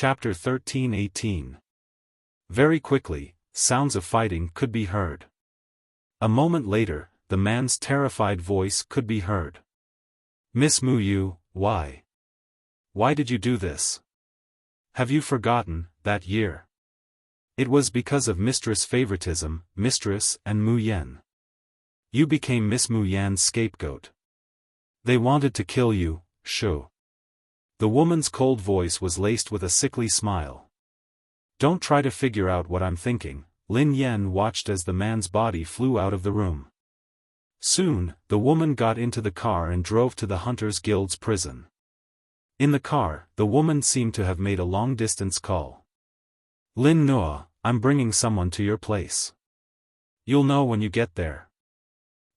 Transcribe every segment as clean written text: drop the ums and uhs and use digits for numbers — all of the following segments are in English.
Chapter 13:18. Very quickly, sounds of fighting could be heard. A moment later, the man's terrified voice could be heard. "Miss Muyu, why? Why did you do this? Have you forgotten that year? It was because of Mistress favoritism, Mistress and Mu Yan. You became Miss Mu Yan's scapegoat. They wanted to kill you, Shu." The woman's cold voice was laced with a sickly smile. "Don't try to figure out what I'm thinking." Lin Yan watched as the man's body flew out of the room. Soon, the woman got into the car and drove to the Hunters Guild's prison. In the car, the woman seemed to have made a long-distance call. "Lin Nua, I'm bringing someone to your place. You'll know when you get there.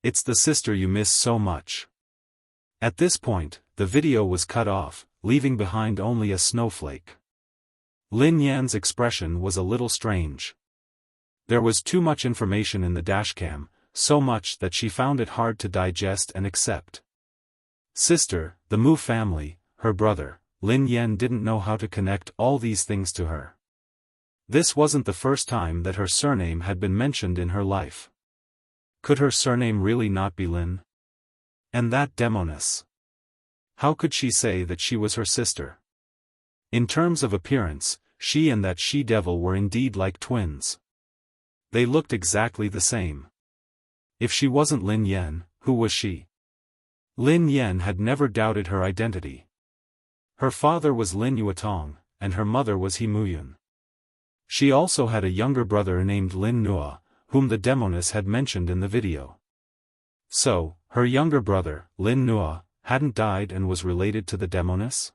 It's the sister you miss so much." At this point, the video was cut off, leaving behind only a snowflake. Lin Yan's expression was a little strange. There was too much information in the dashcam, so much that she found it hard to digest and accept. Sister, the Mu family, her brother. Lin Yan didn't know how to connect all these things to her. This wasn't the first time that her surname had been mentioned in her life. Could her surname really not be Lin? And that demoness. How could she say that she was her sister? In terms of appearance, she and that she-devil were indeed like twins. They looked exactly the same. If she wasn't Lin Yan, who was she? Lin Yan had never doubted her identity. Her father was Lin Yuetong, and her mother was He Muyun. She also had a younger brother named Lin Nua, whom the demoness had mentioned in the video. So, her younger brother, Lin Nua, hadn't died and was related to the demoness?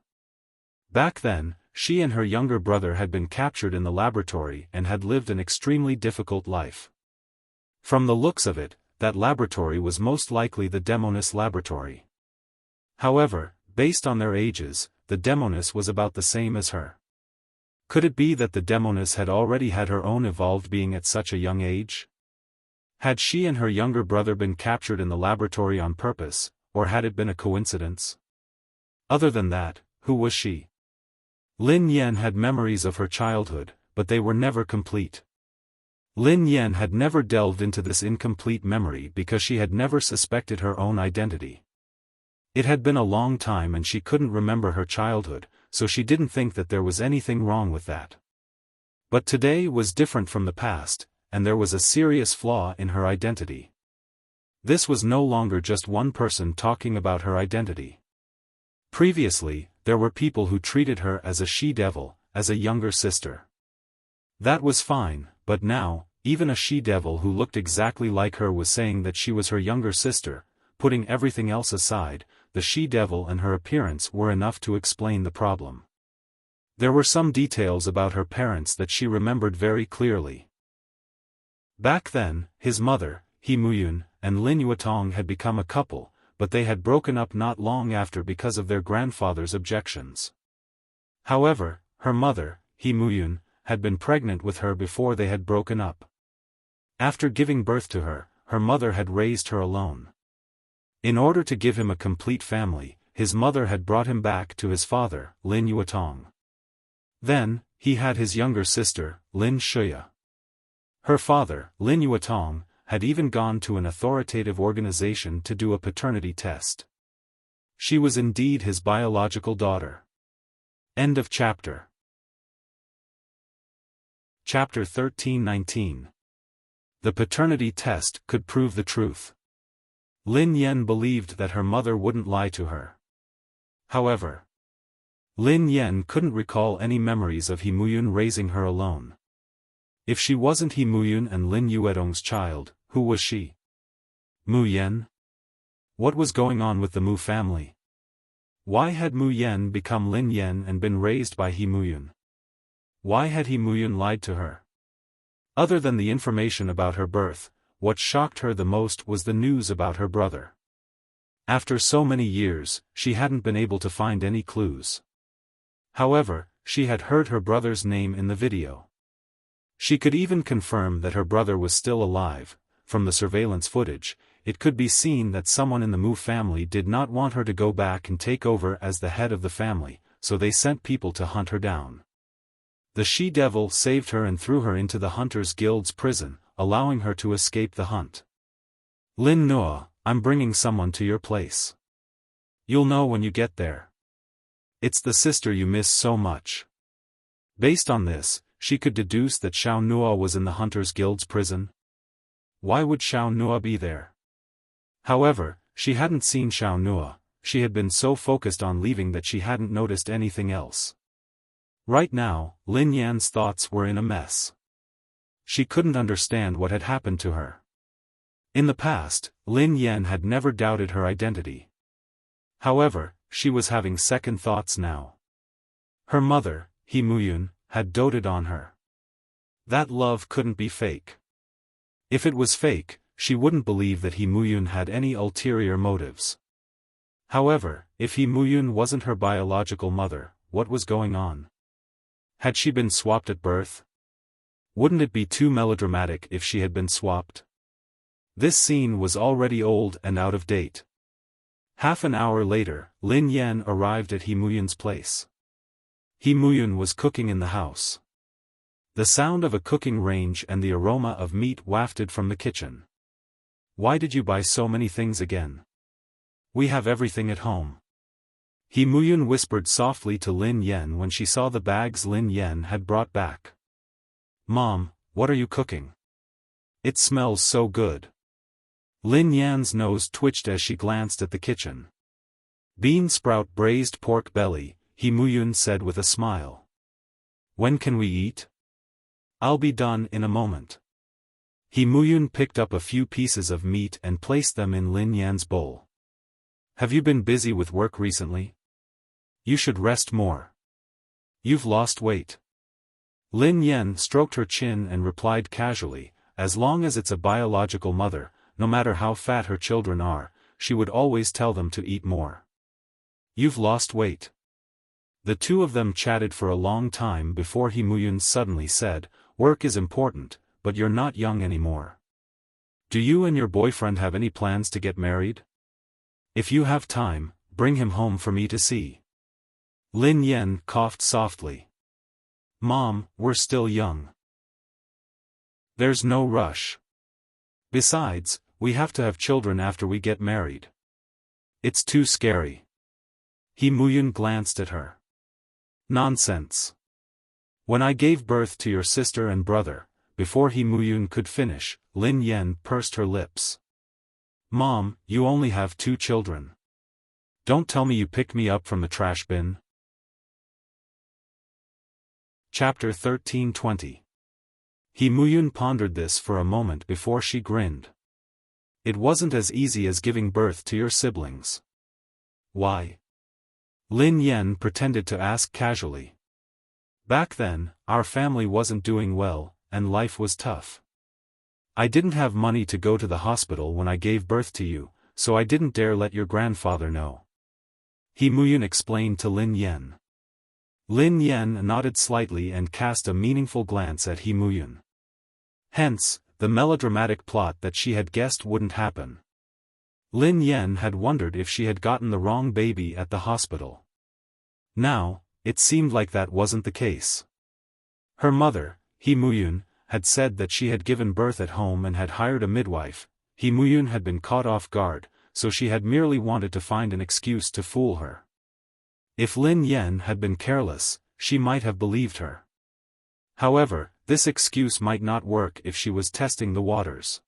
Back then, she and her younger brother had been captured in the laboratory and had lived an extremely difficult life. From the looks of it, that laboratory was most likely the demoness laboratory. However, based on their ages, the demoness was about the same as her. Could it be that the demoness had already had her own evolved being at such a young age? Had she and her younger brother been captured in the laboratory on purpose, or had it been a coincidence? Other than that, who was she? Lin Yan had memories of her childhood, but they were never complete. Lin Yan had never delved into this incomplete memory because she had never suspected her own identity. It had been a long time and she couldn't remember her childhood, so she didn't think that there was anything wrong with that. But today was different from the past, and there was a serious flaw in her identity. This was no longer just one person talking about her identity. Previously, there were people who treated her as a she-devil, as a younger sister. That was fine, but now, even a she-devil who looked exactly like her was saying that she was her younger sister. Putting everything else aside, the she-devil and her appearance were enough to explain the problem. There were some details about her parents that she remembered very clearly. Back then, his mother, He Muyun, and Lin Yuetong had become a couple, but they had broken up not long after because of their grandfather's objections. However, her mother, He Muyun, had been pregnant with her before they had broken up. After giving birth to her, her mother had raised her alone. In order to give him a complete family, his mother had brought him back to his father, Lin Yuetong. Then, he had his younger sister, Lin Shuya. Her father, Lin Yuetong, had even gone to an authoritative organization to do a paternity test. She was indeed his biological daughter. End of chapter. Chapter 13:19. The paternity test could prove the truth. Lin Yan believed that her mother wouldn't lie to her. However, Lin Yan couldn't recall any memories of He Muyun raising her alone. If she wasn't He Muyun and Lin Yuetong's child, who was she? Mu Yan? What was going on with the Mu family? Why had Mu Yan become Lin Yan and been raised by He Muyun? Why had He Muyun lied to her? Other than the information about her birth, what shocked her the most was the news about her brother. After so many years, she hadn't been able to find any clues. However, she had heard her brother's name in the video. She could even confirm that her brother was still alive. From the surveillance footage, it could be seen that someone in the Mu family did not want her to go back and take over as the head of the family, so they sent people to hunt her down. The she-devil saved her and threw her into the Hunters Guild's prison, allowing her to escape the hunt. Lin Nua, I'm bringing someone to your place. You'll know when you get there. It's the sister you miss so much. Based on this, she could deduce that Xiao Nua was in the Hunters Guild's prison. Why would Xiao Nua be there? However, she hadn't seen Xiao Nua. She had been so focused on leaving that she hadn't noticed anything else. Right now, Lin Yan's thoughts were in a mess. She couldn't understand what had happened to her. In the past, Lin Yan had never doubted her identity. However, she was having second thoughts now. Her mother, He Muyun, had doted on her. That love couldn't be fake. If it was fake, she wouldn't believe that He Muyun had any ulterior motives. However, if He Muyun wasn't her biological mother, what was going on? Had she been swapped at birth? Wouldn't it be too melodramatic if she had been swapped? This scene was already old and out of date. Half an hour later, Lin Yan arrived at He Muyun's place. He Muyun was cooking in the house. The sound of a cooking range and the aroma of meat wafted from the kitchen. Why did you buy so many things again? We have everything at home. He Muyun whispered softly to Lin Yan when she saw the bags Lin Yan had brought back. Mom, what are you cooking? It smells so good. Lin Yan's nose twitched as she glanced at the kitchen. Bean sprout braised pork belly, He Muyun said with a smile. When can we eat? I'll be done in a moment. He Muyun picked up a few pieces of meat and placed them in Lin Yan's bowl. Have you been busy with work recently? You should rest more. You've lost weight. Lin Yan stroked her chin and replied casually, as long as it's a biological mother, no matter how fat her children are, she would always tell them to eat more. You've lost weight. The two of them chatted for a long time before He Muyun suddenly said, work is important, but you're not young anymore. Do you and your boyfriend have any plans to get married? If you have time, bring him home for me to see. Lin Yan coughed softly. Mom, we're still young. There's no rush. Besides, we have to have children after we get married. It's too scary. He Muyun glanced at her. Nonsense. When I gave birth to your sister and brother, before He Muyun could finish, Lin Yan pursed her lips. Mom, you only have 2 children. Don't tell me you picked me up from the trash bin. Chapter 1320. He Muyun pondered this for a moment before she grinned. It wasn't as easy as giving birth to your siblings. Why? Lin Yan pretended to ask casually. Back then, our family wasn't doing well, and life was tough. I didn't have money to go to the hospital when I gave birth to you, so I didn't dare let your grandfather know. He Muyun explained to Lin Yan. Lin Yan nodded slightly and cast a meaningful glance at He Muyun. Hence, the melodramatic plot that she had guessed wouldn't happen. Lin Yan had wondered if she had gotten the wrong baby at the hospital. Now, it seemed like that wasn't the case. Her mother, He Muyun, had said that she had given birth at home and had hired a midwife. He Muyun had been caught off guard, so she had merely wanted to find an excuse to fool her. If Lin Yan had been careless, she might have believed her. However, this excuse might not work if she was testing the waters.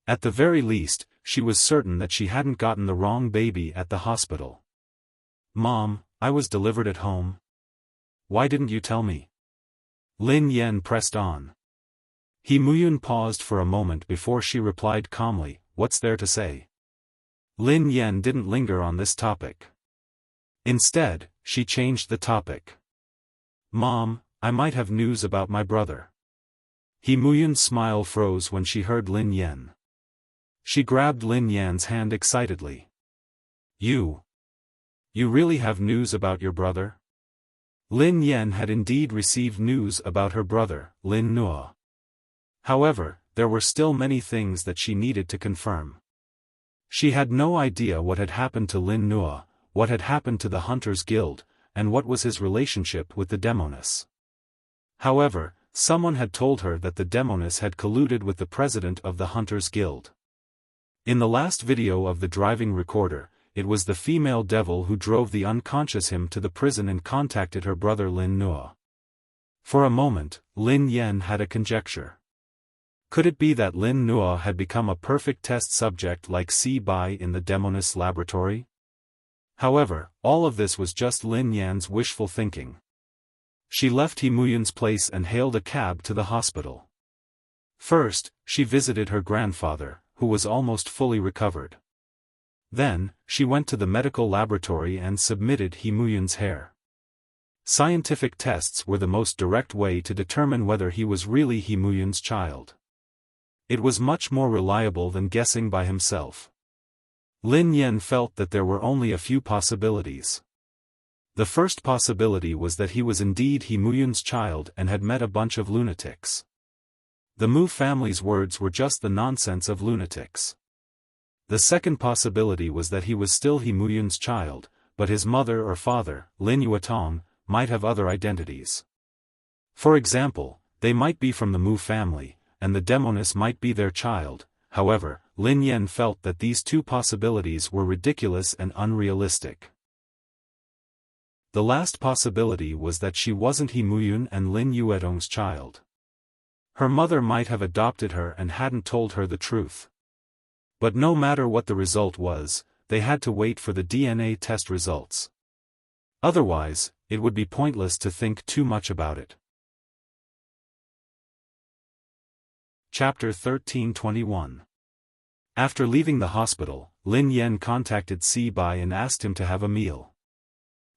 At the very least, she was certain that she hadn't gotten the wrong baby at the hospital. Mom, I was delivered at home. Why didn't you tell me? Lin Yan pressed on. He Muyun paused for a moment before she replied calmly, what's there to say? Lin Yan didn't linger on this topic. Instead, she changed the topic. Mom, I might have news about my brother. He Muyun's smile froze when she heard Lin Yan. She grabbed Lin Yan's hand excitedly. You really have news about your brother? Lin Yan had indeed received news about her brother, Lin Nua. However, there were still many things that she needed to confirm. She had no idea what had happened to Lin Nua, what had happened to the Hunters Guild, and what was his relationship with the Demoness. However, someone had told her that the demoness had colluded with the president of the Hunters Guild. In the last video of the driving recorder, it was the female devil who drove the unconscious him to the prison and contacted her brother Lin Nua. For a moment, Lin Yen had a conjecture. Could it be that Lin Nua had become a perfect test subject like Si Bai in the demoness laboratory? However, all of this was just Lin Yan's wishful thinking. She left He Muyun's place and hailed a cab to the hospital. First, she visited her grandfather, who was almost fully recovered. Then, she went to the medical laboratory and submitted He Muyun's hair. Scientific tests were the most direct way to determine whether he was really He Muyun's child. It was much more reliable than guessing by himself. Lin Yen felt that there were only a few possibilities. The first possibility was that he was indeed He Muyun's child and had met a bunch of lunatics. The Mu family's words were just the nonsense of lunatics. The second possibility was that he was still He Muyun's child, but his mother or father, Lin Yuetong, might have other identities. For example, they might be from the Mu family, and the demoness might be their child. However, Lin Yen felt that these two possibilities were ridiculous and unrealistic. The last possibility was that she wasn't He Muyun and Lin Yuetong's child. Her mother might have adopted her and hadn't told her the truth. But no matter what the result was, they had to wait for the DNA test results. Otherwise, it would be pointless to think too much about it. Chapter 1321. After leaving the hospital, Lin Yen contacted Si Bai and asked him to have a meal.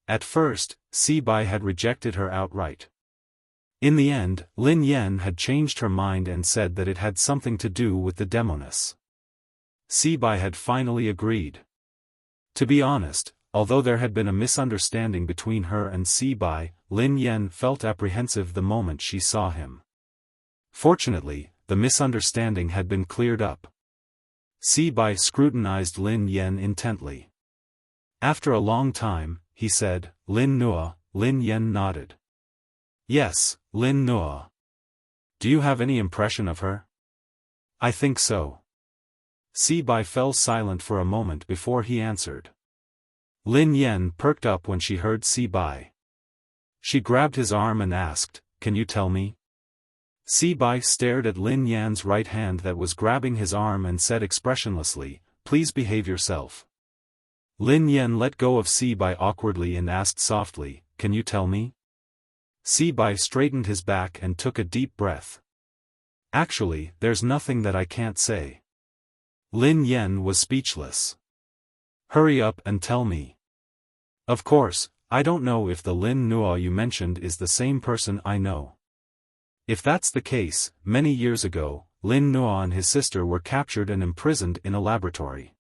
At first, Si Bai had rejected her outright. In the end, Lin Yen had changed her mind and said that it had something to do with the demoness. Si Bai had finally agreed. To be honest, although there had been a misunderstanding between her and Si Bai, Lin Yen felt apprehensive the moment she saw him. Fortunately, the misunderstanding had been cleared up. Si Bai scrutinized Lin Yen intently. After a long time, he said, "Lin Nua." Lin Yen nodded. "Yes, Lin Nua. Do you have any impression of her?" "I think so." Si Bai fell silent for a moment before he answered. Lin Yen perked up when she heard Si Bai. She grabbed his arm and asked, "Can you tell me?" Si Bai stared at Lin Yan's right hand that was grabbing his arm and said expressionlessly, "Please behave yourself." Lin Yen let go of Si Bai awkwardly and asked softly, "Can you tell me?" Si Bai straightened his back and took a deep breath. "Actually, there's nothing that I can't say." Lin Yen was speechless. "Hurry up and tell me." "Of course, I don't know if the Lin Nua you mentioned is the same person I know. If that's the case, many years ago, Lin Nua and his sister were captured and imprisoned in a laboratory.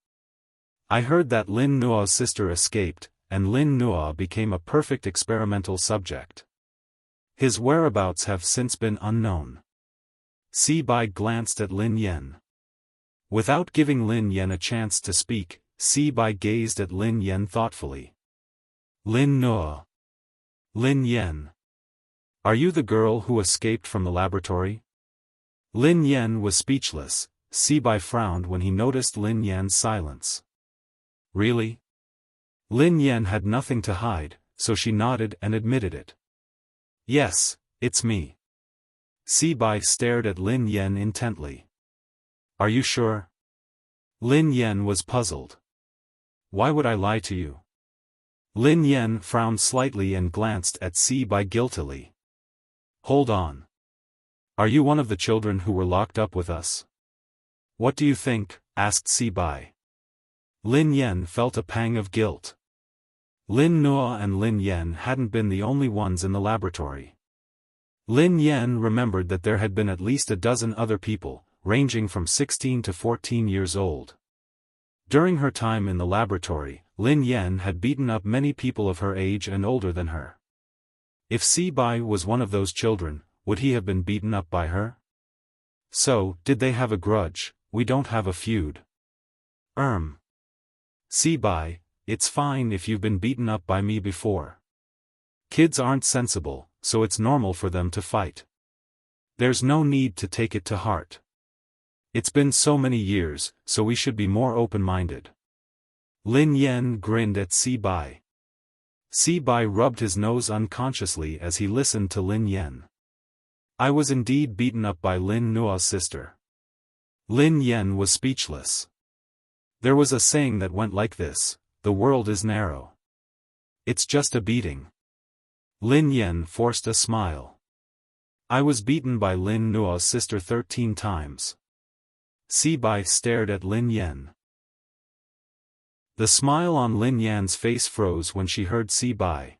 I heard that Lin Nua's sister escaped, and Lin Nua became a perfect experimental subject. His whereabouts have since been unknown." Si Bai glanced at Lin Yen. Without giving Lin Yen a chance to speak, Si Bai gazed at Lin Yen thoughtfully. "Lin Nua. Lin Yen. Are you the girl who escaped from the laboratory?" Lin Yen was speechless. Si Bai frowned when he noticed Lin Yan's silence. "Really?" Lin Yen had nothing to hide, so she nodded and admitted it. "Yes, it's me." Si Bai stared at Lin Yen intently. "Are you sure?" Lin Yen was puzzled. "Why would I lie to you?" Lin Yen frowned slightly and glanced at Si Bai guiltily. "Hold on. Are you one of the children who were locked up with us?" "What do you think?" asked Si Bai. Lin Yen felt a pang of guilt. Lin Nua and Lin Yen hadn't been the only ones in the laboratory. Lin Yen remembered that there had been at least a dozen other people, ranging from 16 to 14 years old. During her time in the laboratory, Lin Yen had beaten up many people of her age and older than her. If Si Bai was one of those children, would he have been beaten up by her? So, did they have a grudge? "We don't have a feud." Si Bai, it's fine if you've been beaten up by me before. Kids aren't sensible, so it's normal for them to fight. There's no need to take it to heart. It's been so many years, so we should be more open-minded. Lin Yan grinned at Si Bai. Si Bai rubbed his nose unconsciously as he listened to Lin Yan. I was indeed beaten up by Lin Nuo's sister. Lin Yan was speechless. There was a saying that went like this: the world is narrow. It's just a beating. Lin Yan forced a smile. I was beaten by Lin Nuo's sister 13 times. Si Bai stared at Lin Yan. The smile on Lin Yan's face froze when she heard Si Bai.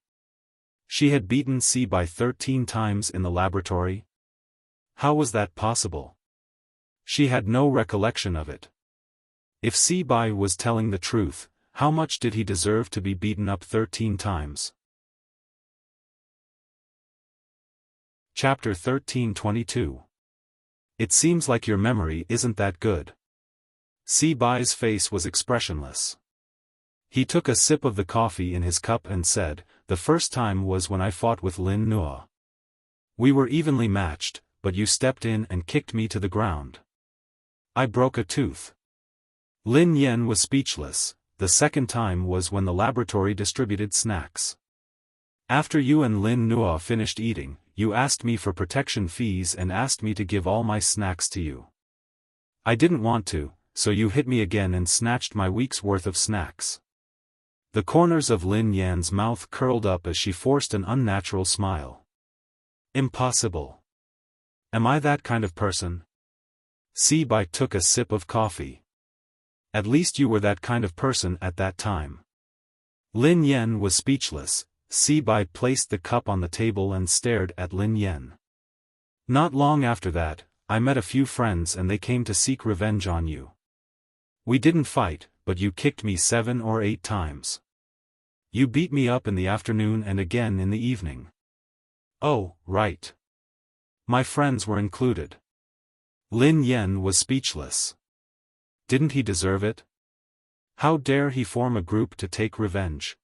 She had beaten Si Bai 13 times in the laboratory? How was that possible? She had no recollection of it. If Si Bai was telling the truth, how much did he deserve to be beaten up 13 times? Chapter 13:22. It seems like your memory isn't that good. Si Bai's face was expressionless. He took a sip of the coffee in his cup and said, the first time was when I fought with Lin Nuo. We were evenly matched, but you stepped in and kicked me to the ground. I broke a tooth. Lin Yan was speechless. The second time was when the laboratory distributed snacks. After you and Lin Nuo finished eating, you asked me for protection fees and asked me to give all my snacks to you. I didn't want to, so you hit me again and snatched my week's worth of snacks. The corners of Lin Yan's mouth curled up as she forced an unnatural smile. Impossible. Am I that kind of person? Si Bai took a sip of coffee. At least you were that kind of person at that time. Lin Yan was speechless. Si Bai placed the cup on the table and stared at Lin Yan. Not long after that, I met a few friends and they came to seek revenge on you. We didn't fight, but you kicked me 7 or 8 times. You beat me up in the afternoon and again in the evening. Oh, right. My friends were included. Lin Yan was speechless. Didn't he deserve it? How dare he form a group to take revenge?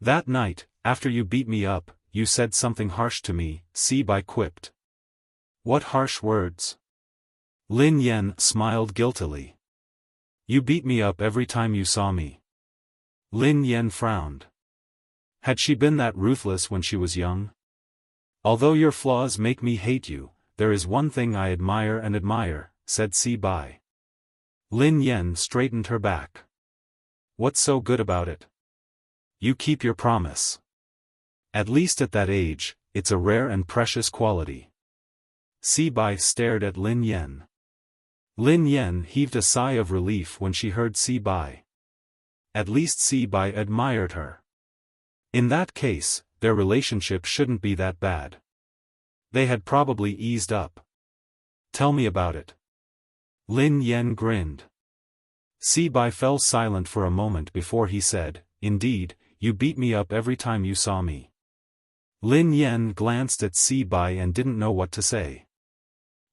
That night, after you beat me up, you said something harsh to me, Si Bai quipped. What harsh words? Lin Yan smiled guiltily. You beat me up every time you saw me. Lin Yan frowned. Had she been that ruthless when she was young? Although your flaws make me hate you, there is one thing I admire, said Si Bai. Lin Yan straightened her back. What's so good about it? You keep your promise. At least at that age, it's a rare and precious quality. Si Bai stared at Lin Yan. Lin Yan heaved a sigh of relief when she heard Si Bai. At least Si Bai admired her. In that case, their relationship shouldn't be that bad. They had probably eased up. Tell me about it. Lin Yan grinned. Si Bai fell silent for a moment before he said, Indeed, you beat me up every time you saw me. Lin Yan glanced at Si Bai and didn't know what to say.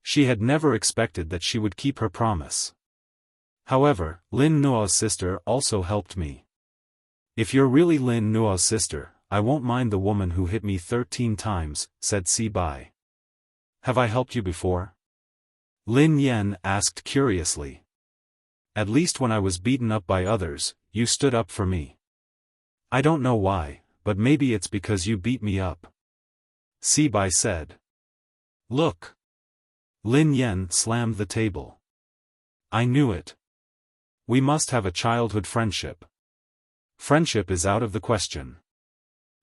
She had never expected that she would keep her promise. However, Lin Nuo's sister also helped me. If you're really Lin Nuo's sister, I won't mind the woman who hit me 13 times, said Si Bai. Have I helped you before? Lin Yan asked curiously. At least when I was beaten up by others, you stood up for me. I don't know why, but maybe it's because you beat me up. Si Bai said. Look. Lin Yan slammed the table. I knew it. We must have a childhood friendship. Friendship is out of the question.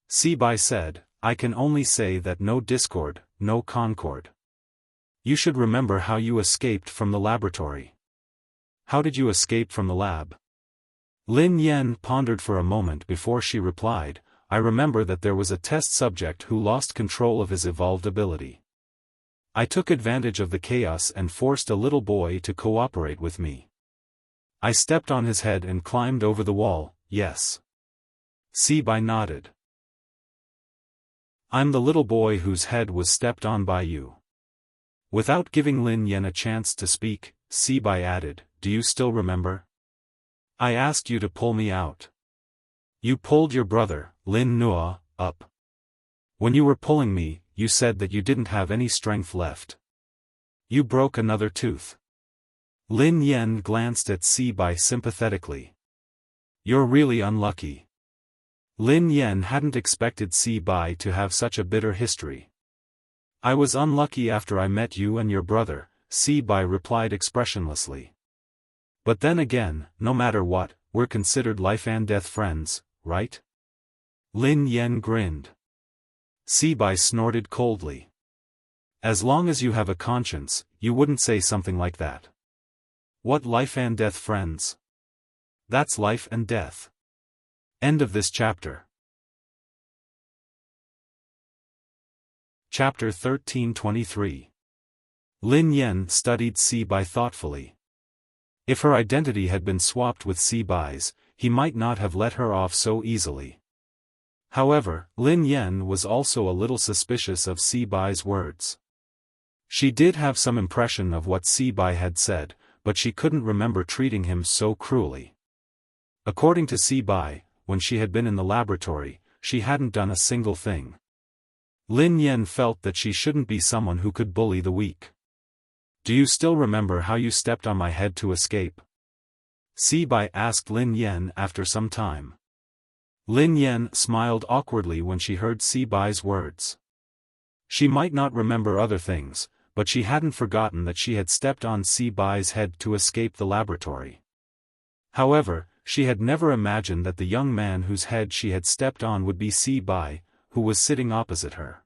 Si Bai said, I can only say that no discord, no concord. You should remember how you escaped from the laboratory. How did you escape from the lab? Lin Yan pondered for a moment before she replied, I remember that there was a test subject who lost control of his evolved ability. I took advantage of the chaos and forced a little boy to cooperate with me. I stepped on his head and climbed over the wall, yes. Si Bai nodded. I'm the little boy whose head was stepped on by you. Without giving Lin Yan a chance to speak, Si Bai added, do you still remember? I asked you to pull me out. You pulled your brother, Lin Nuo, up. When you were pulling me, you said that you didn't have any strength left. You broke another tooth. Lin Yen glanced at Si-bai sympathetically. You're really unlucky. Lin Yen hadn't expected Si-bai to have such a bitter history. I was unlucky after I met you and your brother, Si-bai replied expressionlessly. But then again, no matter what, we're considered life and death friends, right? Lin Yen grinned. Si-bai snorted coldly. As long as you have a conscience, you wouldn't say something like that. What life and death friends? That's life and death. End of this chapter. Chapter 1323. Lin Yen studied Si-bai thoughtfully. If her identity had been swapped with Si-bai's, he might not have let her off so easily. However, Lin Yen was also a little suspicious of Si-bai's words. She did have some impression of what Si-bai had said, but she couldn't remember treating him so cruelly. According to Si-bai, when she had been in the laboratory, she hadn't done a single thing. Lin Yen felt that she shouldn't be someone who could bully the weak. Do you still remember how you stepped on my head to escape? Si-bai asked Lin Yen after some time. Lin Yen smiled awkwardly when she heard Si-bai's words. She might not remember other things, but she hadn't forgotten that she had stepped on Si-bai's head to escape the laboratory. However, she had never imagined that the young man whose head she had stepped on would be Si-bai, who was sitting opposite her.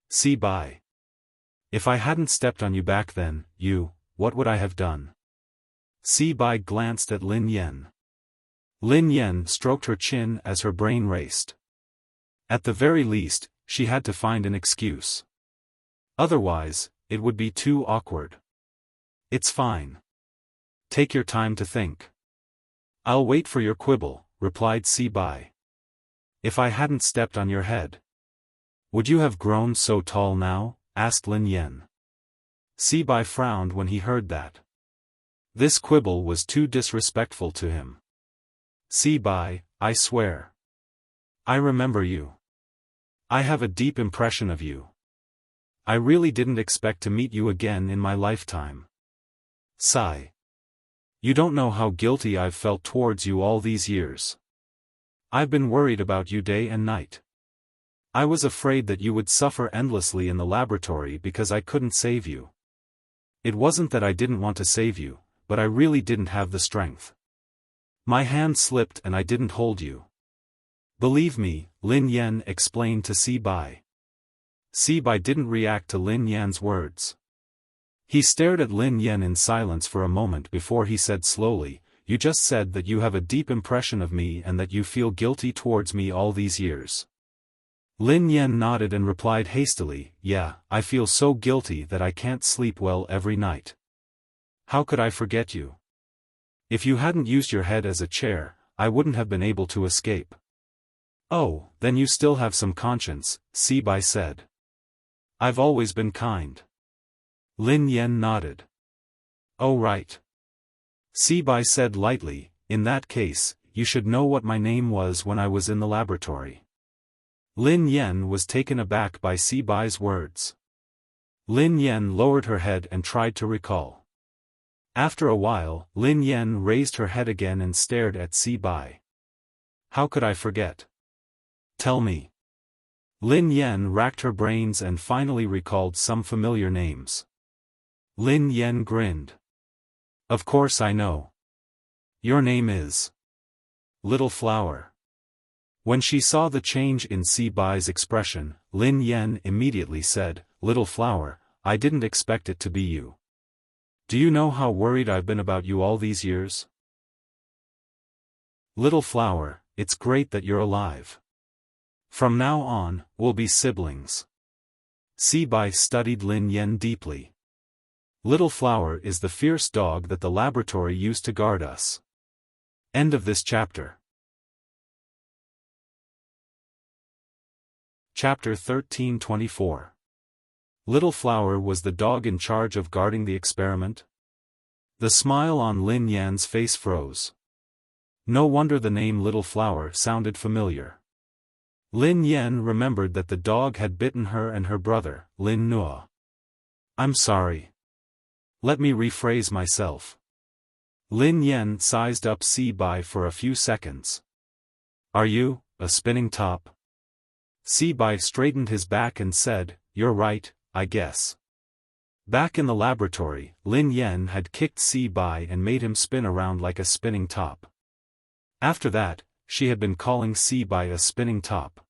Si-bai. If I hadn't stepped on you back then, what would I have done? Si-bai glanced at Lin Yen. Lin Yen stroked her chin as her brain raced. At the very least, she had to find an excuse. Otherwise, it would be too awkward. It's fine. Take your time to think. I'll wait for your quibble, replied Si-bai. If I hadn't stepped on your head, would you have grown so tall now? Asked Lin Yen. Si-bai frowned when he heard that. This quibble was too disrespectful to him. Si-bai, I swear. I remember you. I have a deep impression of you. I really didn't expect to meet you again in my lifetime. Sigh. You don't know how guilty I've felt towards you all these years. I've been worried about you day and night. I was afraid that you would suffer endlessly in the laboratory because I couldn't save you. It wasn't that I didn't want to save you, but I really didn't have the strength. My hand slipped and I didn't hold you. Believe me, Lin Yen explained to Si-bai. Si-bai didn't react to Lin Yen's words. He stared at Lin Yen in silence for a moment before he said slowly, You just said that you have a deep impression of me and that you feel guilty towards me all these years. Lin Yen nodded and replied hastily, Yeah, I feel so guilty that I can't sleep well every night. How could I forget you? If you hadn't used your head as a chair, I wouldn't have been able to escape. Oh, then you still have some conscience, Si-bai said. I've always been kind. Lin Yen nodded. Oh right. Si-bai said lightly, In that case, you should know what my name was when I was in the laboratory. Lin Yen was taken aback by Si-bai's words. Lin Yen lowered her head and tried to recall. After a while, Lin Yen raised her head again and stared at Si-bai. How could I forget? Tell me. Lin Yen racked her brains and finally recalled some familiar names. Lin Yen grinned. Of course I know. Your name is Little Flower. When she saw the change in Si-bai's expression, Lin Yen immediately said, Little Flower, I didn't expect it to be you. Do you know how worried I've been about you all these years? Little Flower, it's great that you're alive. From now on, we'll be siblings. Si-bai studied Lin Yen deeply. Little Flower is the fierce dog that the laboratory used to guard us. End of this chapter. Chapter 1324. Little Flower was the dog in charge of guarding the experiment? The smile on Lin Yan's face froze. No wonder the name Little Flower sounded familiar. Lin Yan remembered that the dog had bitten her and her brother, Lin Nua. I'm sorry. Let me rephrase myself. Lin Yan sized up Si Bai for a few seconds. Are you, a spinning top? Si Bai straightened his back and said, you're right, I guess. Back in the laboratory, Lin Yan had kicked Si Bai and made him spin around like a spinning top. After that, she had been calling Si Bai a spinning top.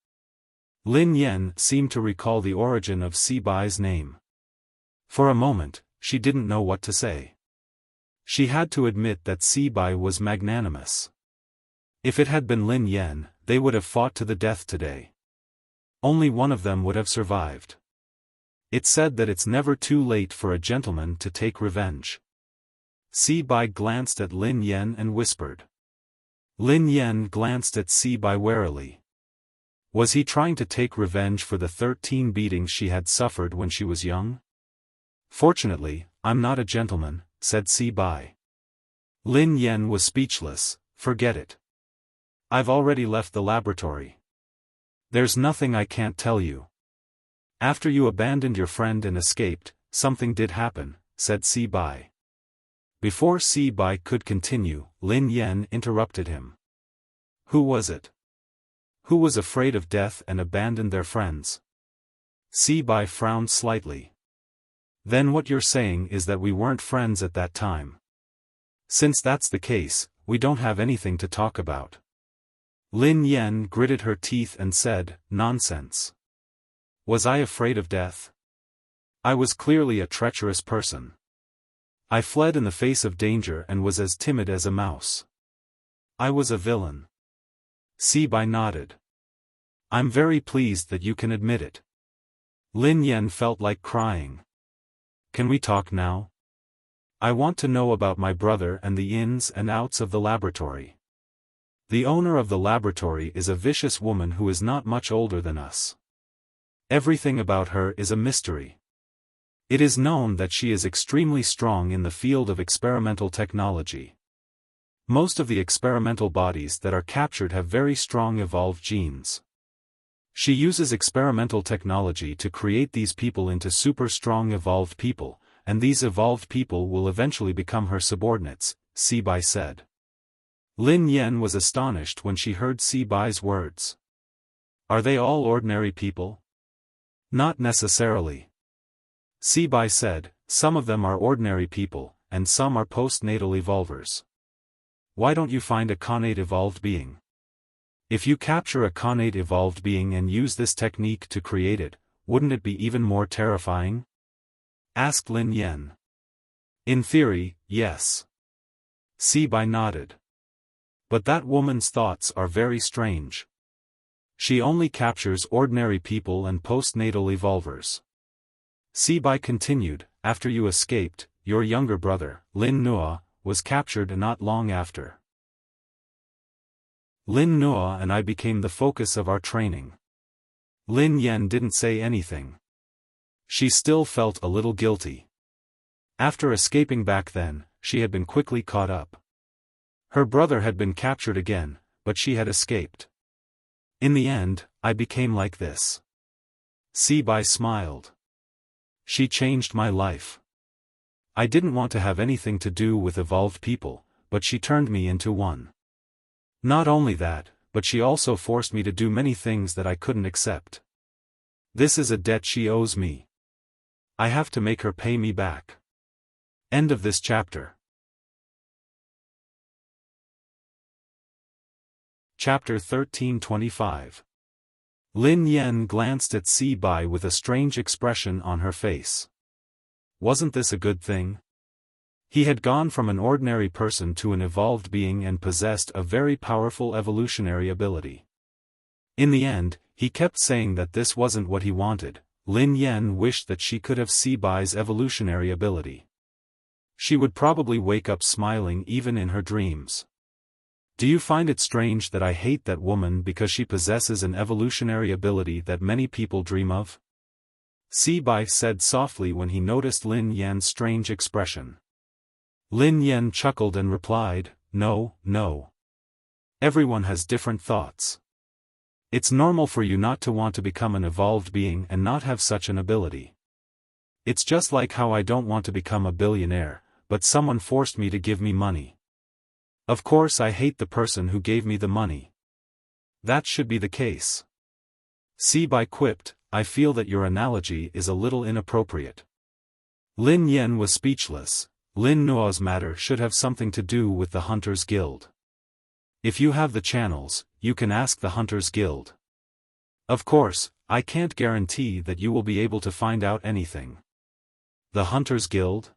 Lin Yan seemed to recall the origin of Si Bai's name. For a moment, she didn't know what to say. She had to admit that Si Bai was magnanimous. If it had been Lin Yan, they would have fought to the death today. Only one of them would have survived. It's said that it's never too late for a gentleman to take revenge. Si Bai glanced at Lin Yan and whispered. Lin Yan glanced at Si Bai warily. Was he trying to take revenge for the 13 beatings she had suffered when she was young? Fortunately, I'm not a gentleman, said Si Bai. Lin Yan was speechless. Forget it. I've already left the laboratory. There's nothing I can't tell you. After you abandoned your friend and escaped, something did happen, said Si Bai. Before Si Bai could continue, Lin Yan interrupted him. Who was it? Who was afraid of death and abandoned their friends? Si Bai frowned slightly. Then what you're saying is that we weren't friends at that time. Since that's the case, we don't have anything to talk about. Lin Yan gritted her teeth and said, nonsense. Was I afraid of death? I was clearly a treacherous person. I fled in the face of danger and was as timid as a mouse. I was a villain. Si Bai nodded. I'm very pleased that you can admit it. Lin Yan felt like crying. Can we talk now? I want to know about my brother and the ins and outs of the laboratory. The owner of the laboratory is a vicious woman who is not much older than us. Everything about her is a mystery. It is known that she is extremely strong in the field of experimental technology. Most of the experimental bodies that are captured have very strong evolved genes. She uses experimental technology to create these people into super strong evolved people, and these evolved people will eventually become her subordinates, Si Bai said. Lin Yan was astonished when she heard Si Bai's words. Are they all ordinary people? Not necessarily. Si Bai said, some of them are ordinary people, and some are postnatal evolvers. Why don't you find a connate evolved being? If you capture a connate evolved being and use this technique to create it, wouldn't it be even more terrifying? Asked Lin Yan. In theory, yes. Si Bai nodded. But that woman's thoughts are very strange. She only captures ordinary people and postnatal evolvers. Si Bai continued, after you escaped, your younger brother, Lin Nua, was captured not long after. Lin Nua and I became the focus of our training. Lin Yan didn't say anything. She still felt a little guilty. After escaping back then, she had been quickly caught up. Her brother had been captured again, but she had escaped. In the end, I became like this. Si Bai smiled. She changed my life. I didn't want to have anything to do with evolved people, but she turned me into one. Not only that, but she also forced me to do many things that I couldn't accept. This is a debt she owes me. I have to make her pay me back. End of this chapter. Chapter 1325. Lin Yan glanced at Si Bai with a strange expression on her face. Wasn't this a good thing? He had gone from an ordinary person to an evolved being and possessed a very powerful evolutionary ability. In the end, he kept saying that this wasn't what he wanted. Lin Yan wished that she could have Si Bai's evolutionary ability. She would probably wake up smiling even in her dreams. Do you find it strange that I hate that woman because she possesses an evolutionary ability that many people dream of? Si Bai said softly when he noticed Lin Yan's strange expression. Lin Yan chuckled and replied, no, no. Everyone has different thoughts. It's normal for you not to want to become an evolved being and not have such an ability. It's just like how I don't want to become a billionaire, but someone forced me to give me money. Of course I hate the person who gave me the money. That should be the case. Sibai quipped, I feel that your analogy is a little inappropriate. Lin Yen was speechless. Lin Nuo's matter should have something to do with the Hunters Guild. If you have the channels, you can ask the Hunters Guild. Of course, I can't guarantee that you will be able to find out anything. The Hunters Guild?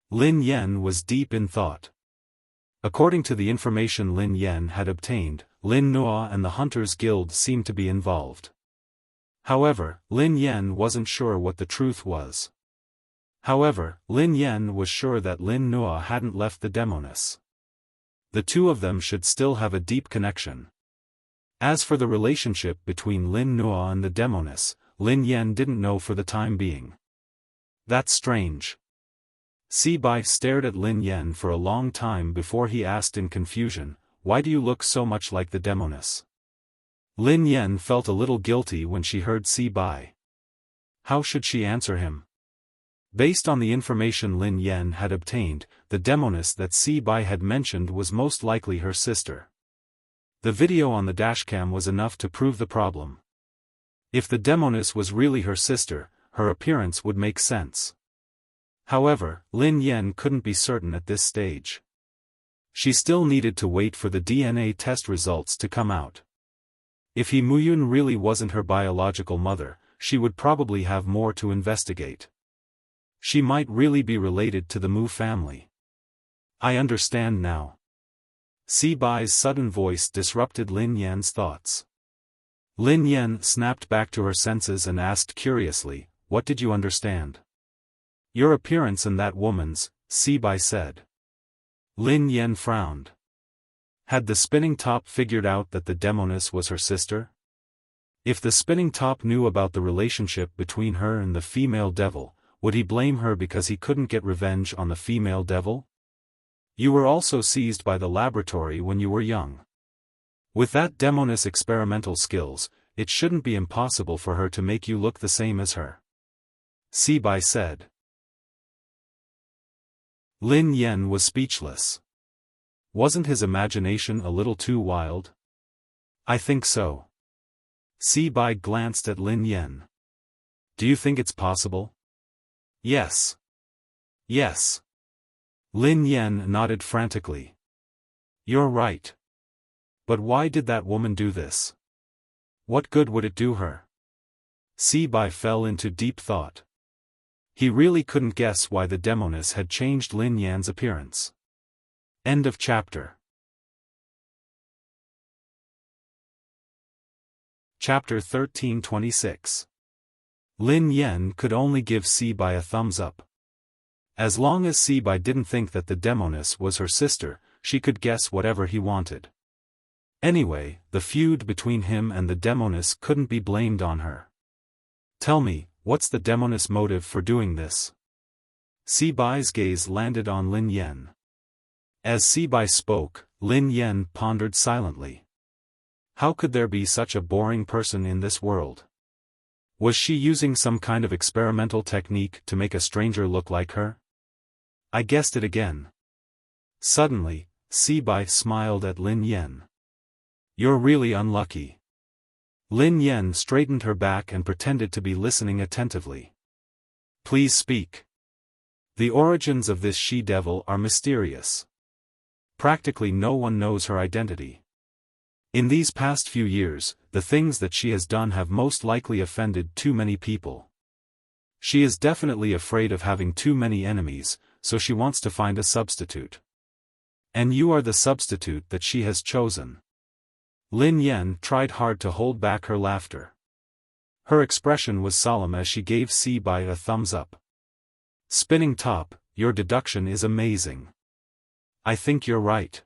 Lin Yen was deep in thought. According to the information Lin Yen had obtained, Lin Nuo and the Hunters Guild seemed to be involved. However, Lin Yen wasn't sure what the truth was. However, Lin Yen was sure that Lin Nuo hadn't left the Demoness. The two of them should still have a deep connection. As for the relationship between Lin Nuo and the Demoness, Lin Yen didn't know for the time being. That's strange. Sibai stared at Lin Yen for a long time before he asked in confusion, why do you look so much like the Demoness? Lin Yen felt a little guilty when she heard Sibai. How should she answer him? Based on the information Lin Yen had obtained, the Demoness that Sibai had mentioned was most likely her sister. The video on the dashcam was enough to prove the problem. If the Demoness was really her sister, her appearance would make sense. However, Lin Yen couldn't be certain at this stage. She still needed to wait for the DNA test results to come out. If He Muyun really wasn't her biological mother, she would probably have more to investigate. She might really be related to the Mu family. I understand now. Sibai's sudden voice disrupted Lin Yan's thoughts. Lin Yan snapped back to her senses and asked curiously, what did you understand? Your appearance and that woman's, Sibai said. Lin Yan frowned. Had the spinning top figured out that the Demoness was her sister? If the spinning top knew about the relationship between her and the female devil, would he blame her because he couldn't get revenge on the female devil? You were also seized by the laboratory when you were young. With that Demoness experimental skills, it shouldn't be impossible for her to make you look the same as her. Sibai said. Lin Yen was speechless. Wasn't his imagination a little too wild? I think so. Sibai glanced at Lin Yen. Do you think it's possible? Yes. Yes. Lin Yen nodded frantically. You're right. But why did that woman do this? What good would it do her? Sibai fell into deep thought. He really couldn't guess why the Demoness had changed Lin Yan's appearance. End of chapter. Chapter 1326. Lin Yen could only give Sibai a thumbs up. As long as Sibai didn't think that the Demoness was her sister, she could guess whatever he wanted. Anyway, the feud between him and the Demoness couldn't be blamed on her. Tell me, what's the Demoness' motive for doing this? Sibai's gaze landed on Lin Yen. As Sibai spoke, Lin Yen pondered silently. How could there be such a boring person in this world? Was she using some kind of experimental technique to make a stranger look like her? I guessed it again. Suddenly, Sibai smiled at Lin Yen. You're really unlucky. Lin Yen straightened her back and pretended to be listening attentively. Please speak. The origins of this she-devil are mysterious. Practically no one knows her identity. In these past few years, the things that she has done have most likely offended too many people. She is definitely afraid of having too many enemies, so she wants to find a substitute. And you are the substitute that she has chosen. Lin Yen tried hard to hold back her laughter. Her expression was solemn as she gave Sibai a thumbs up. Spinning top, your deduction is amazing. I think you're right.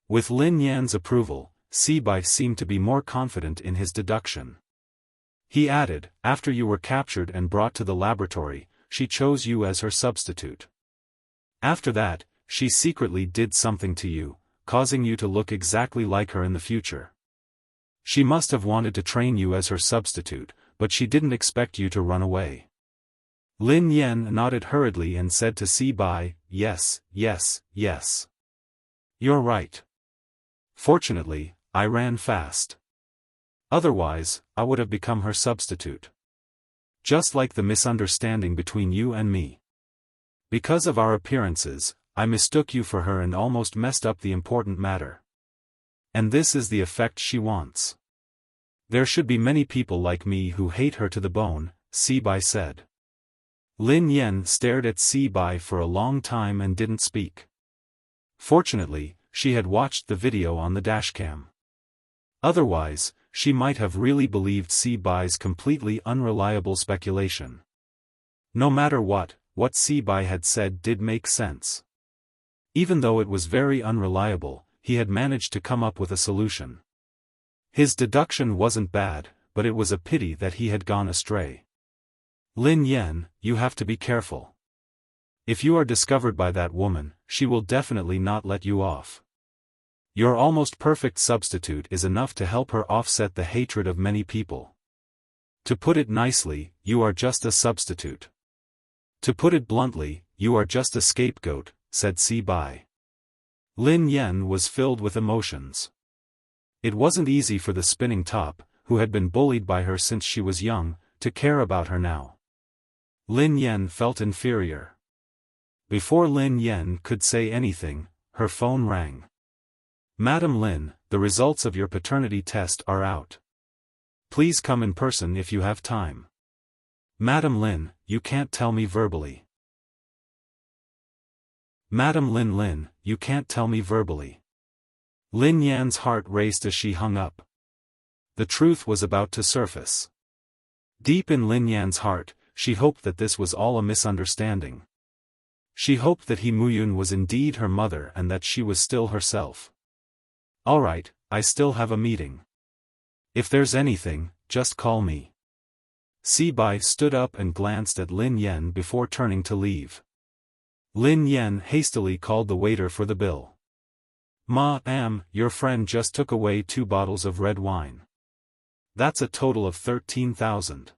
With Lin Yan's approval, Sibai seemed to be more confident in his deduction. He added, after you were captured and brought to the laboratory, she chose you as her substitute. After that, she secretly did something to you, causing you to look exactly like her in the future. She must have wanted to train you as her substitute, but she didn't expect you to run away. Lin Yan nodded hurriedly and said to Si Bai, yes, yes, yes. You're right. Fortunately, I ran fast. Otherwise, I would have become her substitute. Just like the misunderstanding between you and me. Because of our appearances, I mistook you for her and almost messed up the important matter. And this is the effect she wants. There should be many people like me who hate her to the bone, Si Bai said. Lin Yan stared at Si Bai for a long time and didn't speak. Fortunately, she had watched the video on the dashcam. Otherwise, she might have really believed Si Bai's completely unreliable speculation. No matter what Si Bai had said did make sense. Even though it was very unreliable, he had managed to come up with a solution. His deduction wasn't bad, but it was a pity that he had gone astray. Lin Yan, you have to be careful. If you are discovered by that woman, she will definitely not let you off. Your almost perfect substitute is enough to help her offset the hatred of many people. To put it nicely, you are just a substitute. To put it bluntly, you are just a scapegoat, said Si Bai. Lin Yan was filled with emotions. It wasn't easy for the spinning top, who had been bullied by her since she was young, to care about her now. Lin Yan felt inferior. Before Lin Yan could say anything, her phone rang. Madam Lin, the results of your paternity test are out. Please come in person if you have time. Madam Lin, you can't tell me verbally. Madam Lin, you can't tell me verbally. Lin Yan's heart raced as she hung up. The truth was about to surface. Deep in Lin Yan's heart, she hoped that this was all a misunderstanding. She hoped that He Muyun was indeed her mother and that she was still herself. Alright, I still have a meeting. If there's anything, just call me. Si Bai stood up and glanced at Lin Yan before turning to leave. Lin Yan hastily called the waiter for the bill. Ma'am, your friend just took away 2 bottles of red wine. That's a total of 13,000.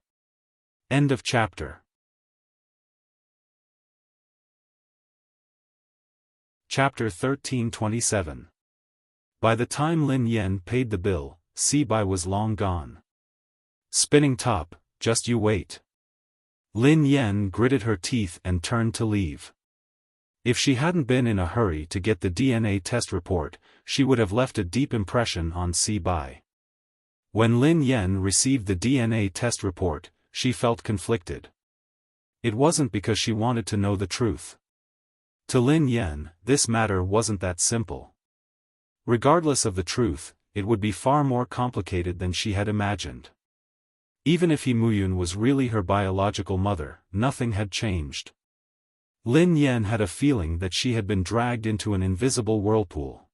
End of chapter. Chapter 1327. By the time Lin Yan paid the bill, Si Bai was long gone. Spinning top, just you wait. Lin Yan gritted her teeth and turned to leave. If she hadn't been in a hurry to get the DNA test report, she would have left a deep impression on Si Bai. When Lin Yan received the DNA test report, she felt conflicted. It wasn't because she wanted to know the truth. To Lin Yan, this matter wasn't that simple. Regardless of the truth, it would be far more complicated than she had imagined. Even if He Muyun was really her biological mother, nothing had changed. Lin Yan had a feeling that she had been dragged into an invisible whirlpool.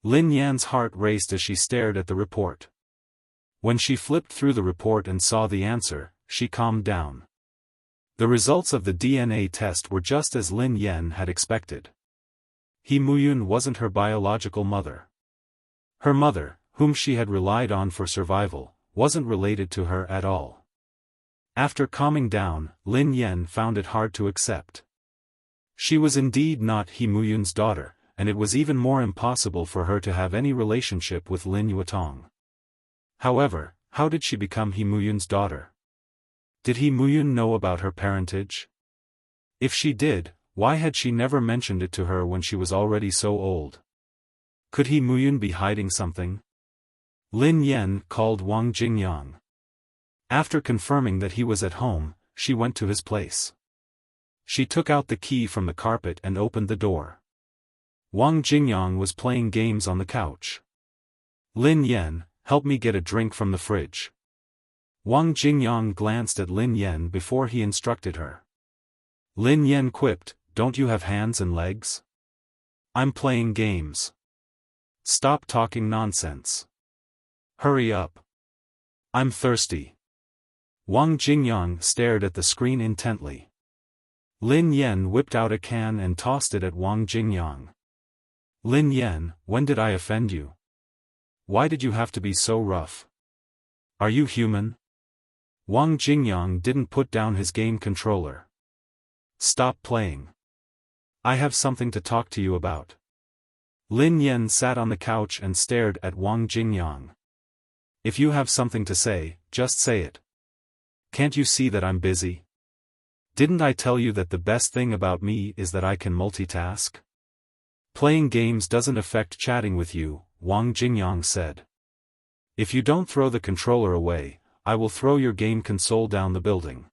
Lin Yan's heart raced as she stared at the report. When she flipped through the report and saw the answer, she calmed down. The results of the DNA test were just as Lin Yan had expected. He Muyun wasn't her biological mother. Her mother, whom she had relied on for survival, wasn't related to her at all. After calming down, Lin Yan found it hard to accept. She was indeed not He Muyun's daughter, and it was even more impossible for her to have any relationship with Lin Yuetong. However, how did she become He Muyun's daughter? Did He Muyun know about her parentage? If she did, why had she never mentioned it to her when she was already so old? Could He Muyun be hiding something? Lin Yan called Wang Jingyang. After confirming that he was at home, she went to his place. She took out the key from the carpet and opened the door. Wang Jingyang was playing games on the couch. Lin Yan, help me get a drink from the fridge. Wang Jingyang glanced at Lin Yan before he instructed her. Lin Yan quipped, don't you have hands and legs? I'm playing games. Stop talking nonsense. Hurry up. I'm thirsty. Wang Jingyang stared at the screen intently. Lin Yan whipped out a can and tossed it at Wang Jingyang. Lin Yan, when did I offend you? Why did you have to be so rough? Are you human? Wang Jingyang didn't put down his game controller. Stop playing. I have something to talk to you about. Lin Yen sat on the couch and stared at Wang Jingyang. If you have something to say, just say it. Can't you see that I'm busy? Didn't I tell you that the best thing about me is that I can multitask? Playing games doesn't affect chatting with you, Wang Jingyang said. If you don't throw the controller away, I will throw your game console down the building.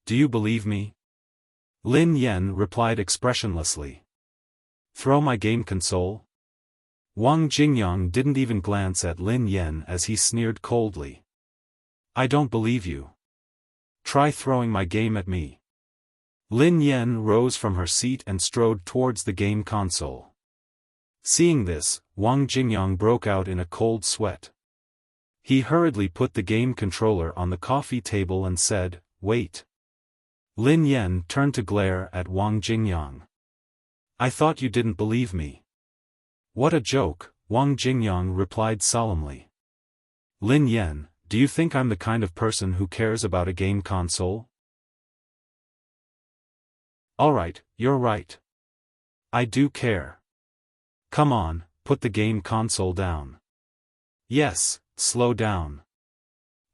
Do you believe me? Lin Yen replied expressionlessly. Throw my game console? Wang Jingyang didn't even glance at Lin Yen as he sneered coldly. I don't believe you. Try throwing my game at me. Lin Yen rose from her seat and strode towards the game console. Seeing this, Wang Jingyang broke out in a cold sweat. He hurriedly put the game controller on the coffee table and said, "Wait." Lin Yen turned to glare at Wang Jingyang. I thought you didn't believe me. What a joke, Wang Jingyang replied solemnly. Lin Yen, do you think I'm the kind of person who cares about a game console? Alright, you're right. I do care. Come on, put the game console down. Yes, slow down.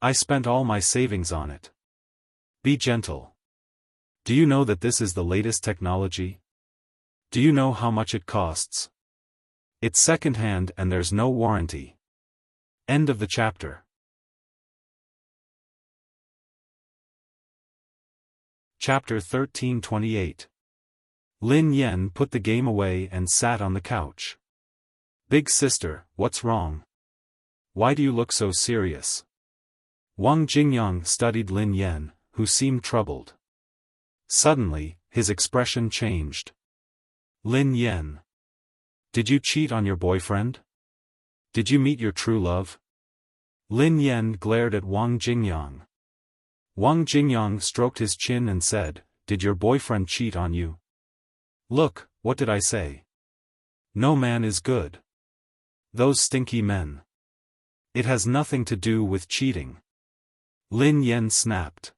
I spent all my savings on it. Be gentle. Do you know that this is the latest technology? Do you know how much it costs? It's second-hand and there's no warranty. End of the chapter. Chapter 1328. Lin Yen put the game away and sat on the couch. Big sister, what's wrong? Why do you look so serious? Wang Jingyang studied Lin Yen, who seemed troubled. Suddenly, his expression changed. Lin Yen. Did you cheat on your boyfriend? Did you meet your true love? Lin Yen glared at Wang Jingyang. Wang Jingyang stroked his chin and said, Did your boyfriend cheat on you? Look, what did I say? No man is good. Those stinky men. It has nothing to do with cheating. Lin Yen snapped.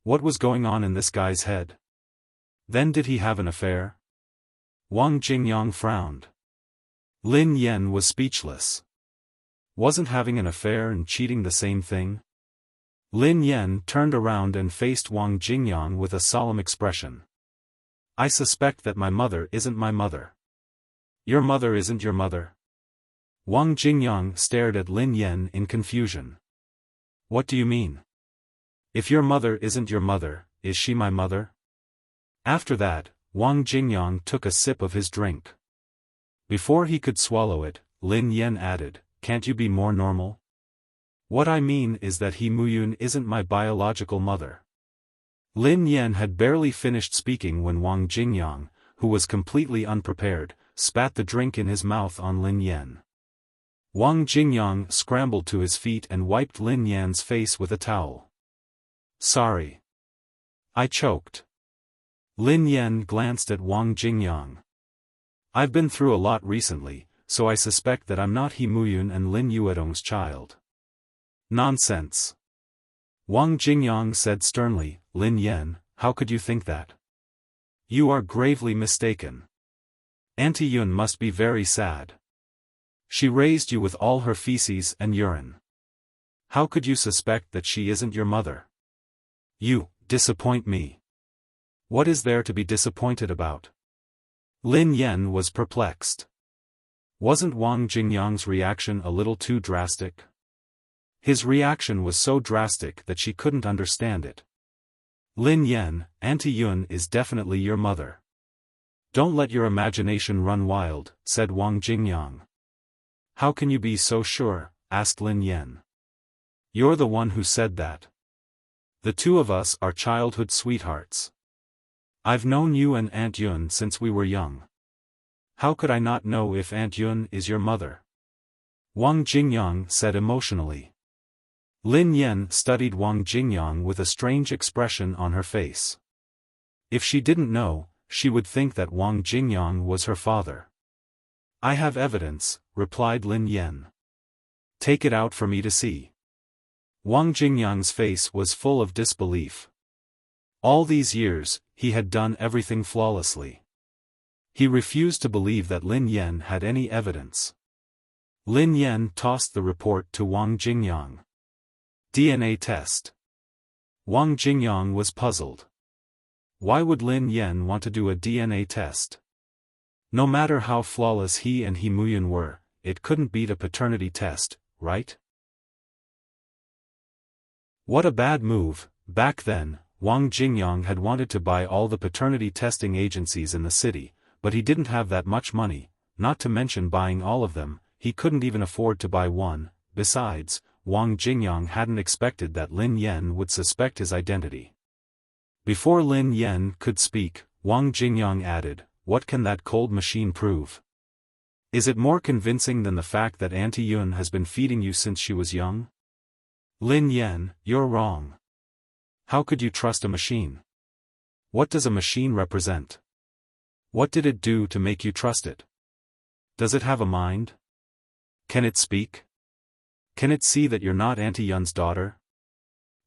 What was going on in this guy's head? Then did he have an affair? Wang Jingyang frowned. Lin Yen was speechless. Wasn't having an affair and cheating the same thing? Lin Yen turned around and faced Wang Jingyang with a solemn expression. I suspect that my mother isn't my mother. Your mother isn't your mother? Wang Jingyang stared at Lin Yen in confusion. What do you mean? If your mother isn't your mother, is she my mother? After that, Wang Jingyang took a sip of his drink. Before he could swallow it, Lin Yen added, Can't you be more normal? What I mean is that He Muyun isn't my biological mother. Lin Yen had barely finished speaking when Wang Jingyang, who was completely unprepared, spat the drink in his mouth on Lin Yen. Wang Jingyang scrambled to his feet and wiped Lin Yen's face with a towel. Sorry. I choked. Lin Yen glanced at Wang Jingyang. I've been through a lot recently, so I suspect that I'm not He Muyun and Lin Yuedong's child. Nonsense. Wang Jingyang said sternly, Lin Yen, how could you think that? You are gravely mistaken. Auntie Yun must be very sad. She raised you with all her feces and urine. How could you suspect that she isn't your mother? You disappoint me. What is there to be disappointed about? Lin Yen was perplexed. Wasn't Wang Jingyang's reaction a little too drastic? His reaction was so drastic that she couldn't understand it. Lin Yen, Auntie Yun is definitely your mother. Don't let your imagination run wild, said Wang Jingyang. How can you be so sure? Asked Lin Yen. You're the one who said that. The two of us are childhood sweethearts. I've known you and Aunt Yun since we were young. How could I not know if Aunt Yun is your mother? Wang Jingyang said emotionally. Lin Yen studied Wang Jingyang with a strange expression on her face. If she didn't know, she would think that Wang Jingyang was her father. I have evidence, replied Lin Yen. Take it out for me to see. Wang Jingyang's face was full of disbelief. All these years, he had done everything flawlessly. He refused to believe that Lin Yan had any evidence. Lin Yan tossed the report to Wang Jingyang. DNA test. Wang Jingyang was puzzled. Why would Lin Yan want to do a DNA test? No matter how flawless he and Muyun were, it couldn't beat a paternity test, right? What a bad move. Back then, Wang Jingyang had wanted to buy all the paternity testing agencies in the city, but he didn't have that much money, not to mention buying all of them. He couldn't even afford to buy one. Besides, Wang Jingyang hadn't expected that Lin Yan would suspect his identity. Before Lin Yan could speak, Wang Jingyang added, "What can that cold machine prove? Is it more convincing than the fact that Auntie Yun has been feeding you since she was young?" "Lin Yan, you're wrong. How could you trust a machine? What does a machine represent? What did it do to make you trust it? Does it have a mind? Can it speak? Can it see that you're not Auntie Yun's daughter?"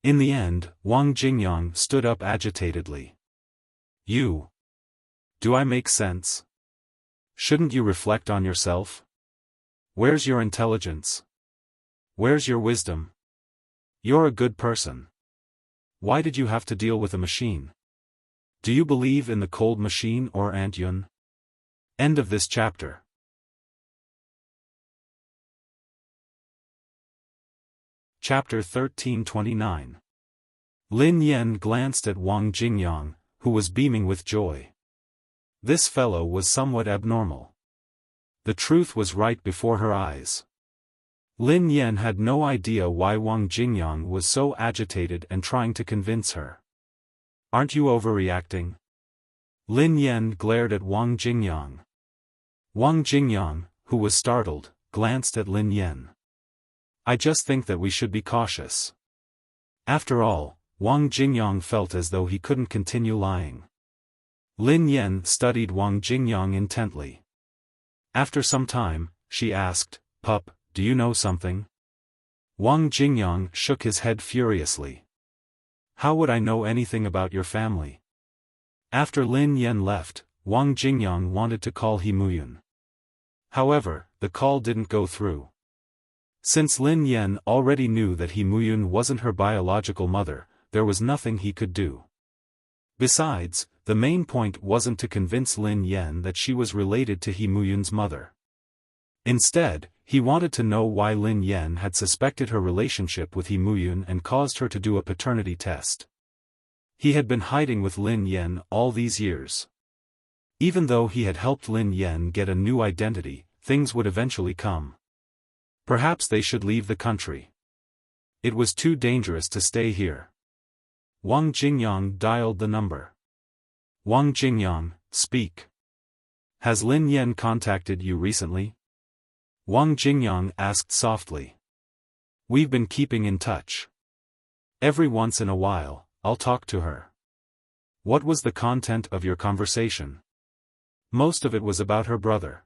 In the end, Wang Jingyang stood up agitatedly. "You. Do I make sense? Shouldn't you reflect on yourself? Where's your intelligence? Where's your wisdom? You're a good person. Why did you have to deal with a machine? Do you believe in the cold machine or Aunt Yun?" End of this chapter. Chapter 1329. Lin Yan glanced at Wang Jingyang, who was beaming with joy. This fellow was somewhat abnormal. The truth was right before her eyes. Lin Yan had no idea why Wang Jingyang was so agitated and trying to convince her. "Aren't you overreacting?" Lin Yan glared at Wang Jingyang. Wang Jingyang, who was startled, glanced at Lin Yan. "I just think that we should be cautious." After all, Wang Jingyang felt as though he couldn't continue lying. Lin Yan studied Wang Jingyang intently. After some time, she asked, "Pup, do you know something?" Wang Jingyang shook his head furiously. "How would I know anything about your family?" After Lin Yan left, Wang Jingyang wanted to call Muyun. However, the call didn't go through. Since Lin Yan already knew that Muyun wasn't her biological mother, there was nothing he could do. Besides, the main point wasn't to convince Lin Yan that she was related to Muyun's mother. Instead, he wanted to know why Lin Yan had suspected her relationship with Muyun and caused her to do a paternity test. He had been hiding with Lin Yan all these years. Even though he had helped Lin Yan get a new identity, things would eventually come. Perhaps they should leave the country. It was too dangerous to stay here. Wang Jingyang dialed the number. "Wang Jingyang, speak. Has Lin Yan contacted you recently?" Wang Jingyang asked softly. "We've been keeping in touch. Every once in a while, I'll talk to her." "What was the content of your conversation?" "Most of it was about her brother.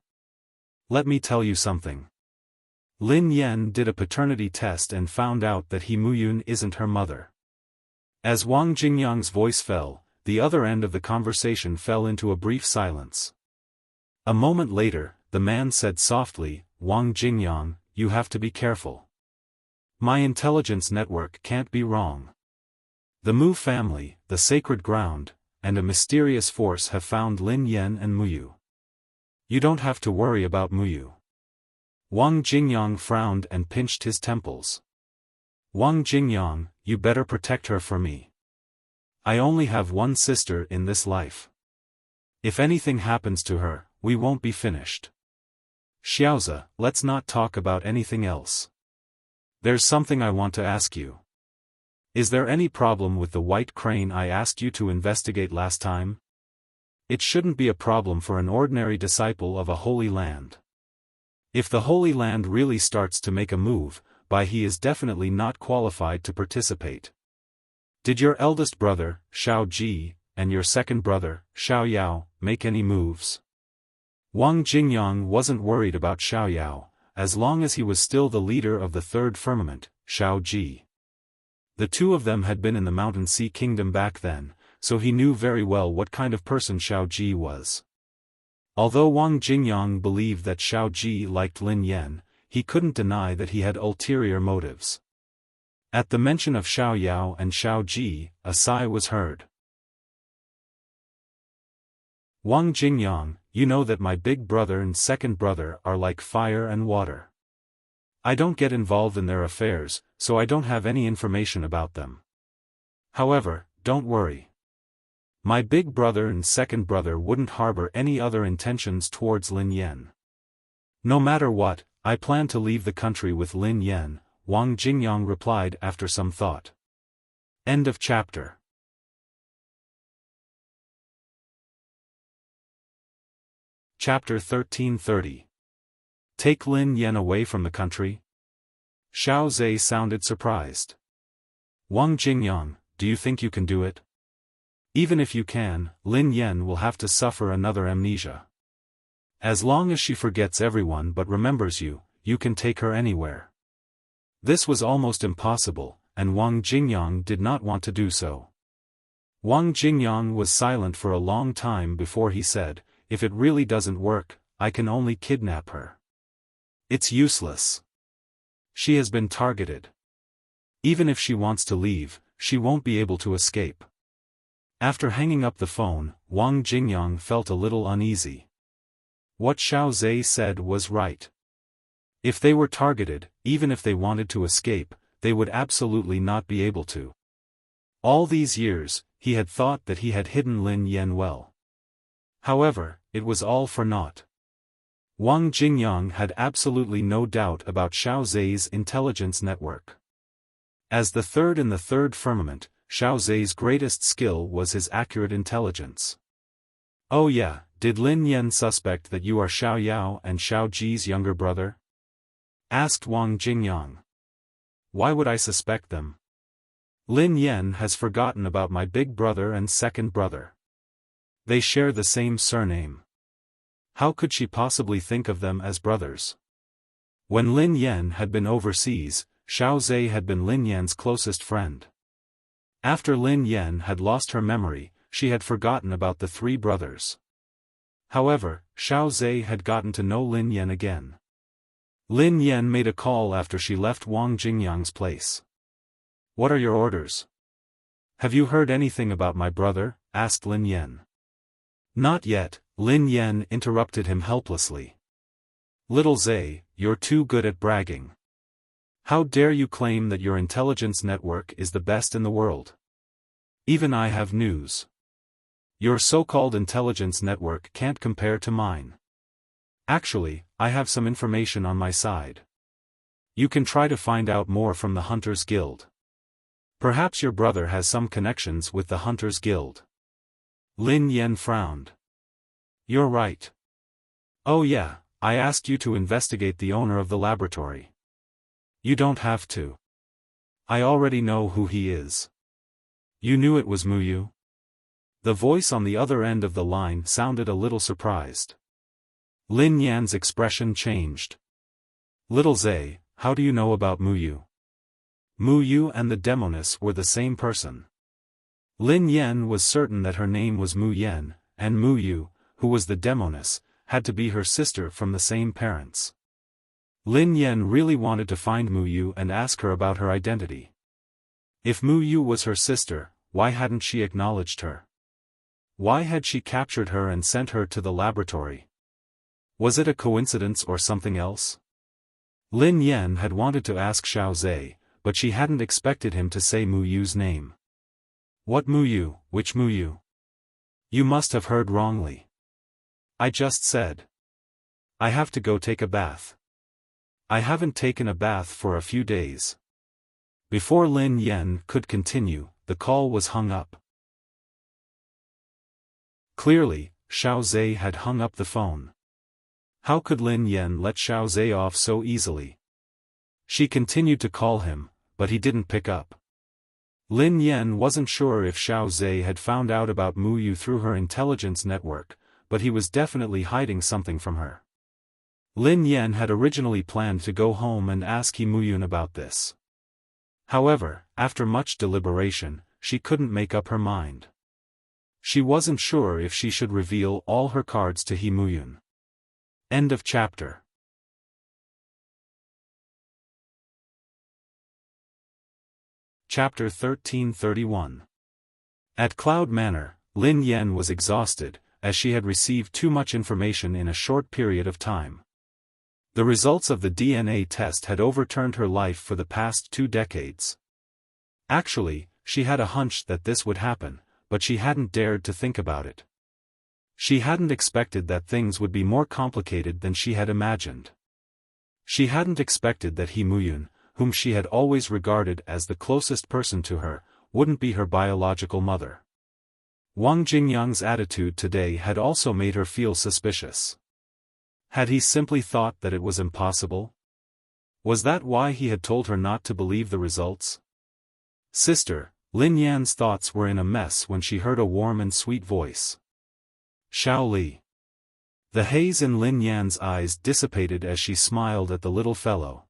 Let me tell you something. Lin Yan did a paternity test and found out that Muyun isn't her mother." As Wang Jingyang's voice fell, the other end of the conversation fell into a brief silence. A moment later, the man said softly, "Wang Jingyang, you have to be careful. My intelligence network can't be wrong. The Mu family, the sacred ground, and a mysterious force have found Lin Yan and Muyu. You don't have to worry about Muyu." Wang Jingyang frowned and pinched his temples. "Wang Jingyang, you better protect her for me. I only have one sister in this life. If anything happens to her, we won't be finished. Xiaoza, let's not talk about anything else. There's something I want to ask you. Is there any problem with the white crane I asked you to investigate last time? It shouldn't be a problem for an ordinary disciple of a holy land. If the Holy Land really starts to make a move, he is definitely not qualified to participate. Did your eldest brother, Xiao Ji, and your second brother, Xiao Yao, make any moves?" Wang Jingyang wasn't worried about Xiao Yao, as long as he was still the leader of the third firmament, Xiao Ji. The two of them had been in the Mountain Sea Kingdom back then, so he knew very well what kind of person Xiao Ji was. Although Wang Jingyang believed that Xiao Ji liked Lin Yan, he couldn't deny that he had ulterior motives. At the mention of Xiao Yao and Xiao Ji, a sigh was heard. Wang Jingyang, you know that my big brother and second brother are like fire and water. I don't get involved in their affairs, so I don't have any information about them. However, don't worry. My big brother and second brother wouldn't harbor any other intentions towards Lin Yan. No matter what, I plan to leave the country with Lin Yan, Wang Jingyang replied after some thought. End of chapter. Chapter 1330. Take Lin Yan away from the country? Xiao Zhe sounded surprised. Wang Jingyang, do you think you can do it? Even if you can, Lin Yan will have to suffer another amnesia. As long as she forgets everyone but remembers you, you can take her anywhere. This was almost impossible, and Wang Jingyang did not want to do so. Wang Jingyang was silent for a long time before he said, if it really doesn't work, I can only kidnap her. It's useless. She has been targeted. Even if she wants to leave, she won't be able to escape. After hanging up the phone, Wang Jingyang felt a little uneasy. What Xiao Zhe said was right. If they were targeted, even if they wanted to escape, they would absolutely not be able to. All these years, he had thought that he had hidden Lin Yan well. However, it was all for naught. Wang Jingyang had absolutely no doubt about Xiao Zhe's intelligence network. As the third in the third firmament, Xiao Zhe's greatest skill was his accurate intelligence. Oh yeah, did Lin Yan suspect that you are Xiao Yao and Xiao Ji's younger brother? Asked Wang Jingyang. Why would I suspect them? Lin Yan has forgotten about my big brother and second brother. They share the same surname. How could she possibly think of them as brothers? When Lin Yan had been overseas, Xiao Zhe had been Lin Yan's closest friend. After Lin Yan had lost her memory, she had forgotten about the three brothers. However, Xiao Zhe had gotten to know Lin Yan again. Lin Yan made a call after she left Wang Jingyang's place. What are your orders? Have you heard anything about my brother? Asked Lin Yan. Not yet, Lin Yan interrupted him helplessly. Little Zhe, you're too good at bragging. How dare you claim that your intelligence network is the best in the world? Even I have news. Your so-called intelligence network can't compare to mine. Actually, I have some information on my side. You can try to find out more from the Hunters Guild. Perhaps your brother has some connections with the Hunters Guild. Lin Yan frowned. You're right. Oh yeah, I asked you to investigate the owner of the laboratory. You don't have to. I already know who he is. You knew it was Muyu? The voice on the other end of the line sounded a little surprised. Lin Yan's expression changed. Little Zhe, how do you know about Muyu? Muyu and the Demoness were the same person. Lin Yan was certain that her name was Mu Yan, and Muyu, who was the Demoness, had to be her sister from the same parents. Lin Yan really wanted to find Muyu and ask her about her identity. If Muyu was her sister, why hadn't she acknowledged her? Why had she captured her and sent her to the laboratory? Was it a coincidence or something else? Lin Yan had wanted to ask Xiao Zhe, but she hadn't expected him to say Muyu's name. What Muyu? Which Muyu? You must have heard wrongly. I just said. I have to go take a bath. I haven't taken a bath for a few days. Before Lin Yan could continue, the call was hung up. Clearly, Xiao Zhe had hung up the phone. How could Lin Yan let Xiao Zhe off so easily? She continued to call him, but he didn't pick up. Lin Yan wasn't sure if Xiao Zhe had found out about Muyu through her intelligence network, but he was definitely hiding something from her. Lin Yan had originally planned to go home and ask He Muyun about this. However, after much deliberation, she couldn't make up her mind. She wasn't sure if she should reveal all her cards to He Muyun. End of chapter. Chapter 1331. At Cloud Manor, Lin Yan was exhausted, as she had received too much information in a short period of time. The results of the DNA test had overturned her life for the past 2 decades. Actually, she had a hunch that this would happen, but she hadn't dared to think about it. She hadn't expected that things would be more complicated than she had imagined. She hadn't expected that He Muyun, whom she had always regarded as the closest person to her, wouldn't be her biological mother. Wang Jingyang's attitude today had also made her feel suspicious. Had he simply thought that it was impossible? Was that why he had told her not to believe the results? Sister, Lin Yan's thoughts were in a mess when she heard a warm and sweet voice. Xiao Li. The haze in Lin Yan's eyes dissipated as she smiled at the little fellow.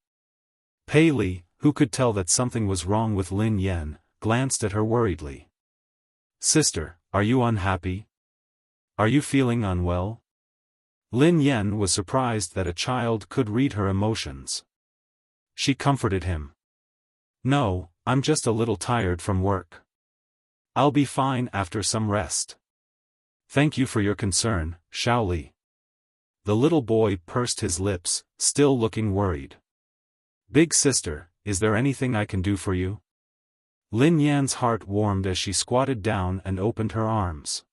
Pei Li, who could tell that something was wrong with Lin Yan, glanced at her worriedly. Sister, are you unhappy? Are you feeling unwell? Lin Yan was surprised that a child could read her emotions. She comforted him. No, I'm just a little tired from work. I'll be fine after some rest. Thank you for your concern, Xiao Li. The little boy pursed his lips, still looking worried. Big sister, is there anything I can do for you? Lin Yan's heart warmed as she squatted down and opened her arms.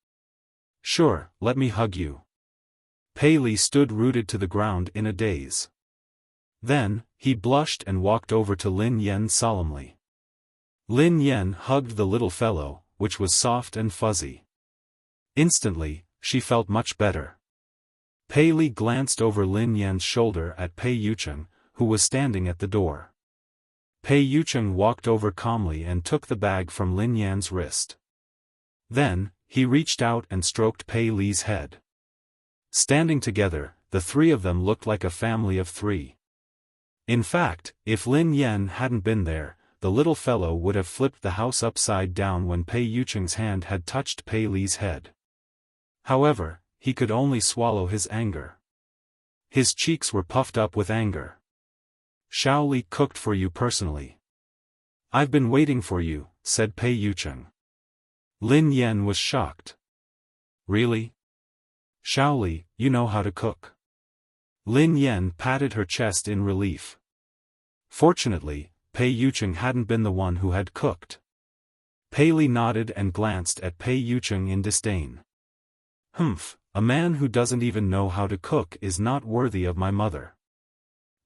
Sure, let me hug you. Pei Li stood rooted to the ground in a daze. Then, he blushed and walked over to Lin Yan solemnly. Lin Yan hugged the little fellow, which was soft and fuzzy. Instantly, she felt much better. Pei Li glanced over Lin Yan's shoulder at Pei Yucheng, who was standing at the door. Pei Yucheng walked over calmly and took the bag from Lin Yan's wrist. Then, he reached out and stroked Pei Li's head. Standing together, the 3 of them looked like a family of 3. In fact, if Lin Yan hadn't been there, the little fellow would have flipped the house upside down when Pei Yucheng's hand had touched Pei Li's head. However, he could only swallow his anger. His cheeks were puffed up with anger. Xiao Li cooked for you personally. I've been waiting for you, said Pei Yucheng. Lin Yan was shocked. Really? Xiao Li, you know how to cook. Lin Yan patted her chest in relief. Fortunately, Pei Yucheng hadn't been the one who had cooked. Pei Li nodded and glanced at Pei Yucheng in disdain. Humph, a man who doesn't even know how to cook is not worthy of my mother.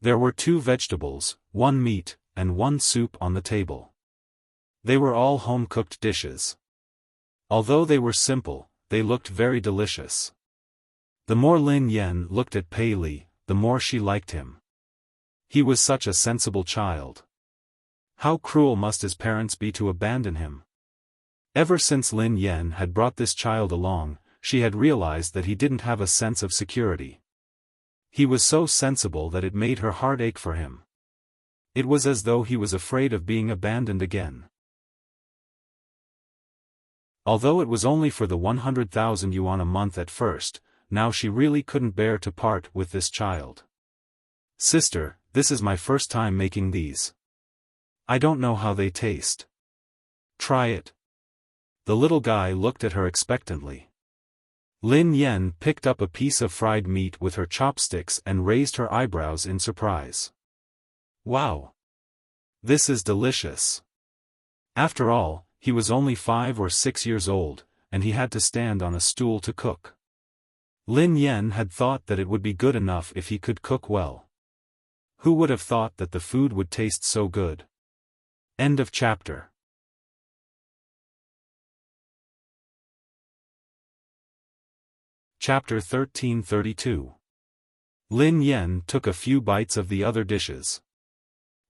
There were 2 vegetables, 1 meat, and 1 soup on the table. They were all home-cooked dishes. Although they were simple, they looked very delicious. The more Lin Yan looked at Pei Li, the more she liked him. He was such a sensible child. How cruel must his parents be to abandon him? Ever since Lin Yan had brought this child along, she had realized that he didn't have a sense of security. He was so sensible that it made her heart ache for him. It was as though he was afraid of being abandoned again. Although it was only for the 100,000 yuan a month at first, now she really couldn't bear to part with this child. Sister, this is my first time making these. I don't know how they taste. Try it. The little guy looked at her expectantly. Lin Yan picked up a piece of fried meat with her chopsticks and raised her eyebrows in surprise. Wow! This is delicious. After all, he was only 5 or 6 years old, and he had to stand on a stool to cook. Lin Yan had thought that it would be good enough if he could cook well. Who would have thought that the food would taste so good? End of chapter. Chapter 1332. Lin Yan took a few bites of the other dishes.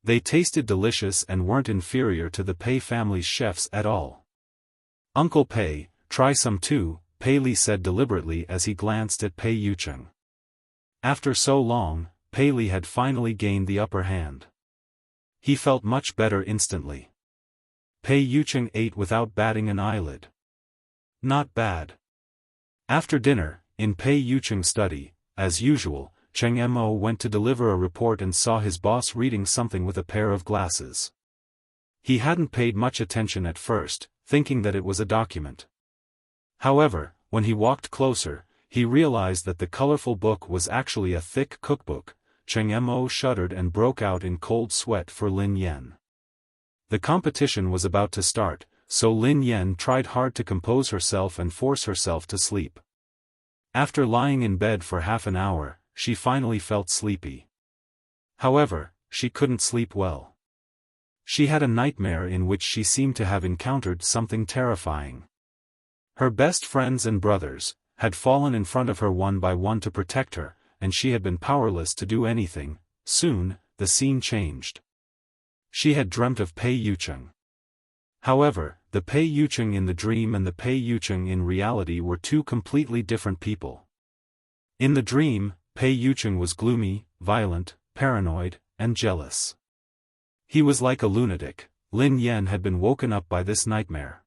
They tasted delicious and weren't inferior to the Pei family's chefs at all. Uncle Pei, try some too, Pei Li said deliberately as he glanced at Pei Yucheng. After so long, Pei Li had finally gained the upper hand. He felt much better instantly. Pei Yucheng ate without batting an eyelid. Not bad. After dinner, in Pei Yucheng's study, as usual, Cheng Mo went to deliver a report and saw his boss reading something with a pair of glasses. He hadn't paid much attention at first, thinking that it was a document. However, when he walked closer, he realized that the colorful book was actually a thick cookbook. Cheng Mo shuddered and broke out in cold sweat for Lin Yan. The competition was about to start, so Lin Yan tried hard to compose herself and force herself to sleep. After lying in bed for half an hour, she finally felt sleepy. However, she couldn't sleep well. She had a nightmare in which she seemed to have encountered something terrifying. Her best friends and brothers had fallen in front of her one by one to protect her, and she had been powerless to do anything. Soon, the scene changed. She had dreamt of Pei Yucheng. However, the Pei Yucheng in the dream and the Pei Yucheng in reality were two completely different people. In the dream, Pei Yucheng was gloomy, violent, paranoid, and jealous. He was like a lunatic. Lin Yan had been woken up by this nightmare.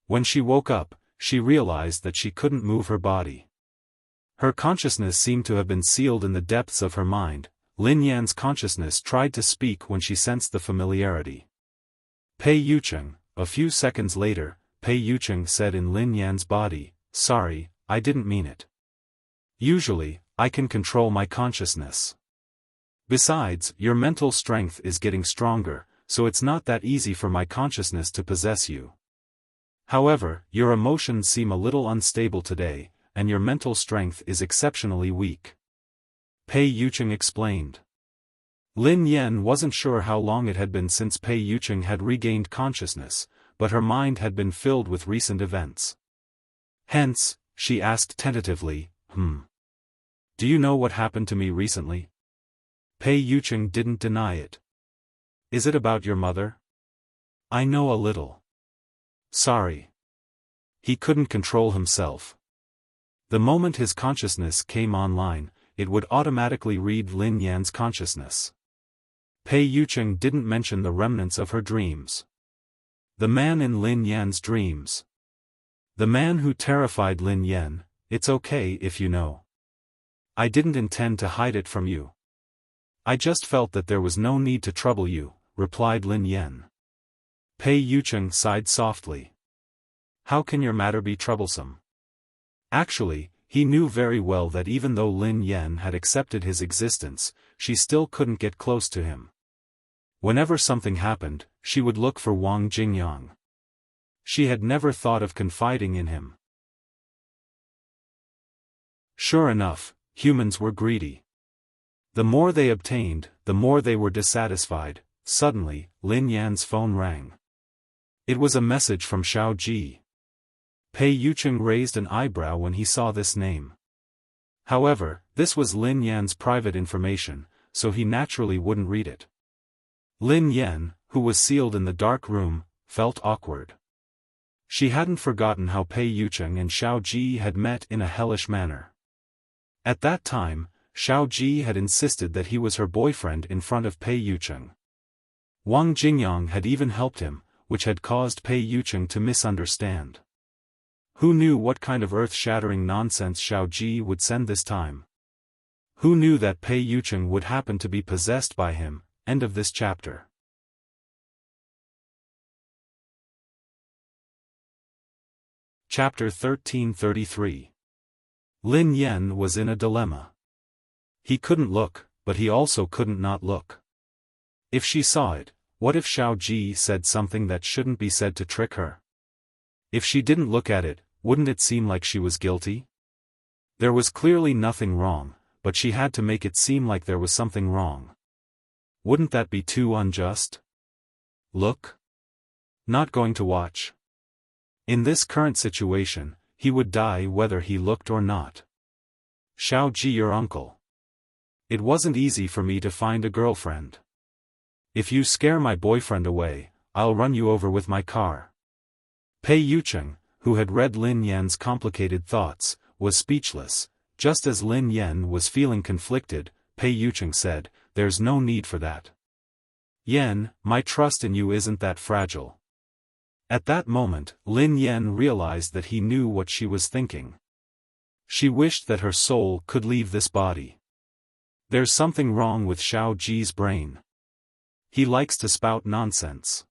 When she woke up, she realized that she couldn't move her body. Her consciousness seemed to have been sealed in the depths of her mind. Lin Yan's consciousness tried to speak when she sensed the familiarity. Pei Yucheng. A few seconds later, Pei Yucheng said in Lin Yan's body, "Sorry, I didn't mean it. Usually, I can control my consciousness. Besides, your mental strength is getting stronger, so it's not that easy for my consciousness to possess you. However, your emotions seem a little unstable today, and your mental strength is exceptionally weak." Pei Yucheng explained. Lin Yan wasn't sure how long it had been since Pei Yucheng had regained consciousness, but her mind had been filled with recent events. Hence, she asked tentatively, "Do you know what happened to me recently?" Pei Yucheng didn't deny it. "Is it about your mother?" "I know a little." "Sorry." He couldn't control himself. The moment his consciousness came online, it would automatically read Lin Yan's consciousness. Pei Yucheng didn't mention the remnants of her dreams. The man in Lin Yan's dreams. The man who terrified Lin Yan. "It's okay if you know. I didn't intend to hide it from you. I just felt that there was no need to trouble you," replied Lin Yan. Pei Yucheng sighed softly. "How can your matter be troublesome?" Actually, he knew very well that even though Lin Yan had accepted his existence, she still couldn't get close to him. Whenever something happened, she would look for Wang Jingyang. She had never thought of confiding in him. Sure enough, humans were greedy. The more they obtained, the more they were dissatisfied. Suddenly, Lin Yan's phone rang. It was a message from Xiao Ji. Pei Yucheng raised an eyebrow when he saw this name. However, this was Lin Yan's private information, so he naturally wouldn't read it. Lin Yan, who was sealed in the dark room, felt awkward. She hadn't forgotten how Pei Yucheng and Xiao Ji had met in a hellish manner. At that time, Xiao Ji had insisted that he was her boyfriend in front of Pei Yucheng. Wang Jingyang had even helped him, which had caused Pei Yucheng to misunderstand. Who knew what kind of earth-shattering nonsense Xiao Ji would send this time? Who knew that Pei Yucheng would happen to be possessed by him? End of this chapter. Chapter 1333. Lin Yan was in a dilemma. He couldn't look, but he also couldn't not look. If she saw it, what if Xiao Ji said something that shouldn't be said to trick her? If she didn't look at it, wouldn't it seem like she was guilty? There was clearly nothing wrong, but she had to make it seem like there was something wrong. Wouldn't that be too unjust? Look? Not going to watch. In this current situation, he would die whether he looked or not. Xiao Ji, your uncle. It wasn't easy for me to find a girlfriend. If you scare my boyfriend away, I'll run you over with my car. Pei Yucheng, who had read Lin Yan's complicated thoughts, was speechless. Just as Lin Yan was feeling conflicted, Pei Yucheng said, "There's no need for that. Yan, my trust in you isn't that fragile." At that moment, Lin Yan realized that he knew what she was thinking. She wished that her soul could leave this body. There's something wrong with Xiao Ji's brain. He likes to spout nonsense.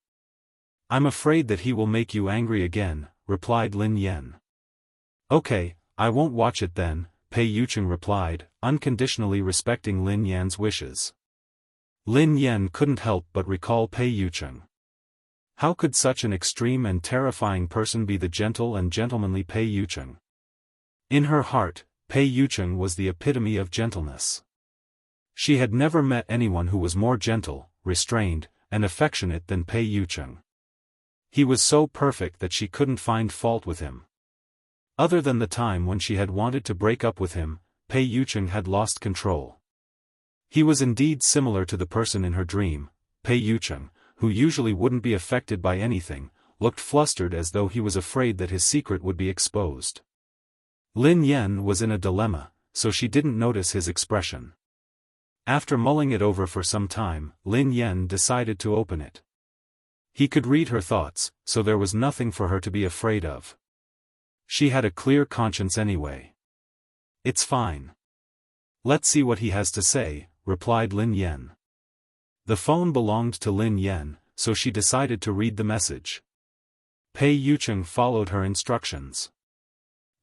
"I'm afraid that he will make you angry again," replied Lin Yan. "Okay, I won't watch it then," Pei Yucheng replied, unconditionally respecting Lin Yan's wishes. Lin Yan couldn't help but recall Pei Yucheng. How could such an extreme and terrifying person be the gentle and gentlemanly Pei Yucheng? In her heart, Pei Yucheng was the epitome of gentleness. She had never met anyone who was more gentle, restrained, and affectionate than Pei Yucheng. He was so perfect that she couldn't find fault with him. Other than the time when she had wanted to break up with him, Pei Yucheng had lost control. He was indeed similar to the person in her dream. Pei Yucheng, who usually wouldn't be affected by anything, looked flustered as though he was afraid that his secret would be exposed. Lin Yan was in a dilemma, so she didn't notice his expression. After mulling it over for some time, Lin Yan decided to open it. He could read her thoughts, so there was nothing for her to be afraid of. She had a clear conscience anyway. "It's fine. Let's see what he has to say," replied Lin Yan. The phone belonged to Lin Yan, so she decided to read the message. Pei Yucheng followed her instructions.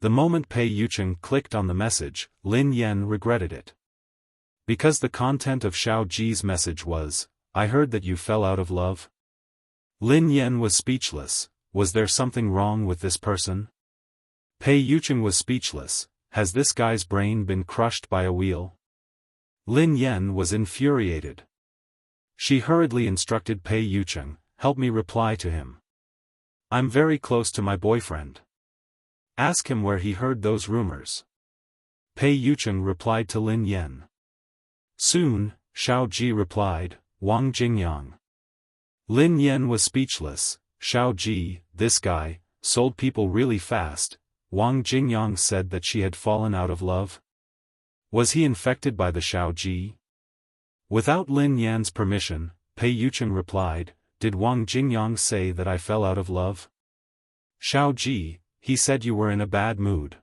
The moment Pei Yucheng clicked on the message, Lin Yan regretted it. Because the content of Xiao Ji's message was, "I heard that you fell out of love." Lin Yan was speechless. Was there something wrong with this person? Pei Yucheng was speechless. Has this guy's brain been crushed by a wheel? Lin Yan was infuriated. She hurriedly instructed Pei Yucheng, "Help me reply to him. I'm very close to my boyfriend. Ask him where he heard those rumors." Pei Yucheng replied to Lin Yan. Soon, Xiao Ji replied, "Wang Jingyang." Lin Yan was speechless. Xiao Ji, this guy, sold people really fast. Wang Jingyang said that she had fallen out of love. Was he infected by the Xiao Ji? Without Lin Yan's permission, Pei Yucheng replied, "Did Wang Jingyang say that I fell out of love?" "Xiao Ji, he said you were in a bad mood."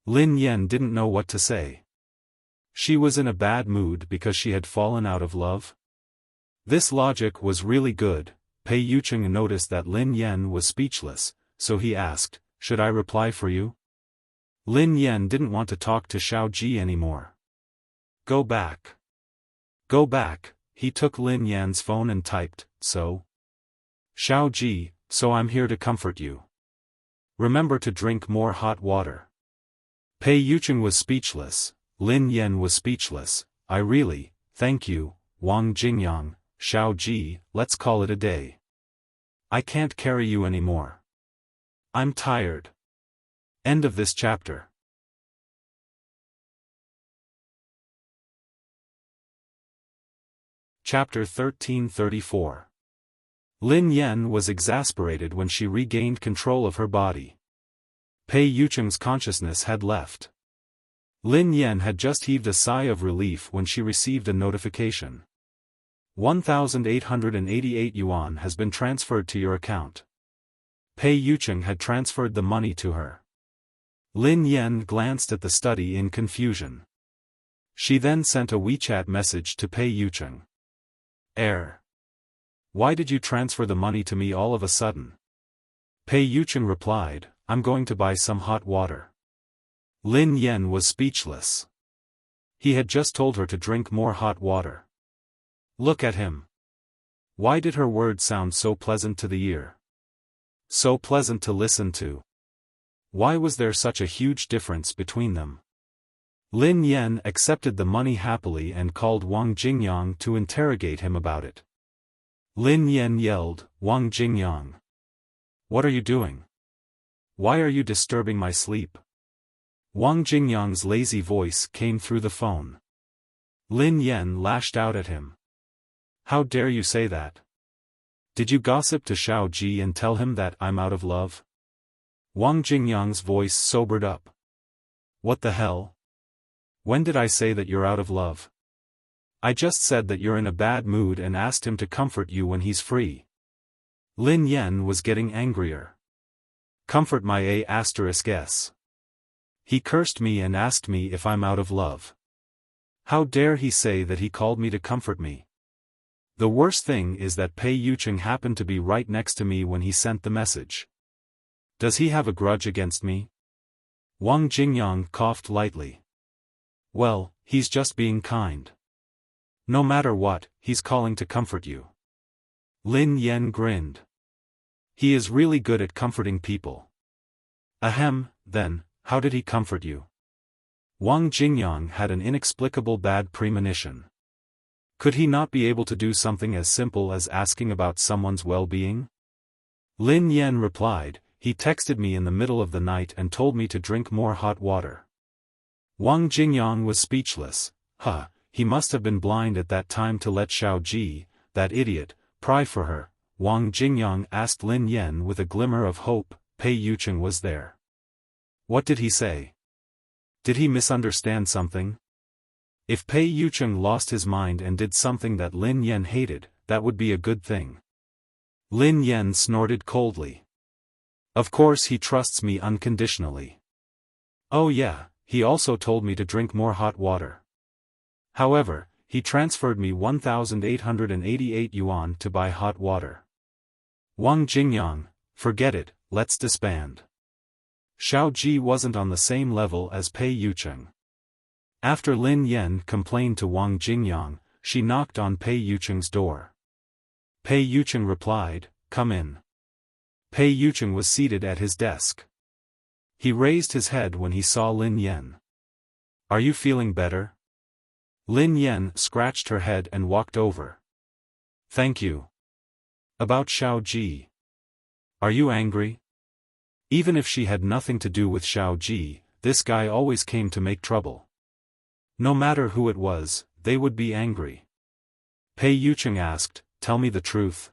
Lin Yan didn't know what to say. She was in a bad mood because she had fallen out of love? This logic was really good. Pei Yucheng noticed that Lin Yan was speechless, so he asked, "Should I reply for you?" Lin Yan didn't want to talk to Xiao Ji anymore. "Go back. Go back." He took Lin Yan's phone and typed, "So? Xiao Ji, so I'm here to comfort you. Remember to drink more hot water." Pei Yucheng was speechless. Lin Yan was speechless. Thank you, Wang Jingyang, Xiao Ji, let's call it a day. I can't carry you anymore. I'm tired. End of this chapter. Chapter 1334. Lin Yan was exasperated when she regained control of her body. Pei Yucheng's consciousness had left. Lin Yan had just heaved a sigh of relief when she received a notification. 1,888 yuan has been transferred to your account. Pei Yucheng had transferred the money to her. Lin Yan glanced at the study in confusion. She then sent a WeChat message to Pei Yucheng. Why did you transfer the money to me all of a sudden?" Pei Yucheng replied, "I'm going to buy some hot water." Lin Yan was speechless. He had just told her to drink more hot water. Look at him. Why did her words sound so pleasant to the ear? So pleasant to listen to. Why was there such a huge difference between them? Lin Yan accepted the money happily and called Wang Jingyang to interrogate him about it. Lin Yan yelled, "Wang Jingyang! What are you doing? Why are you disturbing my sleep?" Wang Jingyang's lazy voice came through the phone. Lin Yan lashed out at him. "How dare you say that? Did you gossip to Xiao Ji and tell him that I'm out of love?" Wang Jingyang's voice sobered up. What the hell? When did I say that you're out of love? I just said that you're in a bad mood and asked him to comfort you when he's free. Lin Yan was getting angrier. Comfort my A**s. He cursed me and asked me if I'm out of love. How dare he say that he called me to comfort me? The worst thing is that Pei Yucheng happened to be right next to me when he sent the message. Does he have a grudge against me? Wang Jingyang coughed lightly. Well, he's just being kind. No matter what, he's calling to comfort you. Lin Yan grinned. He is really good at comforting people. Ahem, then, how did he comfort you? Wang Jingyang had an inexplicable bad premonition. Could he not be able to do something as simple as asking about someone's well-being? Lin Yan replied, he texted me in the middle of the night and told me to drink more hot water. Wang Jingyang was speechless. He must have been blind at that time to let Xiao Ji, that idiot, pry for her. Wang Jingyang asked Lin Yan with a glimmer of hope. Pei Yucheng was there. What did he say? Did he misunderstand something? If Pei Yucheng lost his mind and did something that Lin Yan hated, that would be a good thing. Lin Yan snorted coldly. Of course he trusts me unconditionally. Oh yeah, he also told me to drink more hot water. However, he transferred me 1,888 yuan to buy hot water. Wang Jingyang, forget it, let's disband. Xiao Ji wasn't on the same level as Pei Yucheng. After Lin Yan complained to Wang Jingyang, she knocked on Pei Yucheng's door. Pei Yucheng replied, come in. Pei Yucheng was seated at his desk. He raised his head when he saw Lin Yan. Are you feeling better? Lin Yan scratched her head and walked over. Thank you. About Xiao Ji. Are you angry? Even if she had nothing to do with Xiao Ji, this guy always came to make trouble. No matter who it was, they would be angry. Pei Yucheng asked, tell me the truth.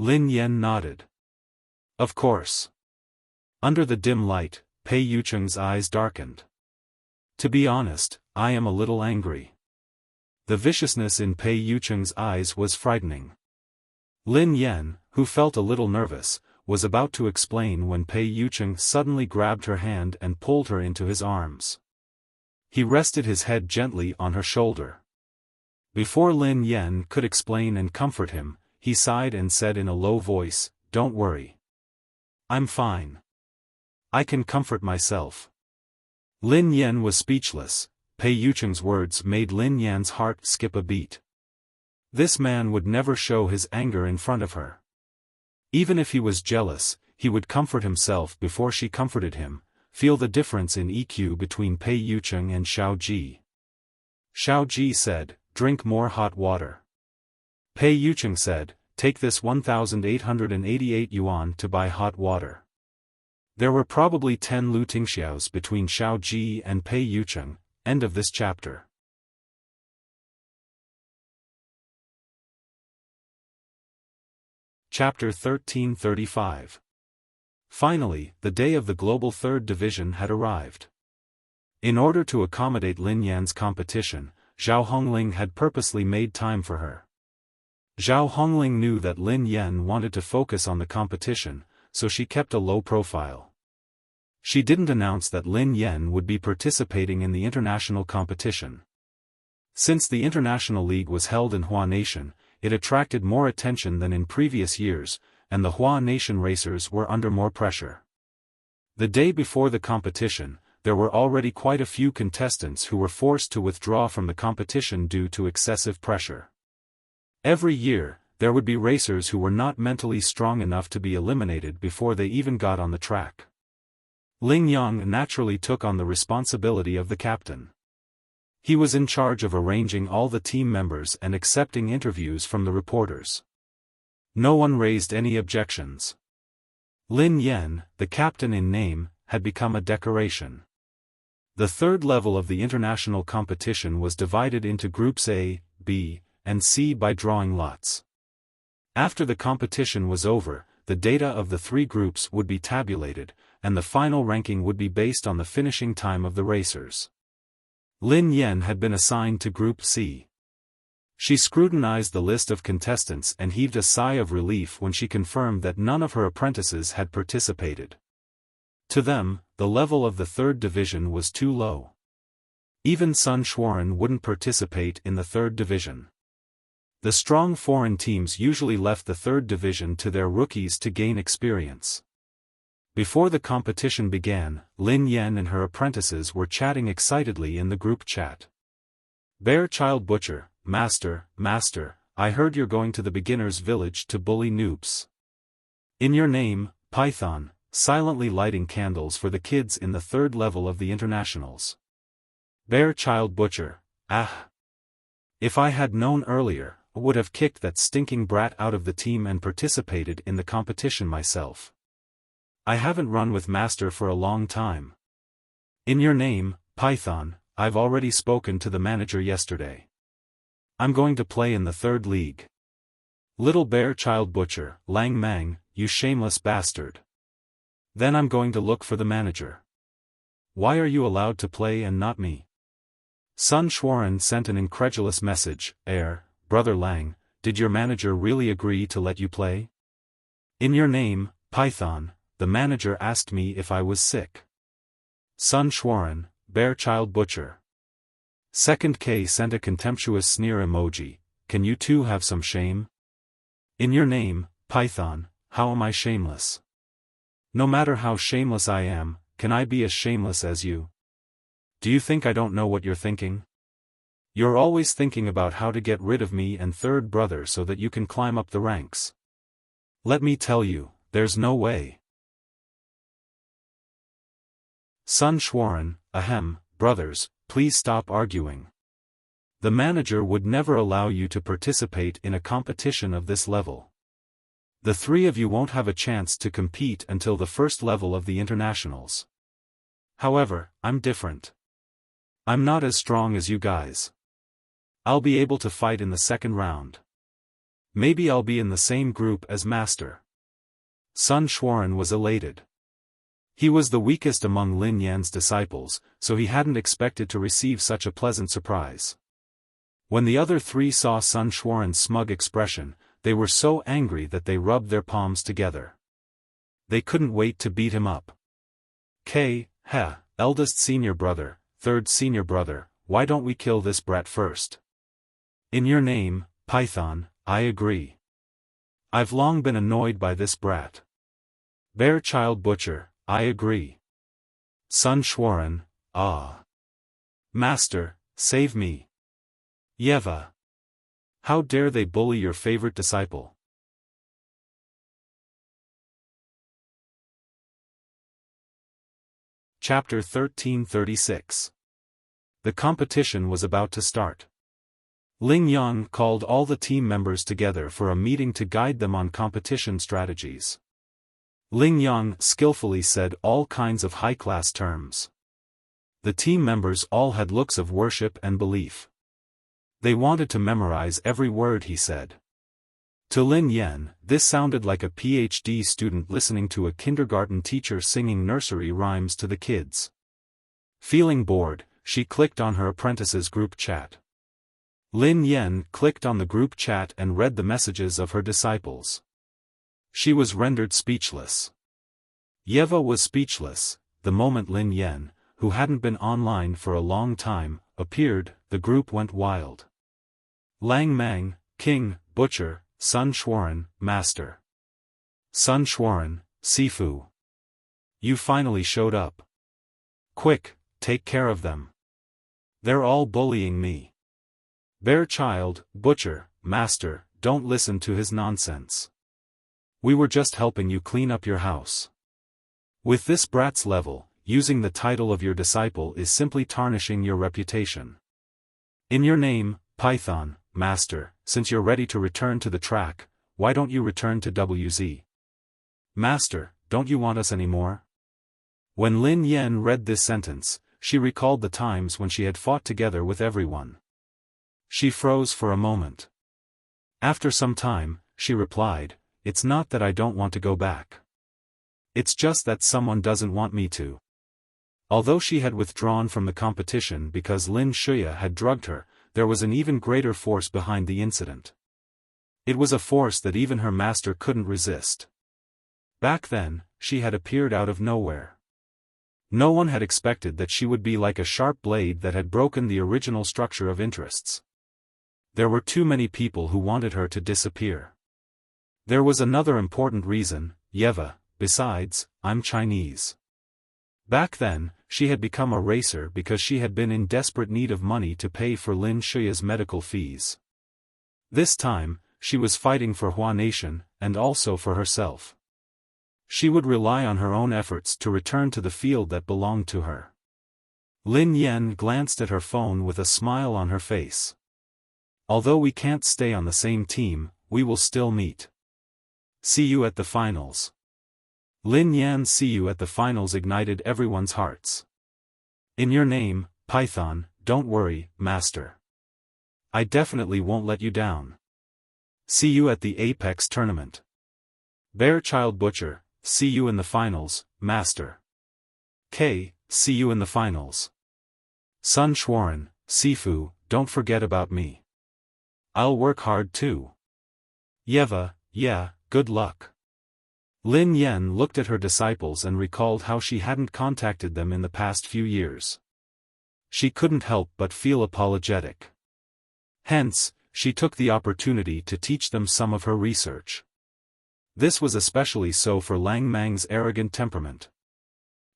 Lin Yan nodded. Of course. Under the dim light, Pei Yucheng's eyes darkened. To be honest, I am a little angry. The viciousness in Pei Yucheng's eyes was frightening. Lin Yan, who felt a little nervous, was about to explain when Pei Yucheng suddenly grabbed her hand and pulled her into his arms. He rested his head gently on her shoulder. Before Lin Yan could explain and comfort him, he sighed and said in a low voice, don't worry. I'm fine. I can comfort myself. Lin Yan was speechless. Pei Yucheng's words made Lin Yan's heart skip a beat. This man would never show his anger in front of her. Even if he was jealous, he would comfort himself before she comforted him. Feel the difference in EQ between Pei Yucheng and Xiao Ji. Xiao Ji said, drink more hot water. Pei Yucheng said, take this 1,888 yuan to buy hot water. There were probably 10 Lu Tingxiaos between Xiao Ji and Pei Yucheng. End of this chapter. Chapter 1335. Finally, the day of the Global Third Division had arrived. In order to accommodate Lin Yan's competition, Zhao Hongling had purposely made time for her. Zhao Hongling knew that Lin Yan wanted to focus on the competition, so she kept a low profile. She didn't announce that Lin Yan would be participating in the international competition. Since the International League was held in Hua Nation, it attracted more attention than in previous years, and the Hua Nation racers were under more pressure. The day before the competition, there were already quite a few contestants who were forced to withdraw from the competition due to excessive pressure. Every year, there would be racers who were not mentally strong enough to be eliminated before they even got on the track. Ling Yang naturally took on the responsibility of the captain. He was in charge of arranging all the team members and accepting interviews from the reporters. No one raised any objections. Lin Yan, the captain in name, had become a decoration. The third level of the international competition was divided into groups A, B, and C by drawing lots. After the competition was over, the data of the three groups would be tabulated, and the final ranking would be based on the finishing time of the racers. Lin Yan had been assigned to Group C. She scrutinized the list of contestants and heaved a sigh of relief when she confirmed that none of her apprentices had participated. To them, the level of the third division was too low. Even Sun Xuan wouldn't participate in the third division. The strong foreign teams usually left the third division to their rookies to gain experience. Before the competition began, Lin Yan and her apprentices were chatting excitedly in the group chat. Bear Child Butcher, Master, I heard you're going to the beginner's village to bully noobs. In your name, Python, silently lighting candles for the kids in the third level of the internationals. Bear Child Butcher, if I had known earlier, I would have kicked that stinking brat out of the team and participated in the competition myself. I haven't run with Master for a long time. In your name, Python, I've already spoken to the manager yesterday. I'm going to play in the third league. Little Bear Child Butcher, Lang Mang, you shameless bastard. Then I'm going to look for the manager. Why are you allowed to play and not me? Sun Xuan sent an incredulous message. Brother Lang, did your manager really agree to let you play? In your name, Python, the manager asked me if I was sick. Sun Xuan, Bear Child Butcher. Second K sent a contemptuous sneer emoji. Can you two have some shame? In your name, Python, how am I shameless? No matter how shameless I am, can I be as shameless as you? Do you think I don't know what you're thinking? You're always thinking about how to get rid of me and third brother so that you can climb up the ranks. Let me tell you, there's no way. Sun Xuan, brothers, please stop arguing. The manager would never allow you to participate in a competition of this level. The three of you won't have a chance to compete until the first level of the internationals. However, I'm different. I'm not as strong as you guys. I'll be able to fight in the second round. Maybe I'll be in the same group as Master. Sun Xuan was elated. He was the weakest among Lin Yan's disciples, so he hadn't expected to receive such a pleasant surprise. When the other three saw Sun Xuan's smug expression, they were so angry that they rubbed their palms together. They couldn't wait to beat him up. Eldest senior brother, third senior brother, why don't we kill this brat first? In your name, Python, I agree. I've long been annoyed by this brat. Bear Child Butcher, I agree. Sun Xuan, Master, save me. Yeva. How dare they bully your favorite disciple? Chapter 1336. The competition was about to start. Ling Yang called all the team members together for a meeting to guide them on competition strategies. Ling Yang skillfully said all kinds of high-class terms. The team members all had looks of worship and belief. They wanted to memorize every word he said. To Lin Yan, this sounded like a PhD student listening to a kindergarten teacher singing nursery rhymes to the kids. Feeling bored, she clicked on her apprentices' group chat. Lin Yan clicked on the group chat and read the messages of her disciples. She was rendered speechless. Yeva was speechless. The moment Lin Yan, who hadn't been online for a long time, appeared, the group went wild. Lang Mang, King, Butcher, Sun Xuan, Master. Sun Xuan, Sifu. You finally showed up. Quick, take care of them. They're all bullying me. Bear Child, Butcher, Master, don't listen to his nonsense. We were just helping you clean up your house. With this brat's level, using the title of your disciple is simply tarnishing your reputation. In your name, Python, Master, since you're ready to return to the track, why don't you return to WZ? Master, don't you want us anymore? When Lin Yan read this sentence, she recalled the times when she had fought together with everyone. She froze for a moment. After some time, she replied, it's not that I don't want to go back. It's just that someone doesn't want me to. Although she had withdrawn from the competition because Lin Shuya had drugged her, there was an even greater force behind the incident. It was a force that even her master couldn't resist. Back then, she had appeared out of nowhere. No one had expected that she would be like a sharp blade that had broken the original structure of interests. There were too many people who wanted her to disappear. There was another important reason, Yeva, besides, I'm Chinese. Back then, she had become a racer because she had been in desperate need of money to pay for Lin Shuya's medical fees. This time, she was fighting for Hua Nation, and also for herself. She would rely on her own efforts to return to the field that belonged to her. Lin Yan glanced at her phone with a smile on her face. Although we can't stay on the same team, we will still meet. See you at the finals. Lin Yan's "see you at the finals" ignited everyone's hearts. In your name, Python, don't worry, Master. I definitely won't let you down. See you at the Apex tournament. Bear Child Butcher, see you in the finals, Master. K, see you in the finals. Sun Schwarin, Sifu, don't forget about me. I'll work hard too. Yeva, yeah, good luck. Lin Yan looked at her disciples and recalled how she hadn't contacted them in the past few years. She couldn't help but feel apologetic. Hence, she took the opportunity to teach them some of her research. This was especially so for Lang Mang's arrogant temperament.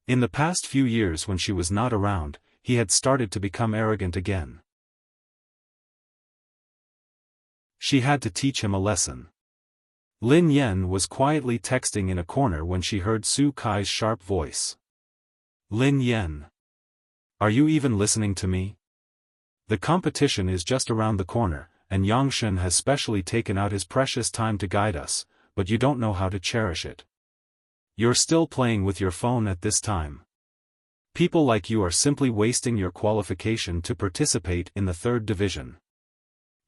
In the past few years when she was not around, he had started to become arrogant again. She had to teach him a lesson. Lin Yan was quietly texting in a corner when she heard Su Kai's sharp voice. Lin Yan. Are you even listening to me? The competition is just around the corner, and Yangshen has specially taken out his precious time to guide us, but you don't know how to cherish it. You're still playing with your phone at this time. People like you are simply wasting your qualification to participate in the third division.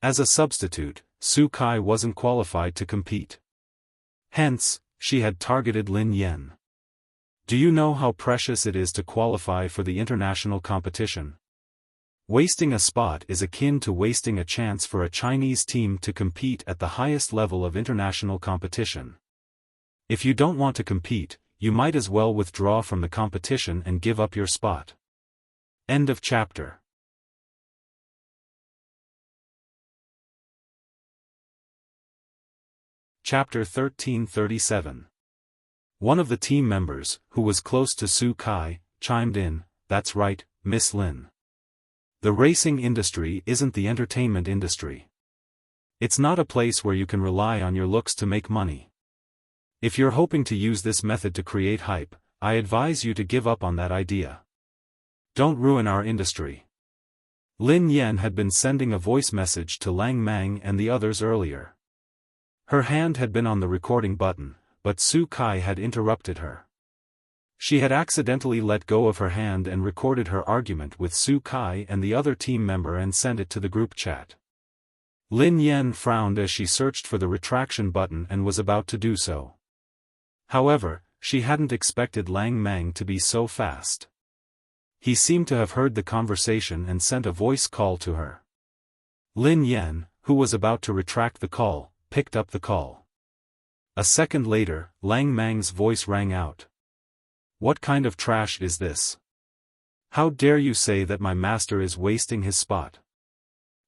As a substitute, Su Kai wasn't qualified to compete. Hence, she had targeted Lin Yan. Do you know how precious it is to qualify for the international competition? Wasting a spot is akin to wasting a chance for a Chinese team to compete at the highest level of international competition. If you don't want to compete, you might as well withdraw from the competition and give up your spot. End of chapter. Chapter 1337. One of the team members, who was close to Su Kai, chimed in, "That's right, Miss Lin. The racing industry isn't the entertainment industry. It's not a place where you can rely on your looks to make money. If you're hoping to use this method to create hype, I advise you to give up on that idea. Don't ruin our industry." Lin Yan had been sending a voice message to Lang Mang and the others earlier. Her hand had been on the recording button, but Su Kai had interrupted her. She had accidentally let go of her hand and recorded her argument with Su Kai and the other team member and sent it to the group chat. Lin Yan frowned as she searched for the retraction button and was about to do so. However, she hadn't expected Lang Mang to be so fast. He seemed to have heard the conversation and sent a voice call to her. Lin Yan, who was about to retract the call, picked up the call. A second later, Lang Mang's voice rang out. "What kind of trash is this? How dare you say that my master is wasting his spot?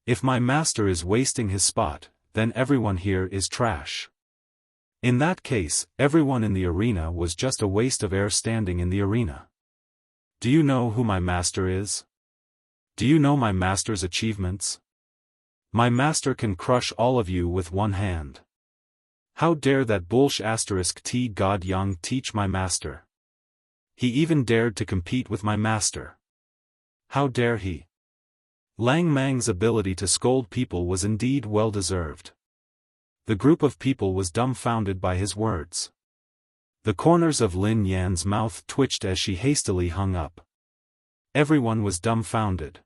If my master is wasting his spot, then everyone here is trash. In that case, everyone in the arena was just a waste of air standing in the arena. Do you know who my master is? Do you know my master's achievements? My master can crush all of you with one hand. How dare that bullsh *T God Young teach my master? He even dared to compete with my master. How dare he?" Lang Mang's ability to scold people was indeed well-deserved. The group of people was dumbfounded by his words. The corners of Lin Yan's mouth twitched as she hastily hung up. Everyone was dumbfounded.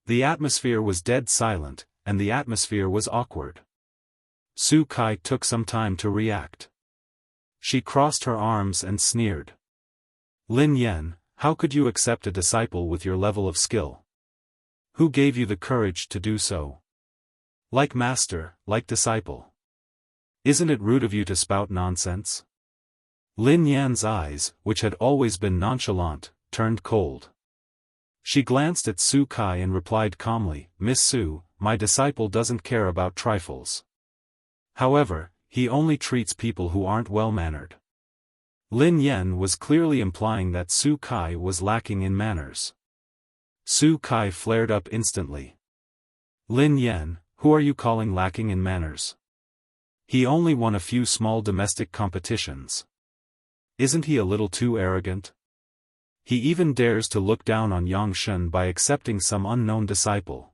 The atmosphere was dead silent, and the atmosphere was awkward. Su Kai took some time to react. She crossed her arms and sneered. Lin Yan, how could you accept a disciple with your level of skill? Who gave you the courage to do so? Like master, like disciple. Isn't it rude of you to spout nonsense? Lin Yan's eyes, which had always been nonchalant, turned cold. She glanced at Su Kai and replied calmly, Miss Su, my disciple doesn't care about trifles. However, he only treats people who aren't well-mannered. Lin Yan was clearly implying that Su Kai was lacking in manners. Su Kai flared up instantly. Lin Yan, who are you calling lacking in manners? He only won a few small domestic competitions. Isn't he a little too arrogant? He even dares to look down on Yang Shen by accepting some unknown disciple.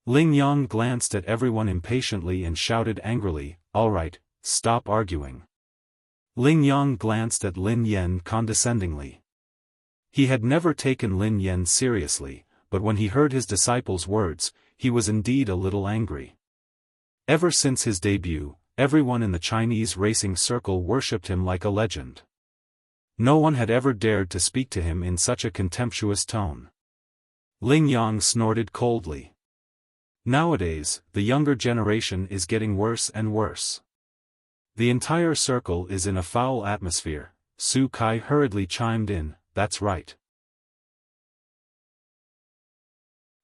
Ling Yang glanced at everyone impatiently and shouted angrily, all right, stop arguing. Ling Yang glanced at Lin Yan condescendingly. He had never taken Lin Yan seriously, but when he heard his disciple's words, he was indeed a little angry. Ever since his debut, everyone in the Chinese racing circle worshipped him like a legend. No one had ever dared to speak to him in such a contemptuous tone. Ling Yang snorted coldly. Nowadays, the younger generation is getting worse and worse. The entire circle is in a foul atmosphere. Su Kai hurriedly chimed in, that's right.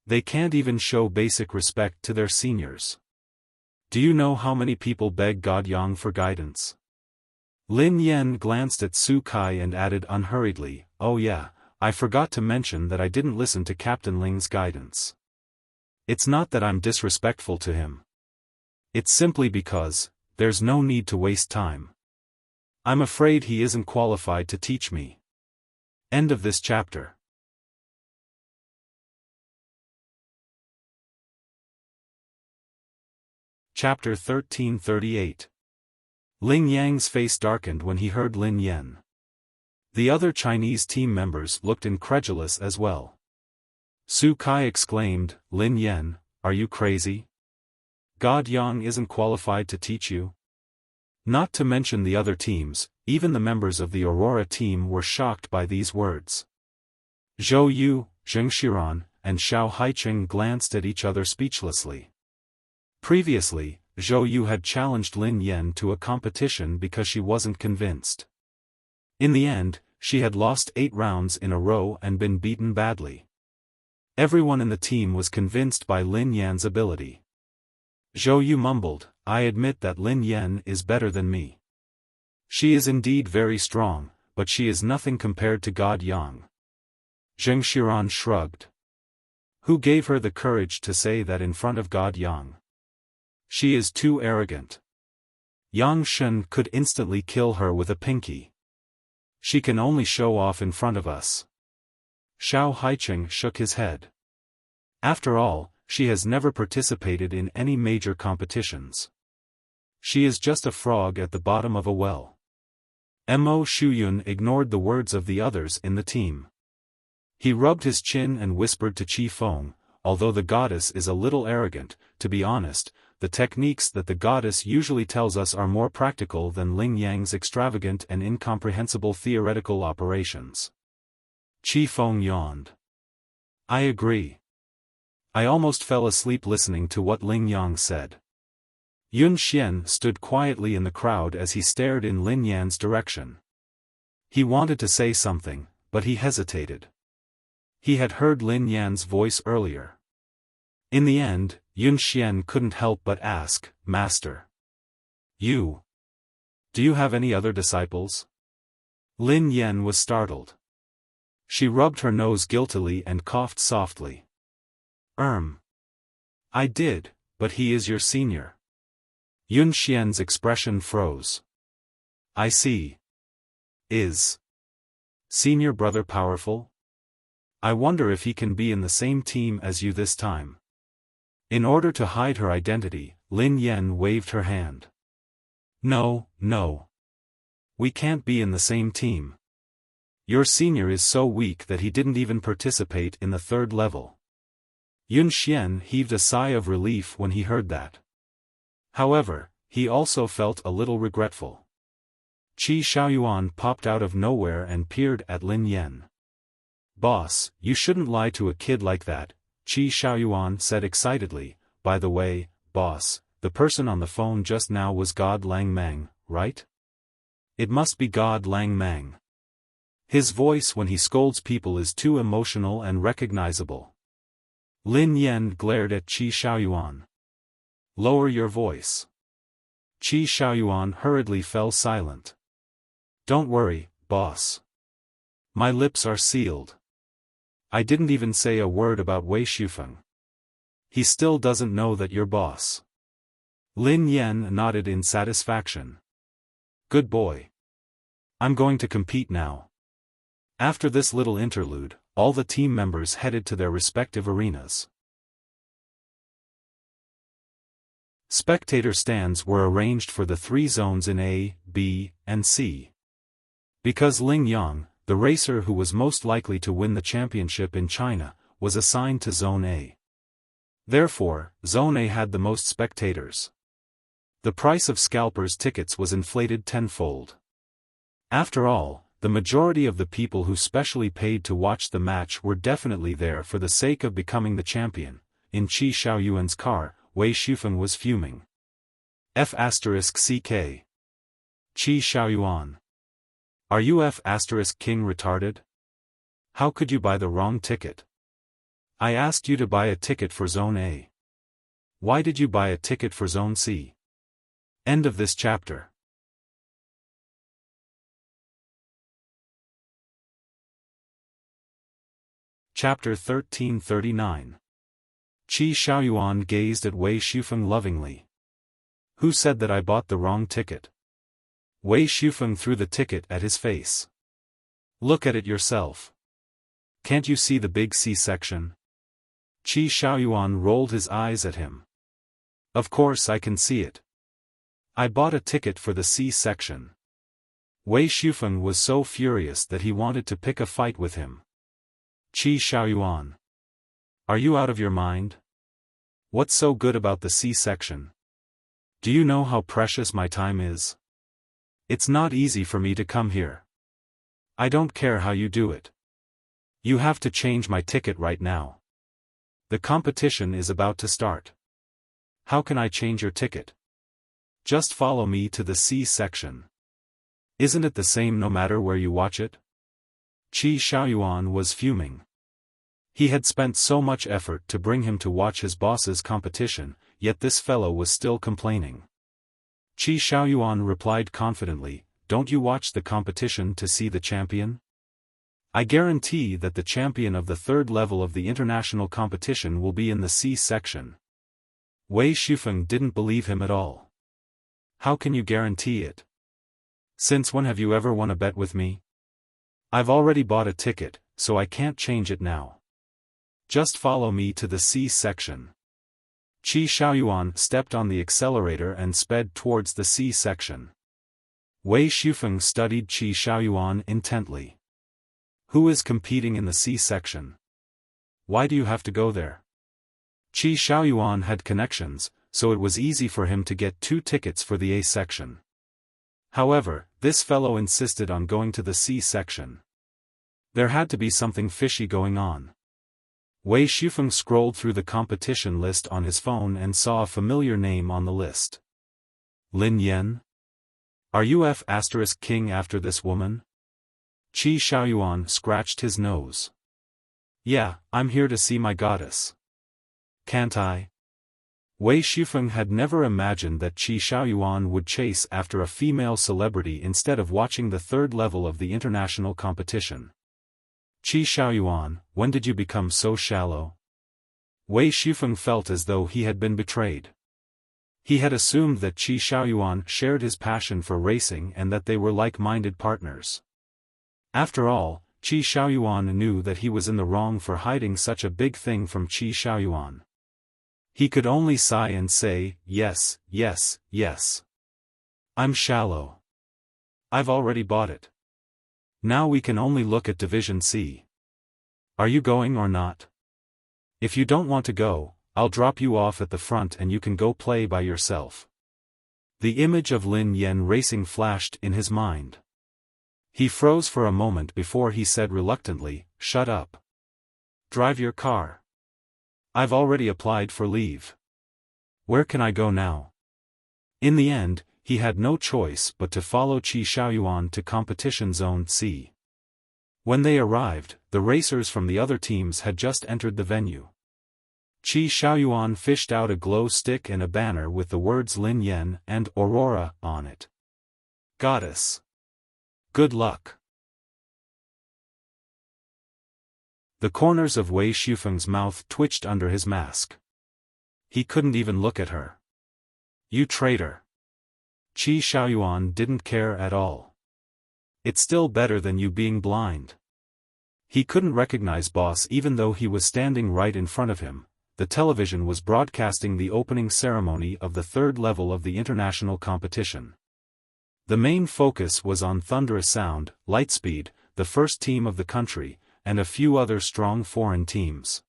They can't even show basic respect to their seniors. Do you know how many people beg God Yang for guidance? Lin Yan glanced at Su Kai and added unhurriedly, oh yeah, I forgot to mention that I didn't listen to Captain Ling's guidance. It's not that I'm disrespectful to him. It's simply because, there's no need to waste time. I'm afraid he isn't qualified to teach me. End of this chapter. Chapter 1338. Ling Yang's face darkened when he heard Lin Yan. The other Chinese team members looked incredulous as well. Su Kai exclaimed, Lin Yan, are you crazy? God Yang isn't qualified to teach you? Not to mention the other teams, even the members of the Aurora team were shocked by these words. Zhou Yu, Zheng Xiran, and Xiao Haiqing glanced at each other speechlessly. Previously, Zhou Yu had challenged Lin Yan to a competition because she wasn't convinced. In the end, she had lost 8 rounds in a row and been beaten badly. Everyone in the team was convinced by Lin Yan's ability. Zhou Yu mumbled, I admit that Lin Yan is better than me. She is indeed very strong, but she is nothing compared to God Yang. Zheng Xiran shrugged. Who gave her the courage to say that in front of God Yang? She is too arrogant. Yang Shen could instantly kill her with a pinky. She can only show off in front of us. Xiao Haiqing shook his head. After all, she has never participated in any major competitions. She is just a frog at the bottom of a well. Mo Shuyun ignored the words of the others in the team. He rubbed his chin and whispered to Qi Feng, although the goddess is a little arrogant, to be honest, the techniques that the goddess usually tells us are more practical than Ling Yang's extravagant and incomprehensible theoretical operations. Qi Feng yawned. I agree. I almost fell asleep listening to what Ling Yang said. Yun Xian stood quietly in the crowd as he stared in Lin Yan's direction. He wanted to say something, but he hesitated. He had heard Lin Yan's voice earlier. In the end, Yun Xian couldn't help but ask, Master. Do you have any other disciples? Lin Yan was startled. She rubbed her nose guiltily and coughed softly. I did, but he is your senior. Yun Xian's expression froze. I see. Is senior brother powerful? I wonder if he can be in the same team as you this time. In order to hide her identity, Lin Yan waved her hand. No. We can't be in the same team. Your senior is so weak that he didn't even participate in the 3rd level. Yun Xian heaved a sigh of relief when he heard that. However, he also felt a little regretful. Qi Xiaoyuan popped out of nowhere and peered at Lin Yan. "Boss, you shouldn't lie to a kid like that," Qi Xiaoyuan said excitedly. "By the way, boss, the person on the phone just now was God Lang Mang, right? It must be God Lang Mang. His voice when he scolds people is too emotional and recognizable." Lin Yan glared at Qi Xiaoyuan. "Lower your voice." Qi Xiaoyuan hurriedly fell silent. "Don't worry, boss. My lips are sealed. I didn't even say a word about Wei Xiufeng. He still doesn't know that you're boss." Lin Yan nodded in satisfaction. "Good boy. I'm going to compete now." After this little interlude, all the team members headed to their respective arenas. Spectator stands were arranged for the 3 zones in A, B, and C. Because Ling Yang, the racer who was most likely to win the championship in China, was assigned to Zone A. Therefore, Zone A had the most spectators. The price of scalpers' tickets was inflated tenfold. After all, the majority of the people who specially paid to watch the match were definitely there for the sake of becoming the champion. In Qi Xiaoyuan's car, Wei Xiufeng was fuming. F***CK. Qi Xiaoyuan. Are you F***King retarded? How could you buy the wrong ticket? I asked you to buy a ticket for Zone A. Why did you buy a ticket for Zone C? End of this chapter. Chapter 1339. Qi Xiaoyuan gazed at Wei Xiufeng lovingly. "Who said that I bought the wrong ticket?" Wei Xiufeng threw the ticket at his face. "Look at it yourself. Can't you see the big C section?" Qi Xiaoyuan rolled his eyes at him. "Of course I can see it. I bought a ticket for the C section." Wei Xiufeng was so furious that he wanted to pick a fight with him. "Qi Xiaoyuan. Are you out of your mind? What's so good about the C section? Do you know how precious my time is? It's not easy for me to come here. I don't care how you do it. You have to change my ticket right now. The competition is about to start. How can I change your ticket? Just follow me to the C section. Isn't it the same no matter where you watch it?" Qi Xiaoyuan was fuming. He had spent so much effort to bring him to watch his boss's competition, yet this fellow was still complaining. Qi Xiaoyuan replied confidently, "Don't you watch the competition to see the champion? I guarantee that the champion of the 3rd level of the international competition will be in the C section." Wei Xiufeng didn't believe him at all. "How can you guarantee it? Since when have you ever won a bet with me? I've already bought a ticket, so I can't change it now. Just follow me to the C section." Qi Xiaoyuan stepped on the accelerator and sped towards the C section. Wei Xiufeng studied Qi Xiaoyuan intently. "Who is competing in the C section? Why do you have to go there?" Qi Xiaoyuan had connections, so it was easy for him to get 2 tickets for the A section. However, this fellow insisted on going to the C section. There had to be something fishy going on. Wei Xiufeng scrolled through the competition list on his phone and saw a familiar name on the list. "Lin Yan? Are you F***king after this woman?" Qi Xiaoyuan scratched his nose. "Yeah, I'm here to see my goddess. Can't I?" Wei Xiufeng had never imagined that Qi Xiaoyuan would chase after a female celebrity instead of watching the 3rd level of the international competition. "Qi Xiaoyuan, when did you become so shallow?" Wei Xiufeng felt as though he had been betrayed. He had assumed that Qi Xiaoyuan shared his passion for racing and that they were like-minded partners. After all, Qi Xiaoyuan knew that he was in the wrong for hiding such a big thing from Qi Xiaoyuan. He could only sigh and say, "Yes, yes, yes. I'm shallow. I've already bought it. Now we can only look at Division C. Are you going or not? If you don't want to go, I'll drop you off at the front and you can go play by yourself." The image of Lin Yan racing flashed in his mind. He froze for a moment before he said reluctantly, "Shut up. Drive your car. I've already applied for leave. Where can I go now?" In the end, he had no choice but to follow Qi Xiaoyuan to competition zone C. When they arrived, the racers from the other teams had just entered the venue. Qi Xiaoyuan fished out a glow stick and a banner with the words Lin Yan and Aurora on it. "Goddess. Good luck." The corners of Wei Shufeng's mouth twitched under his mask. He couldn't even look at her. "You traitor." Qi Xiaoyuan didn't care at all. "It's still better than you being blind." He couldn't recognize Boss even though he was standing right in front of him. The television was broadcasting the opening ceremony of the third level of the international competition. The main focus was on Thunderous Sound, Lightspeed, the first team of the country, and a few other strong foreign teams.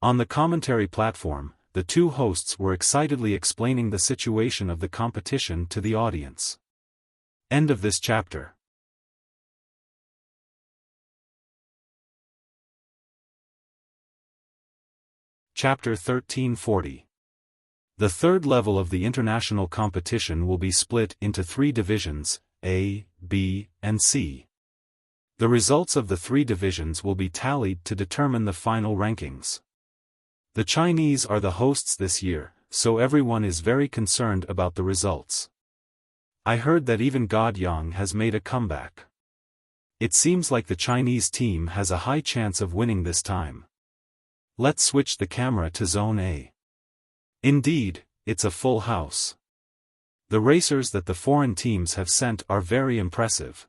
On the commentary platform, the two hosts were excitedly explaining the situation of the competition to the audience. End of this chapter. Chapter 1340. The third level of the international competition will be split into 3 divisions, A, B, and C. The results of the 3 divisions will be tallied to determine the final rankings. The Chinese are the hosts this year, so everyone is very concerned about the results. I heard that even God Yang has made a comeback. It seems like the Chinese team has a high chance of winning this time. Let's switch the camera to Zone A. Indeed, it's a full house. The racers that the foreign teams have sent are very impressive.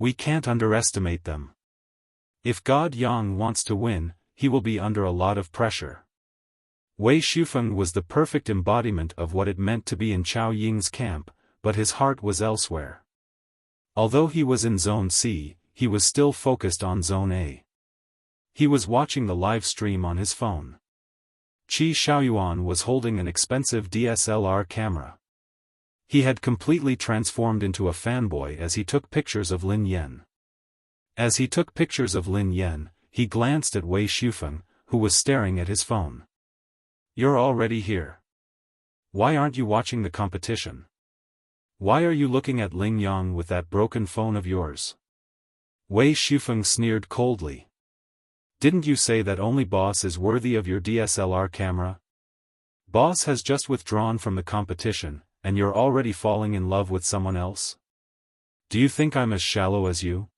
We can't underestimate them. If God Yang wants to win, he will be under a lot of pressure. Wei Shufeng was the perfect embodiment of what it meant to be in Chao Ying's camp, but his heart was elsewhere. Although he was in Zone C, he was still focused on Zone A. He was watching the live stream on his phone. Qi Xiaoyuan was holding an expensive DSLR camera. He had completely transformed into a fanboy as he took pictures of Lin Yan. As he took pictures of Lin Yan, he glanced at Wei Shufeng, who was staring at his phone. "You're already here. Why aren't you watching the competition? Why are you looking at Ling Yang with that broken phone of yours?" Wei Shufeng sneered coldly. "Didn't you say that only Boss is worthy of your DSLR camera? Boss has just withdrawn from the competition, and you're already falling in love with someone else? Do you think I'm as shallow as you?"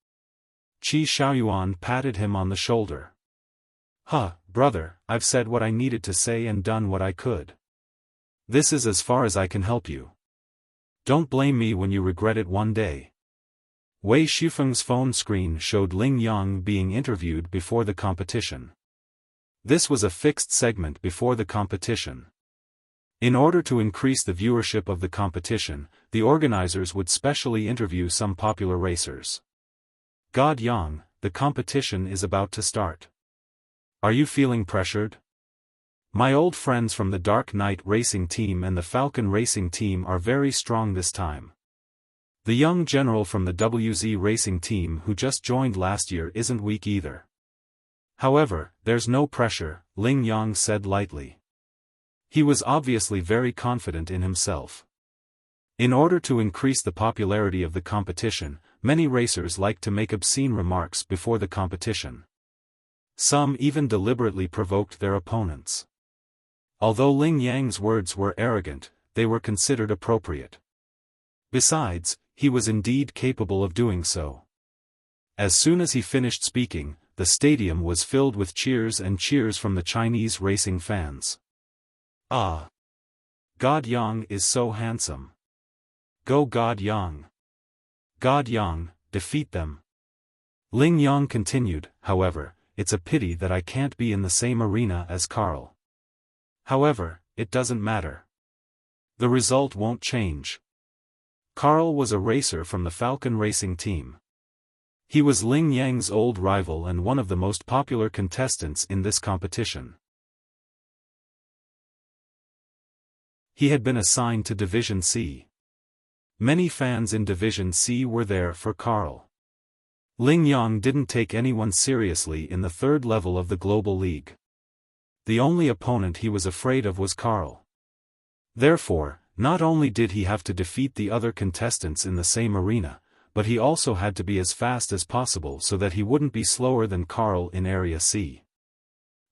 Qi Xiaoyuan patted him on the shoulder. "Huh, brother, I've said what I needed to say and done what I could. This is as far as I can help you. Don't blame me when you regret it one day." Wei Shufeng's phone screen showed Ling Yang being interviewed before the competition. This was a fixed segment before the competition. In order to increase the viewership of the competition, the organizers would specially interview some popular racers. "God Yang, the competition is about to start. Are you feeling pressured? My old friends from the Dark Knight Racing Team and the Falcon Racing Team are very strong this time. The young general from the WZ Racing Team who just joined last year isn't weak either." "However, there's no pressure," Ling Yang said lightly. He was obviously very confident in himself. In order to increase the popularity of the competition, many racers like to make obscene remarks before the competition. Some even deliberately provoked their opponents. Although Ling Yang's words were arrogant, they were considered appropriate. Besides, he was indeed capable of doing so. As soon as he finished speaking, the stadium was filled with cheers and cheers from the Chinese racing fans. "Ah! God Yang is so handsome. Go God Yang! God Yang, defeat them." Ling Yang continued, "However, it's a pity that I can't be in the same arena as Carl. However, it doesn't matter. The result won't change. Carl was a racer from the Falcon Racing Team. He was Ling Yang's old rival and one of the most popular contestants in this competition." He had been assigned to Division C. Many fans in Division C were there for Carl. Ling Yang didn't take anyone seriously in the third level of the Global League. The only opponent he was afraid of was Carl. Therefore, not only did he have to defeat the other contestants in the same arena, but he also had to be as fast as possible so that he wouldn't be slower than Carl in Area C.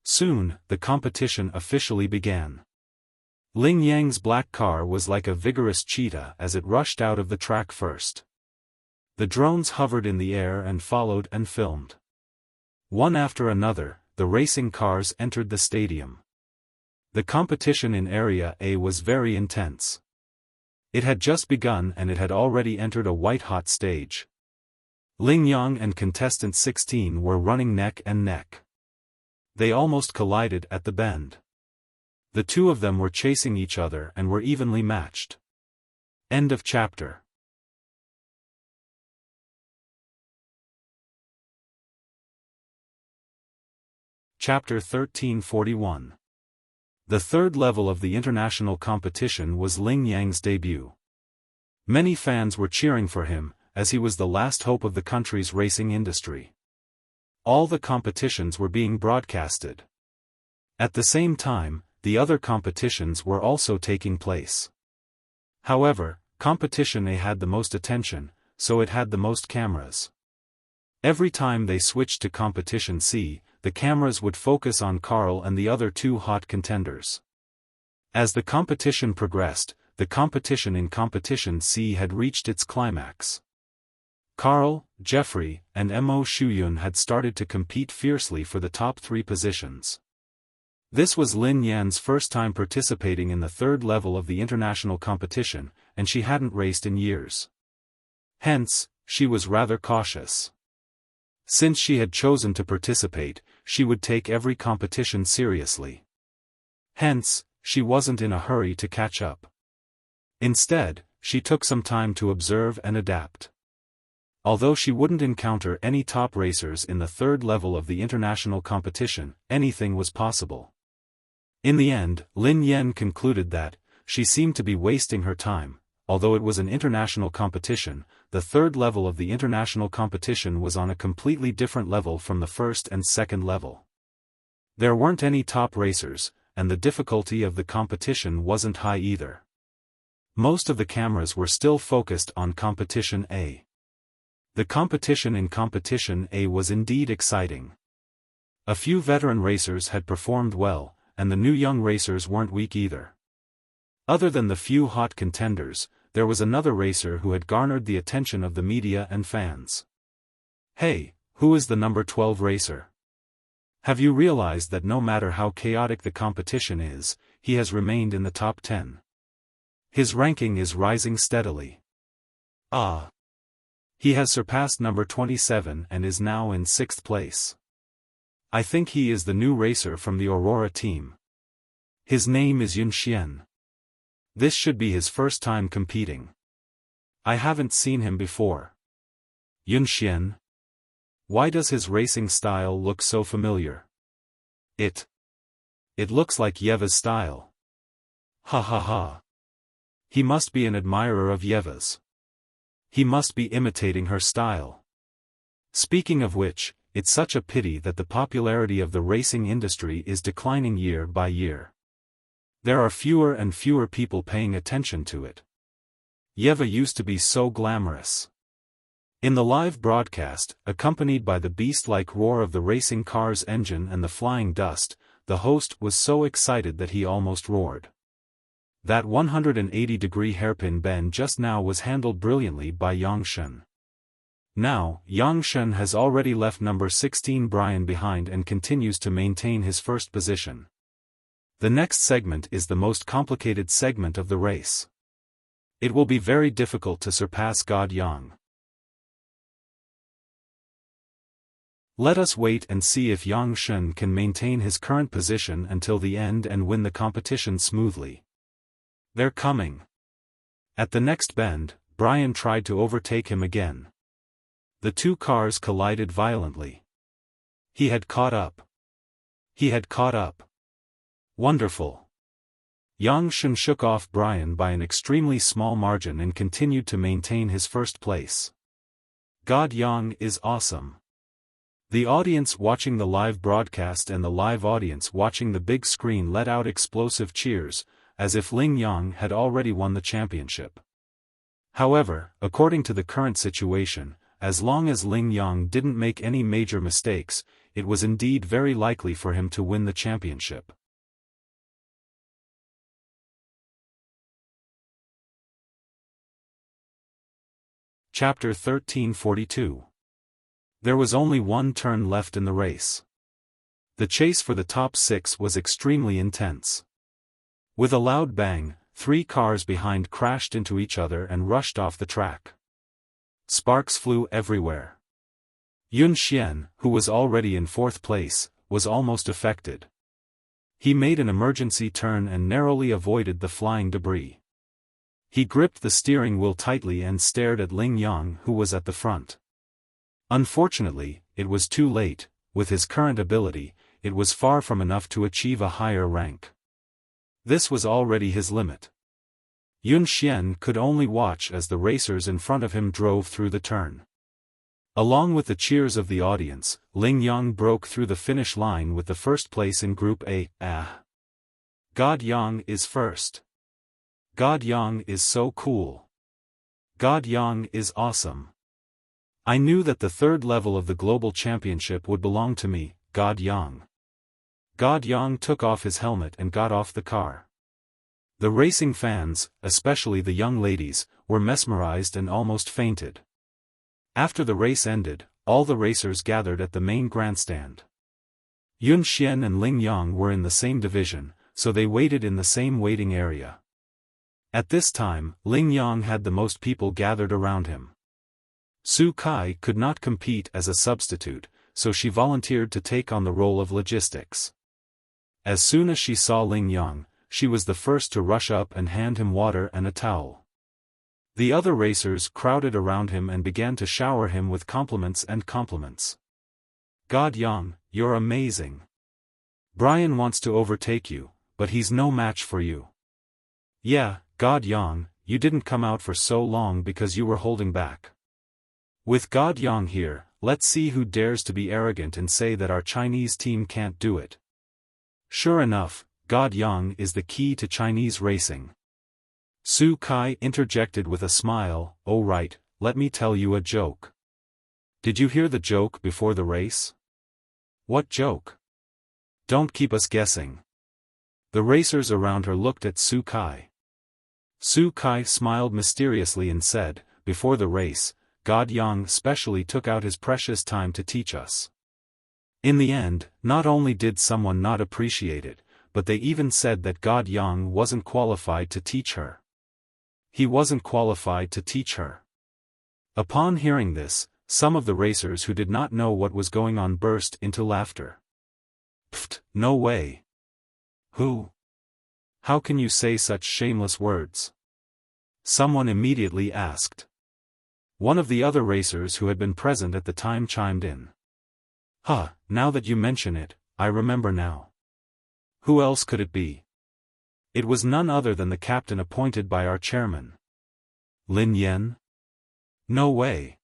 Soon, the competition officially began. Ling Yang's black car was like a vigorous cheetah as it rushed out of the track first. The drones hovered in the air and followed and filmed. One after another, the racing cars entered the stadium. The competition in Area A was very intense. It had just begun and it had already entered a white-hot stage. Ling Yang and contestant 16 were running neck and neck. They almost collided at the bend. The two of them were chasing each other and were evenly matched. End of chapter. Chapter 1341. The third level of the international competition was Ling Yang's debut. Many fans were cheering for him, as he was the last hope of the country's racing industry. All the competitions were being broadcasted. At the same time, the other competitions were also taking place. However, Competition A had the most attention, so it had the most cameras. Every time they switched to Competition C, the cameras would focus on Carl and the other two hot contenders. As the competition progressed, the competition in Competition C had reached its climax. Carl, Jeffrey, and Mo Shuyun had started to compete fiercely for the top 3 positions. This was Lin Yan's first time participating in the third level of the international competition, and she hadn't raced in years. Hence, she was rather cautious. Since she had chosen to participate, she would take every competition seriously. Hence, she wasn't in a hurry to catch up. Instead, she took some time to observe and adapt. Although she wouldn't encounter any top racers in the third level of the international competition, anything was possible. In the end, Lin Yan concluded that she seemed to be wasting her time. Although it was an international competition, the third level of the international competition was on a completely different level from the first and second level. There weren't any top racers, and the difficulty of the competition wasn't high either. Most of the cameras were still focused on Competition A. The competition in Competition A was indeed exciting. A few veteran racers had performed well, and the new young racers weren't weak either. Other than the few hot contenders, there was another racer who had garnered the attention of the media and fans. Hey, who is the number 12 racer? Have you realized that no matter how chaotic the competition is, he has remained in the top 10? His ranking is rising steadily. Ah! He has surpassed number 27 and is now in 6th place. I think he is the new racer from the Aurora team. His name is Yun Xian. This should be his first time competing. I haven't seen him before. Yun Xian? Why does his racing style look so familiar? It looks like Yeva's style. Ha ha ha. He must be an admirer of Yeva's. He must be imitating her style. Speaking of which, it's such a pity that the popularity of the racing industry is declining year by year. There are fewer and fewer people paying attention to it. Yeva used to be so glamorous. In the live broadcast, accompanied by the beast-like roar of the racing car's engine and the flying dust, the host was so excited that he almost roared. That 180-degree hairpin bend just now was handled brilliantly by Yang Shen. Now, Yang Shen has already left number 16 Brian behind and continues to maintain his first position. The next segment is the most complicated segment of the race. It will be very difficult to surpass God Yang. Let us wait and see if Yang Shen can maintain his current position until the end and win the competition smoothly. They're coming. At the next bend, Brian tried to overtake him again. The two cars collided violently. He had caught up. He had caught up. Wonderful. Yang Shen shook off Brian by an extremely small margin and continued to maintain his first place. God, Yang is awesome. The audience watching the live broadcast and the live audience watching the big screen let out explosive cheers, as if Ling Yang had already won the championship. However, according to the current situation, as long as Ling Yang didn't make any major mistakes, it was indeed very likely for him to win the championship. Chapter 1342. There was only one turn left in the race. The chase for the top 6 was extremely intense. With a loud bang, 3 cars behind crashed into each other and rushed off the track. Sparks flew everywhere. Yun Xian, who was already in 4th place, was almost affected. He made an emergency turn and narrowly avoided the flying debris. He gripped the steering wheel tightly and stared at Ling Yang, who was at the front. Unfortunately, it was too late. With his current ability, it was far from enough to achieve a higher rank. This was already his limit. Yun Xian could only watch as the racers in front of him drove through the turn. Along with the cheers of the audience, Ling Yang broke through the finish line with the first place in Group A. God Yang is first. God Yang is so cool. God Yang is awesome. I knew that the 3rd level of the global championship would belong to me, God Yang. God Yang took off his helmet and got off the car. The racing fans, especially the young ladies, were mesmerized and almost fainted. After the race ended, all the racers gathered at the main grandstand. Yun Xian and Ling Yang were in the same division, so they waited in the same waiting area. At this time, Ling Yang had the most people gathered around him. Su Kai could not compete as a substitute, so she volunteered to take on the role of logistics. As soon as she saw Ling Yang, she was the first to rush up and hand him water and a towel. The other racers crowded around him and began to shower him with compliments and compliments. God Yang, you're amazing. Brian wants to overtake you, but he's no match for you. Yeah, God Yang, you didn't come out for so long because you were holding back. With God Yang here, let's see who dares to be arrogant and say that our Chinese team can't do it. Sure enough, God Yang is the key to Chinese racing. Su Kai interjected with a smile, oh right, let me tell you a joke. Did you hear the joke before the race? What joke? Don't keep us guessing. The racers around her looked at Su Kai. Su Kai smiled mysteriously and said, before the race, God Yang specially took out his precious time to teach us. In the end, not only did someone not appreciate it, but they even said that God Yang wasn't qualified to teach her. He wasn't qualified to teach her. Upon hearing this, some of the racers who did not know what was going on burst into laughter. Pfft, no way. Who? How can you say such shameless words? Someone immediately asked. One of the other racers who had been present at the time chimed in. Now that you mention it, I remember now. Who else could it be? It was none other than the captain appointed by our chairman. Lin Yan? No way.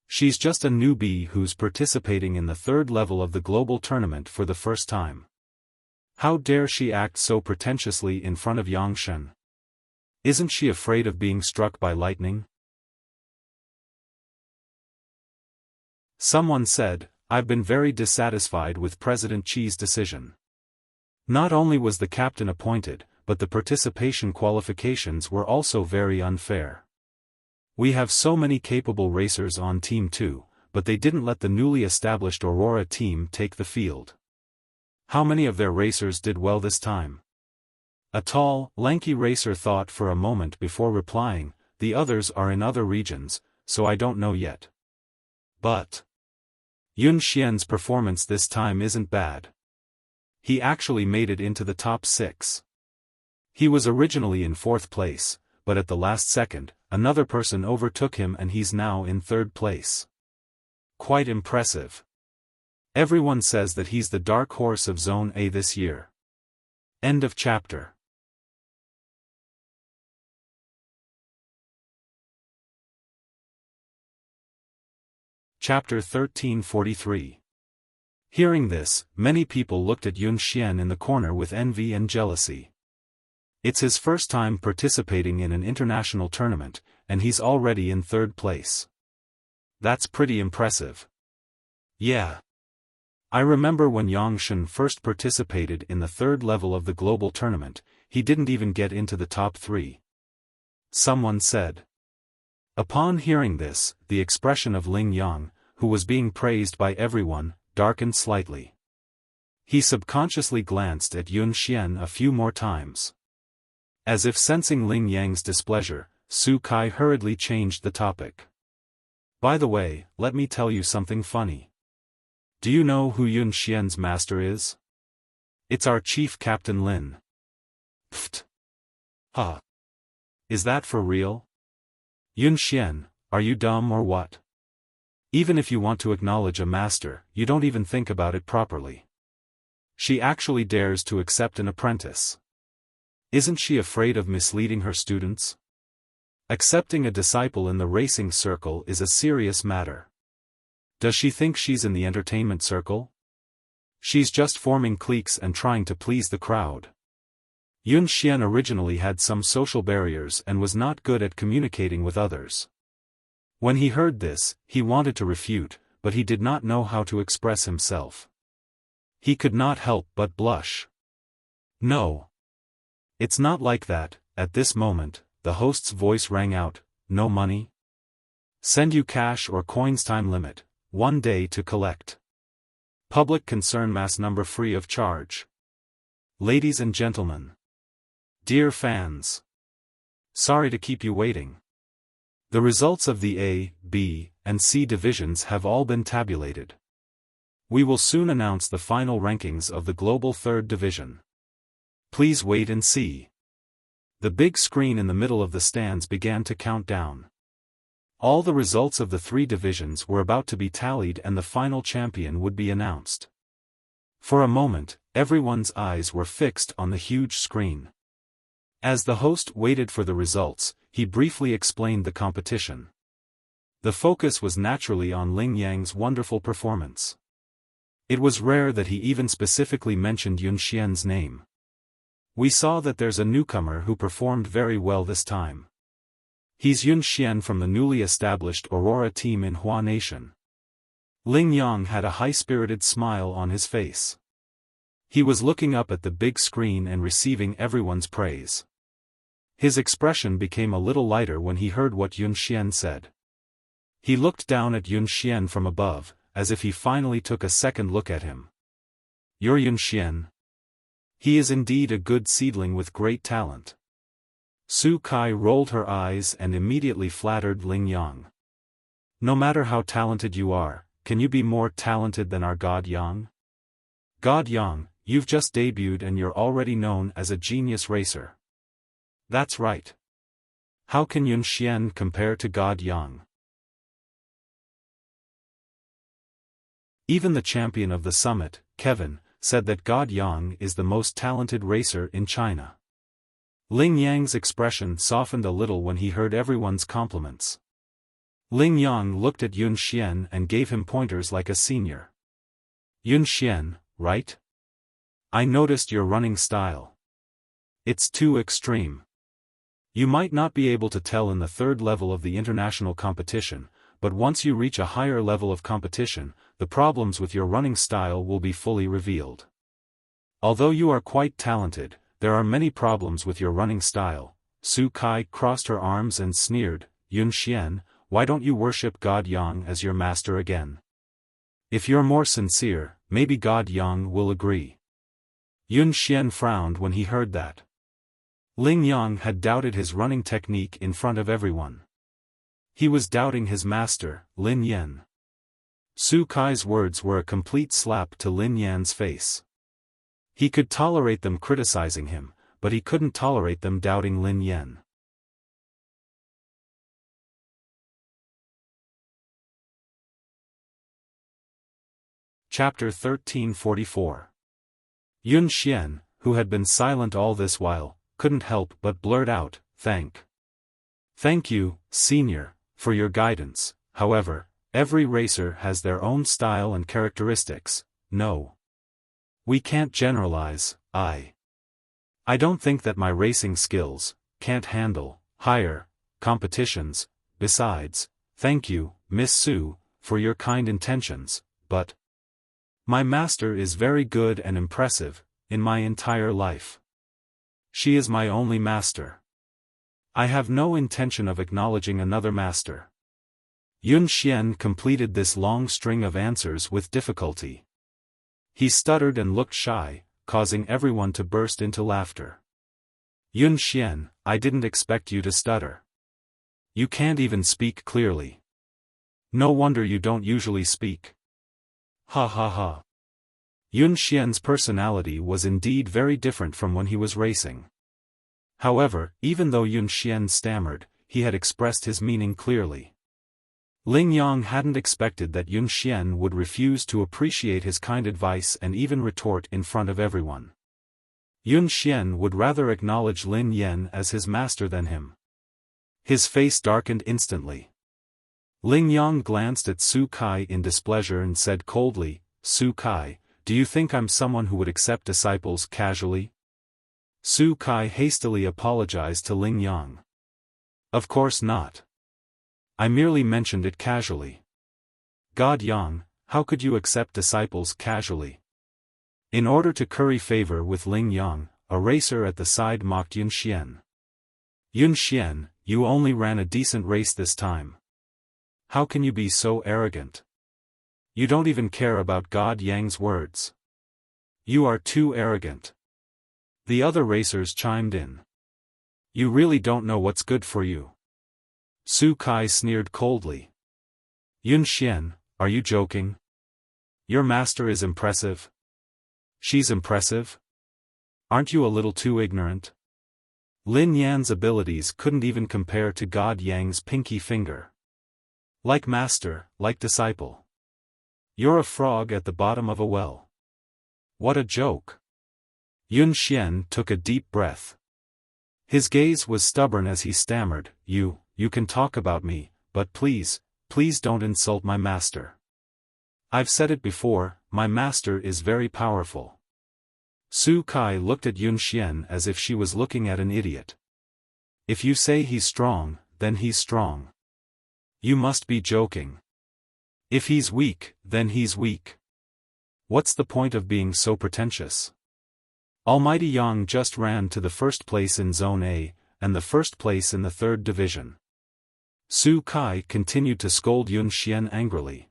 She's just a newbie who's participating in the 3rd level of the global tournament for the first time. How dare she act so pretentiously in front of Yang Shen? Isn't she afraid of being struck by lightning? Someone said, I've been very dissatisfied with President Chi's decision. Not only was the captain appointed, but the participation qualifications were also very unfair. We have so many capable racers on Team 2, but they didn't let the newly established Aurora team take the field. How many of their racers did well this time? A tall, lanky racer thought for a moment before replying, the others are in other regions, so I don't know yet. But Yun Xian's performance this time isn't bad. He actually made it into the top 6. He was originally in 4th place, but at the last second, another person overtook him and he's now in 3rd place. Quite impressive. Everyone says that he's the dark horse of Zone A this year. End of chapter. Chapter 1343. Hearing this, many people looked at Yun Xian in the corner with envy and jealousy. It's his first time participating in an international tournament, and he's already in third place. That's pretty impressive. Yeah. I remember when Yang Shen first participated in the third level of the global tournament, he didn't even get into the top 3. Someone said. Upon hearing this, the expression of Ling Yang, who was being praised by everyone, darkened slightly. He subconsciously glanced at Yun Xian a few more times. As if sensing Ling Yang's displeasure, Su Kai hurriedly changed the topic. By the way, let me tell you something funny. Do you know who Yun Xian's master is? It's our chief Captain Lin. Pfft. Huh. Is that for real? Yun Xian, are you dumb or what? Even if you want to acknowledge a master, you don't even think about it properly. She actually dares to accept an apprentice. Isn't she afraid of misleading her students? Accepting a disciple in the racing circle is a serious matter. Does she think she's in the entertainment circle? She's just forming cliques and trying to please the crowd. Yun Xian originally had some social barriers and was not good at communicating with others. When he heard this, he wanted to refute, but he did not know how to express himself. He could not help but blush. No. It's not like that. At this moment, the host's voice rang out, no money? Send you cash or coins, time limit, 1 day to collect. Public concern, mass number free of charge. Ladies and gentlemen. Dear fans. Sorry to keep you waiting. The results of the A, B, and C divisions have all been tabulated. We will soon announce the final rankings of the global third division. Please wait and see. The big screen in the middle of the stands began to count down. All the results of the 3 divisions were about to be tallied and the final champion would be announced. For a moment, everyone's eyes were fixed on the huge screen. As the host waited for the results, he briefly explained the competition. The focus was naturally on Ling Yang's wonderful performance. It was rare that he even specifically mentioned Yun Xian's name. We saw that there's a newcomer who performed very well this time. He's Yun Xian from the newly established Aurora team in Hua Nation. Ling Yang had a high-spirited smile on his face. He was looking up at the big screen and receiving everyone's praise. His expression became a little lighter when he heard what Yun Xian said. He looked down at Yun Xian from above, as if he finally took a second look at him. You're Yun Xian? He is indeed a good seedling with great talent. Su Kai rolled her eyes and immediately flattered Ling Yang. No matter how talented you are, can you be more talented than our God Yang? God Yang, you've just debuted and you're already known as a genius racer. That's right. How can Yun Xian compare to God Yang? Even the champion of the summit, Kevin, said that God Yang is the most talented racer in China. Ling Yang's expression softened a little when he heard everyone's compliments. Ling Yang looked at Yun Xian and gave him pointers like a senior. Yun Xian, right? I noticed your running style. It's too extreme. You might not be able to tell in the third level of the international competition, but once you reach a higher level of competition, the problems with your running style will be fully revealed. Although you are quite talented, there are many problems with your running style. Su Kai crossed her arms and sneered, Yun Xian, why don't you worship God Yang as your master again? If you're more sincere, maybe God Yang will agree. Yun Xian frowned when he heard that. Ling Yang had doubted his running technique in front of everyone. He was doubting his master, Lin Yan. Su Kai's words were a complete slap to Lin Yan's face. He could tolerate them criticizing him, but he couldn't tolerate them doubting Lin Yan. Chapter 1344. Yun Xian, who had been silent all this while, couldn't help but blurt out, Thank you, senior, for your guidance. However, Every racer has their own style and characteristics. No. We can't generalize. I don't think that my racing skills can't handle higher competitions. Besides, thank you, Miss Sue, for your kind intentions, but my master is very good and impressive, in my entire life. She is my only master. I have no intention of acknowledging another master. Yun Xian completed this long string of answers with difficulty. He stuttered and looked shy, causing everyone to burst into laughter. Yun Xian, I didn't expect you to stutter. You can't even speak clearly. No wonder you don't usually speak. Ha ha ha. Yun Xian's personality was indeed very different from when he was racing. However, even though Yun Xian stammered, he had expressed his meaning clearly. Ling Yang hadn't expected that Yun Xian would refuse to appreciate his kind advice and even retort in front of everyone. Yun Xian would rather acknowledge Lin Yan as his master than him. His face darkened instantly. Ling Yang glanced at Su Kai in displeasure and said coldly, Su Kai, do you think I'm someone who would accept disciples casually? Su Kai hastily apologized to Ling Yang. Of course not. I merely mentioned it casually. God Yang, how could you accept disciples casually? In order to curry favor with Ling Yang, a racer at the side mocked Yun Xian. Yun Xian, you only ran a decent race this time. How can you be so arrogant? You don't even care about God Yang's words. You are too arrogant. The other racers chimed in. You really don't know what's good for you. Su Kai sneered coldly. Yun Xian, are you joking? Your master is impressive. She's impressive? Aren't you a little too ignorant? Lin Yan's abilities couldn't even compare to God Yang's pinky finger. Like master, like disciple. You're a frog at the bottom of a well. What a joke. Yun Xian took a deep breath. His gaze was stubborn as he stammered, You can talk about me, but please don't insult my master. I've said it before, my master is very powerful. Su Kai looked at Yun Xian as if she was looking at an idiot. If you say he's strong, then he's strong. You must be joking. If he's weak, then he's weak. What's the point of being so pretentious? Almighty Yang just ran to the first place in Zone A, and the first place in the third division. Su Kai continued to scold Yun Xian angrily.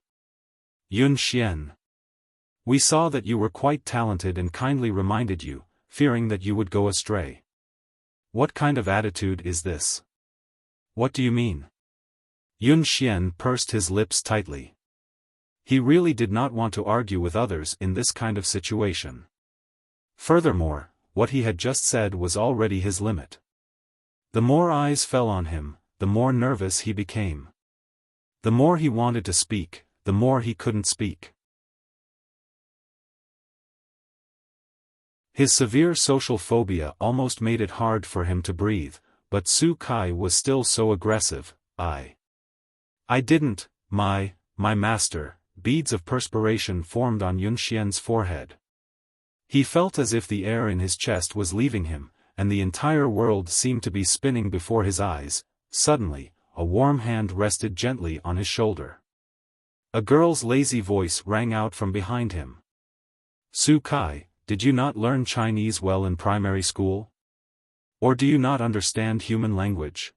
Yun Xian. We saw that you were quite talented and kindly reminded you, fearing that you would go astray. What kind of attitude is this? What do you mean? Yun Xian pursed his lips tightly. He really did not want to argue with others in this kind of situation. Furthermore, what he had just said was already his limit. The more eyes fell on him, the more nervous he became. The more he wanted to speak, the more he couldn't speak. His severe social phobia almost made it hard for him to breathe, but Su Kai was still so aggressive. I didn't, my master. Beads of perspiration formed on Yun Xian's forehead. He felt as if the air in his chest was leaving him, and the entire world seemed to be spinning before his eyes. Suddenly, a warm hand rested gently on his shoulder. A girl's lazy voice rang out from behind him. Su Kai, did you not learn Chinese well in primary school? Or do you not understand human language?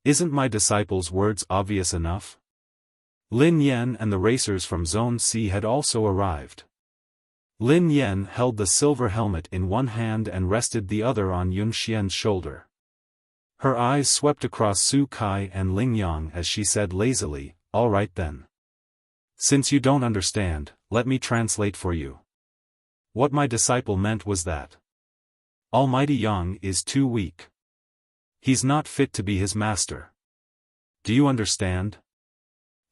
Isn't my disciple's words obvious enough? Lin Yan and the racers from Zone C had also arrived. Lin Yan held the silver helmet in one hand and rested the other on Yun Xian's shoulder. Her eyes swept across Su Kai and Ling Yang as she said lazily, all right then. Since you don't understand, let me translate for you. What my disciple meant was that Almighty Yang is too weak. He's not fit to be his master. Do you understand?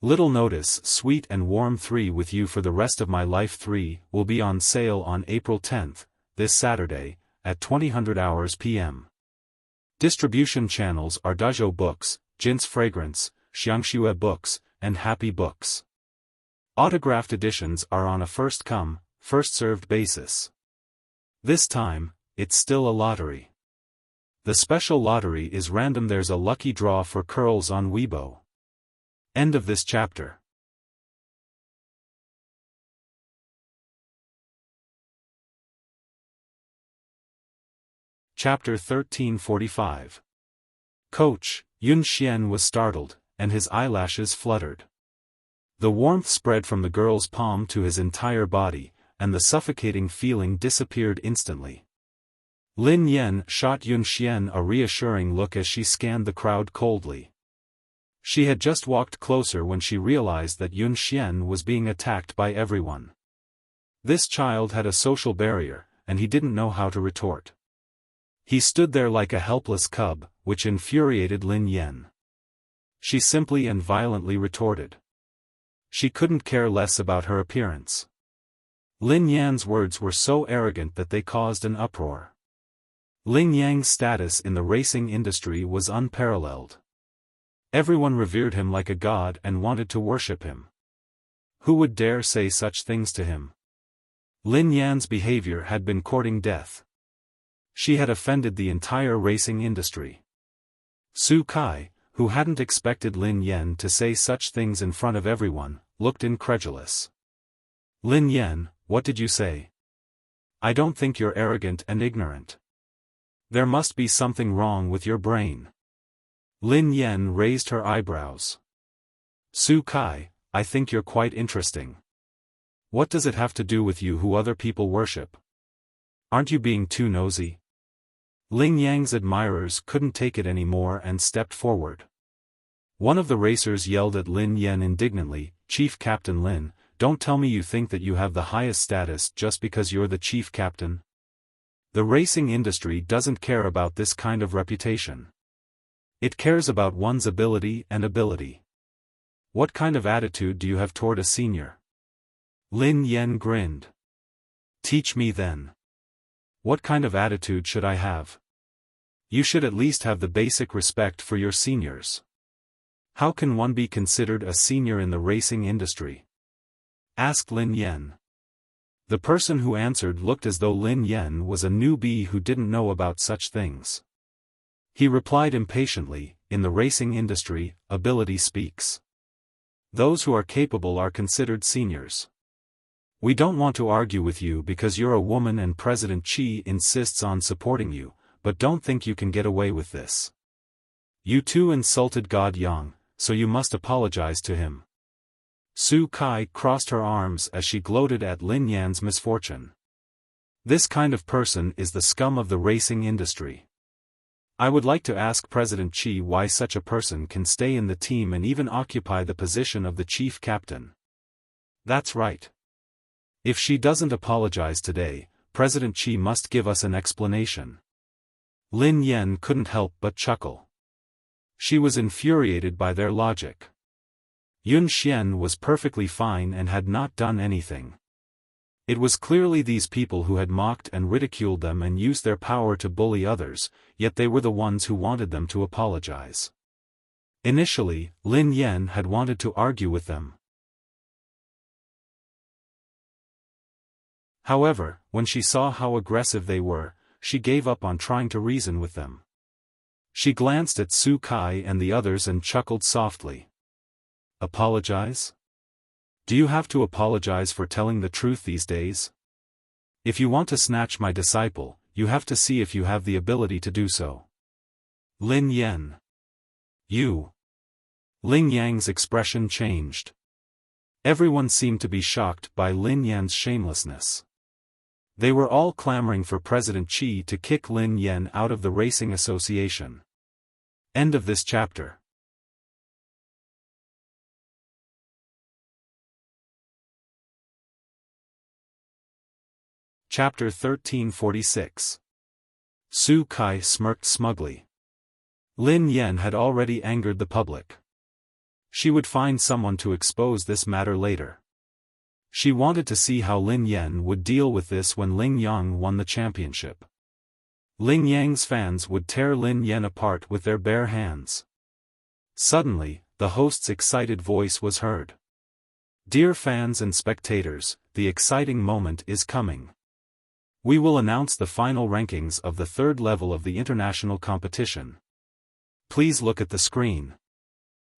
Little Notice Sweet and Warm 3 with You for the Rest of My Life 3 will be on sale on April 10th, this Saturday, at 2000 hours p.m. Distribution channels are Dajo Books, Jin's Fragrance, Xiangxue Books, and happy books. Autographed editions are on a first-come, first-served basis. This time, it's still a lottery. The special lottery is random. There's a lucky draw for curls on Weibo. End of this chapter. Chapter 1345. Coach, Yun Xian was startled, and his eyelashes fluttered. The warmth spread from the girl's palm to his entire body, and the suffocating feeling disappeared instantly. Lin Yan shot Yun Xian a reassuring look as she scanned the crowd coldly. She had just walked closer when she realized that Yun Xian was being attacked by everyone. This child had a social barrier, and he didn't know how to retort. He stood there like a helpless cub, which infuriated Lin Yan. She simply and violently retorted. She couldn't care less about her appearance. Lin Yan's words were so arrogant that they caused an uproar. Lin Yang's status in the racing industry was unparalleled. Everyone revered him like a god and wanted to worship him. Who would dare say such things to him? Lin Yan's behavior had been courting death. She had offended the entire racing industry. Su Kai, who hadn't expected Lin Yan to say such things in front of everyone, looked incredulous. Lin Yan, what did you say? I don't think you're arrogant and ignorant. There must be something wrong with your brain. Lin Yan raised her eyebrows. Su Kai, I think you're quite interesting. What does it have to do with you who other people worship? Aren't you being too nosy? Lin Yang's admirers couldn't take it anymore and stepped forward. One of the racers yelled at Lin Yan indignantly, Chief Captain Lin, don't tell me you think that you have the highest status just because you're the chief captain. The racing industry doesn't care about this kind of reputation. It cares about one's ability and ability. What kind of attitude do you have toward a senior? Lin Yan grinned. Teach me then. What kind of attitude should I have? You should at least have the basic respect for your seniors. How can one be considered a senior in the racing industry? Asked Lin Yan. The person who answered looked as though Lin Yan was a newbie who didn't know about such things. He replied impatiently, in the racing industry, ability speaks. Those who are capable are considered seniors. We don't want to argue with you because you're a woman and President Qi insists on supporting you, but don't think you can get away with this. You too insulted God Yang, so you must apologize to him. Su Kai crossed her arms as she gloated at Lin Yan's misfortune. This kind of person is the scum of the racing industry. I would like to ask President Qi why such a person can stay in the team and even occupy the position of the chief captain. That's right. If she doesn't apologize today, President Qi must give us an explanation. Lin Yan couldn't help but chuckle. She was infuriated by their logic. Yun Xian was perfectly fine and had not done anything. It was clearly these people who had mocked and ridiculed them and used their power to bully others, yet they were the ones who wanted them to apologize. Initially, Lin Yan had wanted to argue with them. However, when she saw how aggressive they were, she gave up on trying to reason with them. She glanced at Su Kai and the others and chuckled softly. Apologize? Do you have to apologize for telling the truth these days? If you want to snatch my disciple, you have to see if you have the ability to do so. Lin Yan. You. Lin Yang's expression changed. Everyone seemed to be shocked by Lin Yan's shamelessness. They were all clamoring for President Qi to kick Lin Yan out of the racing association. End of this chapter. Chapter 1346. Su Kai smirked smugly. Lin Yan had already angered the public. She would find someone to expose this matter later. She wanted to see how Lin Yan would deal with this when Lin Yang won the championship. Lin Yang's fans would tear Lin Yan apart with their bare hands. Suddenly, the host's excited voice was heard. Dear fans and spectators, the exciting moment is coming. We will announce the final rankings of the third level of the international competition. Please look at the screen.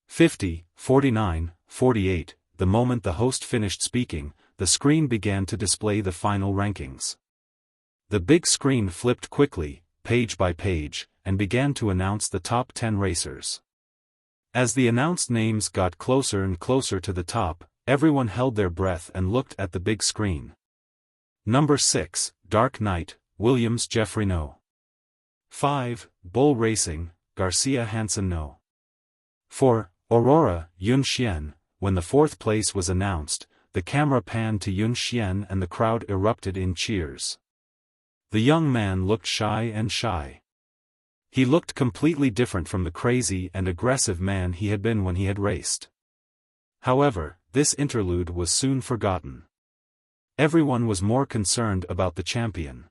50, 49, 48. The moment the host finished speaking, the screen began to display the final rankings. The big screen flipped quickly, page by page, and began to announce the top 10 racers. As the announced names got closer and closer to the top, everyone held their breath and looked at the big screen. Number 6, Dark Knight, Williams Jeffrey No. 5, Bull Racing, Garcia Hansen No. 4, Aurora, Yun Xian. When the fourth place was announced, the camera panned to Yun Xian and the crowd erupted in cheers. The young man looked shy and shy. He looked completely different from the crazy and aggressive man he had been when he had raced. However, this interlude was soon forgotten. Everyone was more concerned about the champion.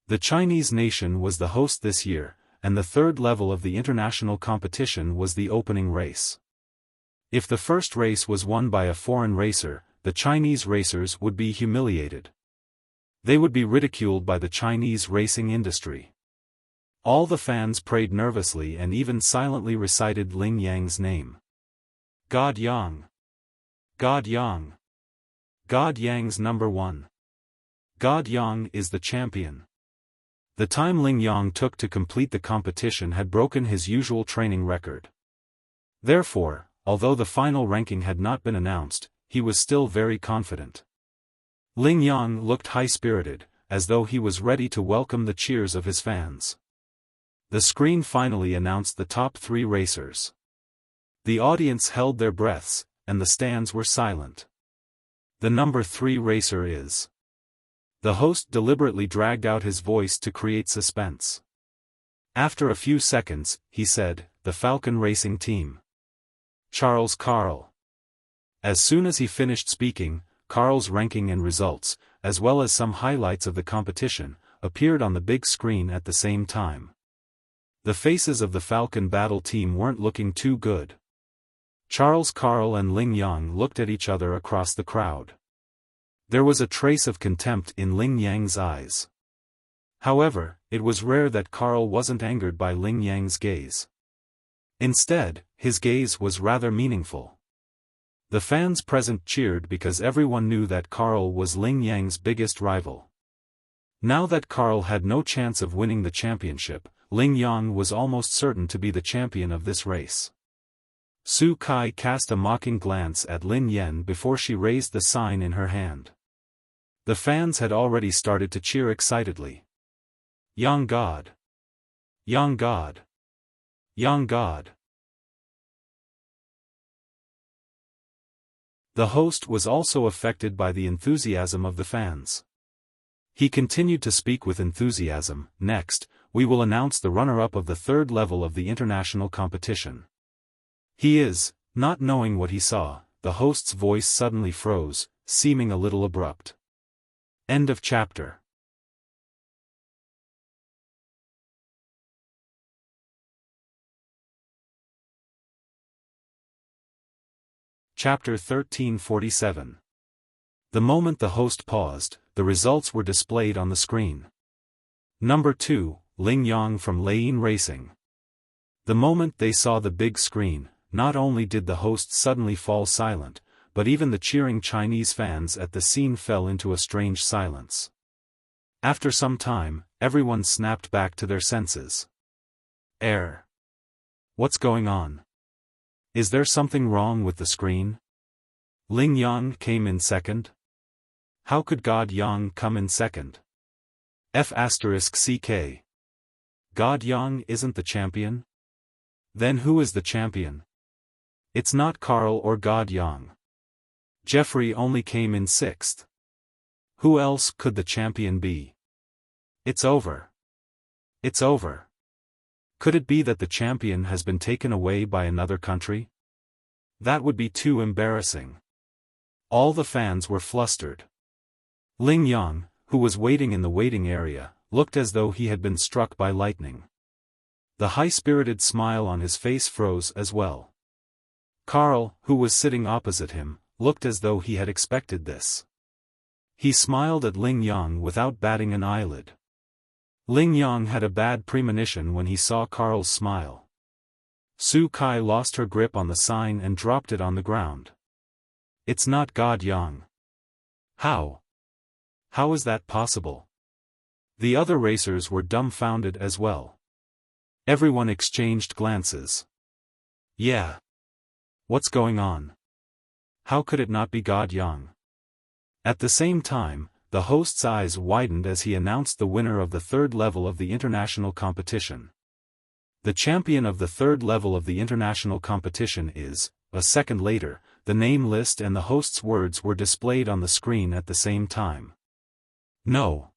The Chinese nation was the host this year, and the third level of the international competition was the opening race. If the first race was won by a foreign racer, the Chinese racers would be humiliated. They would be ridiculed by the Chinese racing industry. All the fans prayed nervously and even silently recited Ling Yang's name. God Yang. God Yang. God Yang's number 1. God Yang is the champion. The time Ling Yang took to complete the competition had broken his usual training record. Therefore, although the final ranking had not been announced, he was still very confident. Ling Yang looked high-spirited, as though he was ready to welcome the cheers of his fans. The screen finally announced the top 3 racers. The audience held their breaths, and the stands were silent. The number 3 racer is. The host deliberately dragged out his voice to create suspense. After a few seconds, he said, the Falcon Racing Team. Charles Karl. As soon as he finished speaking, Karl's ranking and results, as well as some highlights of the competition, appeared on the big screen at the same time. The faces of the Falcon Battle Team weren't looking too good. Charles Karl and Ling Yang looked at each other across the crowd. There was a trace of contempt in Ling Yang's eyes. However, it was rare that Karl wasn't angered by Ling Yang's gaze. Instead, his gaze was rather meaningful. The fans present cheered because everyone knew that Karl was Ling Yang's biggest rival. Now that Karl had no chance of winning the championship, Ling Yang was almost certain to be the champion of this race. Su Kai cast a mocking glance at Lin Yen before she raised the sign in her hand. The fans had already started to cheer excitedly. Young God! Young God! Young God! The host was also affected by the enthusiasm of the fans. He continued to speak with enthusiasm. Next, we will announce the runner-up of the third level of the international competition. He is, not knowing what he saw, the host's voice suddenly froze, seeming a little abrupt. End of chapter. Chapter 1347. The moment the host paused, the results were displayed on the screen. Number 2, Ling Yang from Lane Racing. The moment they saw the big screen, not only did the host suddenly fall silent, but even the cheering Chinese fans at the scene fell into a strange silence. After some time, everyone snapped back to their senses. What's going on? Is there something wrong with the screen? Ling Yang came in second? How could God Yang come in second? F***CK. God Yang isn't the champion? Then who is the champion? It's not Karl or God Yang. Jeffrey only came in sixth. Who else could the champion be? It's over. It's over. Could it be that the champion has been taken away by another country? That would be too embarrassing. All the fans were flustered. Ling Yang, who was waiting in the waiting area, looked as though he had been struck by lightning. The high-spirited smile on his face froze as well. Carl, who was sitting opposite him, looked as though he had expected this. He smiled at Ling Yang without batting an eyelid. Ling Yang had a bad premonition when he saw Carl's smile. Su Kai lost her grip on the sign and dropped it on the ground. It's not God Yang. How? How is that possible? The other racers were dumbfounded as well. Everyone exchanged glances. Yeah. What's going on? How could it not be God Yang? At the same time, the host's eyes widened as he announced the winner of the third level of the international competition. The champion of the third level of the international competition is, a second later, the name list and the host's words were displayed on the screen at the same time. No.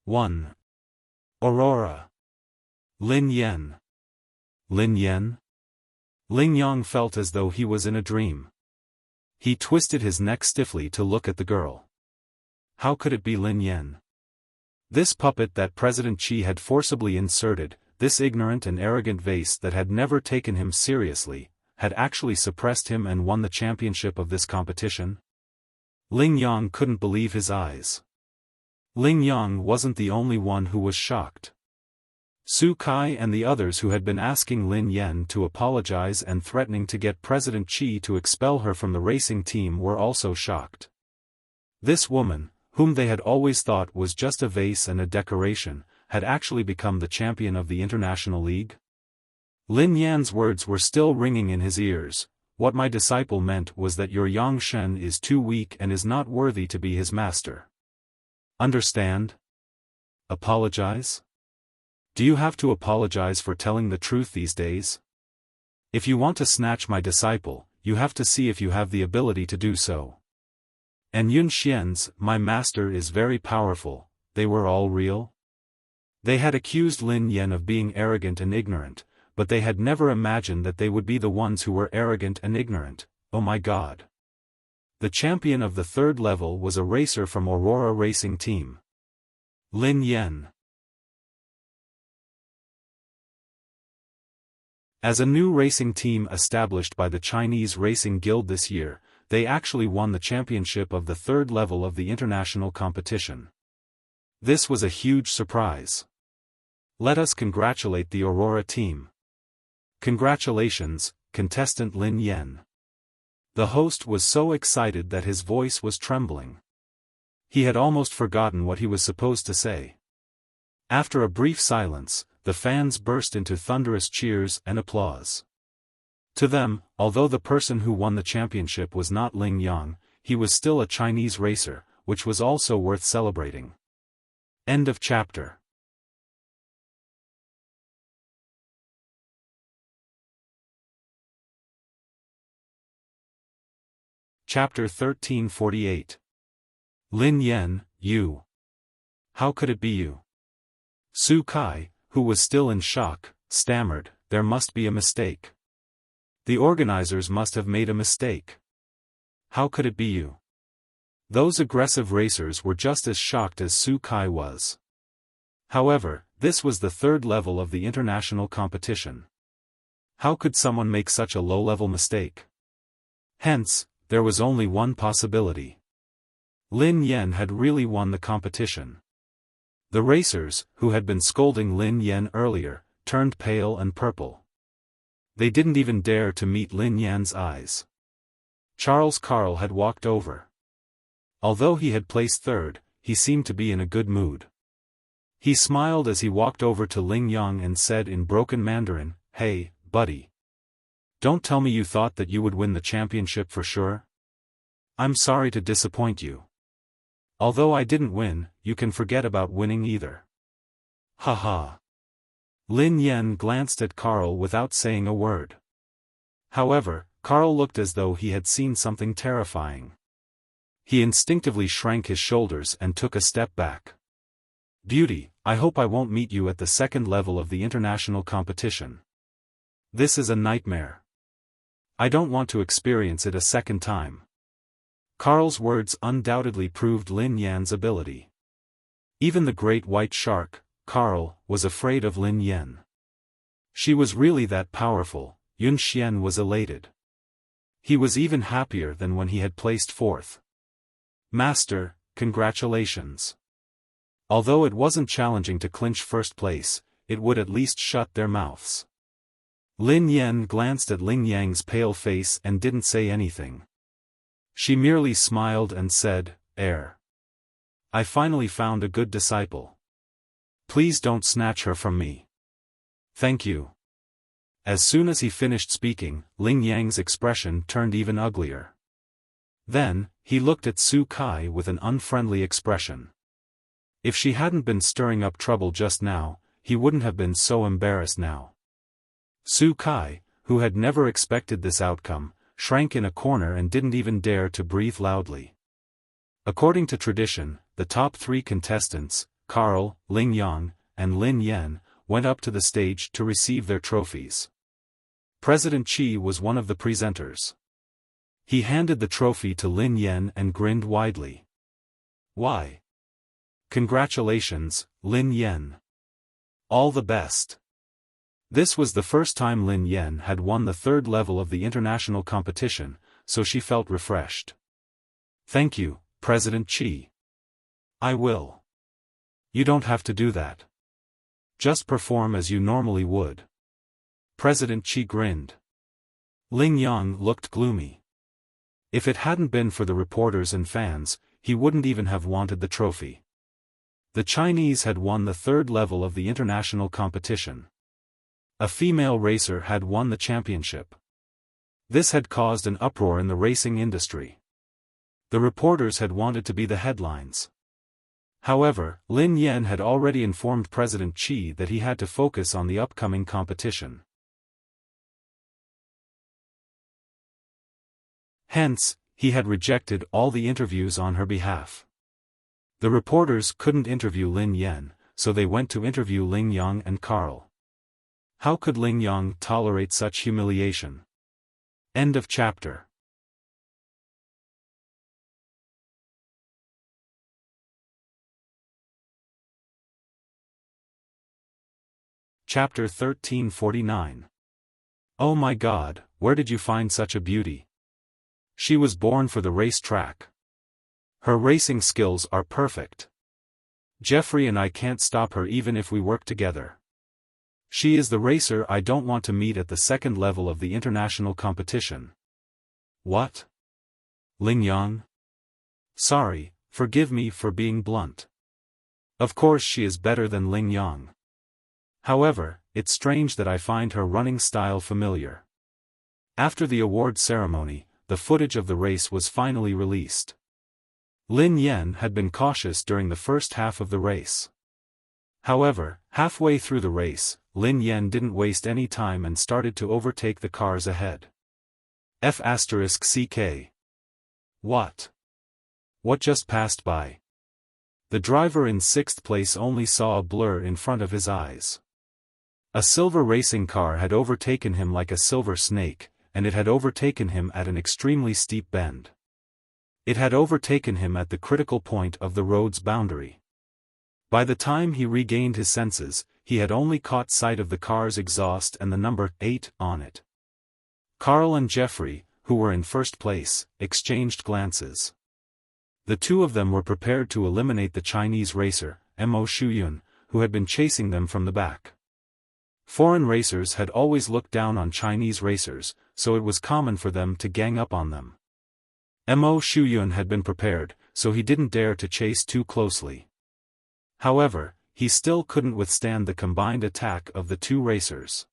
1. Aurora. Lin Yen. Lin Yen? Ling Yang felt as though he was in a dream. He twisted his neck stiffly to look at the girl. How could it be Lin Yen? This puppet that President Qi had forcibly inserted, this ignorant and arrogant vase that had never taken him seriously, had actually suppressed him and won the championship of this competition? Ling Yang couldn't believe his eyes. Ling Yang wasn't the only one who was shocked. Su Kai and the others who had been asking Lin Yen to apologize and threatening to get President Qi to expel her from the racing team were also shocked. This woman, whom they had always thought was just a vase and a decoration, had actually become the champion of the International League? Lin Yan's words were still ringing in his ears. What my disciple meant was that your Yang Shen is too weak and is not worthy to be his master. Understand? Apologize? Do you have to apologize for telling the truth these days? If you want to snatch my disciple, you have to see if you have the ability to do so. And Yun Xian's, my master is very powerful, they were all real? They had accused Lin Yen of being arrogant and ignorant, but they had never imagined that they would be the ones who were arrogant and ignorant. Oh my God. The champion of the third level was a racer from Aurora Racing Team. Lin Yen. As a new racing team established by the Chinese Racing Guild this year, they actually won the championship of the third level of the international competition. This was a huge surprise. Let us congratulate the Aurora team. Congratulations, contestant Lin Yen. The host was so excited that his voice was trembling. He had almost forgotten what he was supposed to say. After a brief silence, the fans burst into thunderous cheers and applause. To them, although the person who won the championship was not Ling Yang, he was still a Chinese racer, which was also worth celebrating. End of chapter. Chapter 1348. Lin Yen, you. How could it be you? Su Kai, who was still in shock, stammered, there must be a mistake. The organizers must have made a mistake. How could it be you? Those aggressive racers were just as shocked as Su Kai was. However, this was the third level of the international competition. How could someone make such a low-level mistake? Hence, there was only one possibility. Lin Yen had really won the competition. The racers, who had been scolding Lin Yen earlier, turned pale and purple. They didn't even dare to meet Lin Yan's eyes. Charles Carl had walked over. Although he had placed third, he seemed to be in a good mood. He smiled as he walked over to Ling Yang and said in broken Mandarin, "Hey, buddy. Don't tell me you thought that you would win the championship for sure? I'm sorry to disappoint you. Although I didn't win, you can forget about winning either." Ha. Lin Yen glanced at Carl without saying a word. However, Carl looked as though he had seen something terrifying. He instinctively shrank his shoulders and took a step back. "Beauty, I hope I won't meet you at the second level of the international competition. This is a nightmare. I don't want to experience it a second time." Carl's words undoubtedly proved Lin Yan's ability. Even the great white shark, Carl, was afraid of Lin Yen. She was really that powerful. Yun Xian was elated. He was even happier than when he had placed fourth. Master, congratulations. Although it wasn't challenging to clinch first place, it would at least shut their mouths. Lin Yan glanced at Ling Yang's pale face and didn't say anything. She merely smiled and said, I finally found a good disciple. Please don't snatch her from me. Thank you. As soon as he finished speaking, Ling Yang's expression turned even uglier. Then, he looked at Su Kai with an unfriendly expression. If she hadn't been stirring up trouble just now, he wouldn't have been so embarrassed now. Su Kai, who had never expected this outcome, shrank in a corner and didn't even dare to breathe loudly. According to tradition, the top three contestants, Carl, Ling Yang, and Lin Yan, went up to the stage to receive their trophies. President Qi was one of the presenters. He handed the trophy to Lin Yan and grinned widely. Why? Congratulations, Lin Yan. All the best. This was the first time Lin Yan had won the third level of the international competition, so she felt refreshed. Thank you, President Qi. I will. You don't have to do that. Just perform as you normally would. President Qi grinned. Ling Yang looked gloomy. If it hadn't been for the reporters and fans, he wouldn't even have wanted the trophy. The Chinese had won the third level of the international competition. A female racer had won the championship. This had caused an uproar in the racing industry. The reporters had wanted to be the headlines. However, Lin Yan had already informed President Qi that he had to focus on the upcoming competition. Hence, he had rejected all the interviews on her behalf. The reporters couldn't interview Lin Yan, so they went to interview Ling Yang and Carl. How could Ling Yang tolerate such humiliation? End of chapter. Chapter 1349. Oh my God, where did you find such a beauty? She was born for the race track. Her racing skills are perfect. Jeffrey and I can't stop her even if we work together. She is the racer I don't want to meet at the second level of the international competition. What? Ling Yang? Sorry, forgive me for being blunt. Of course she is better than Ling Yang. However, it's strange that I find her running style familiar. After the award ceremony, the footage of the race was finally released. Lin Yan had been cautious during the first half of the race. However, halfway through the race, Lin Yan didn't waste any time and started to overtake the cars ahead. F***ck. What? What just passed by? The driver in sixth place only saw a blur in front of his eyes. A silver racing car had overtaken him like a silver snake, and it had overtaken him at an extremely steep bend. It had overtaken him at the critical point of the road's boundary. By the time he regained his senses, he had only caught sight of the car's exhaust and the number 8 on it. Carl and Jeffrey, who were in first place, exchanged glances. The two of them were prepared to eliminate the Chinese racer, Mo Shuyun, who had been chasing them from the back. Foreign racers had always looked down on Chinese racers, so it was common for them to gang up on them. Mo Shuyun had been prepared, so he didn't dare to chase too closely. However, he still couldn't withstand the combined attack of the two racers.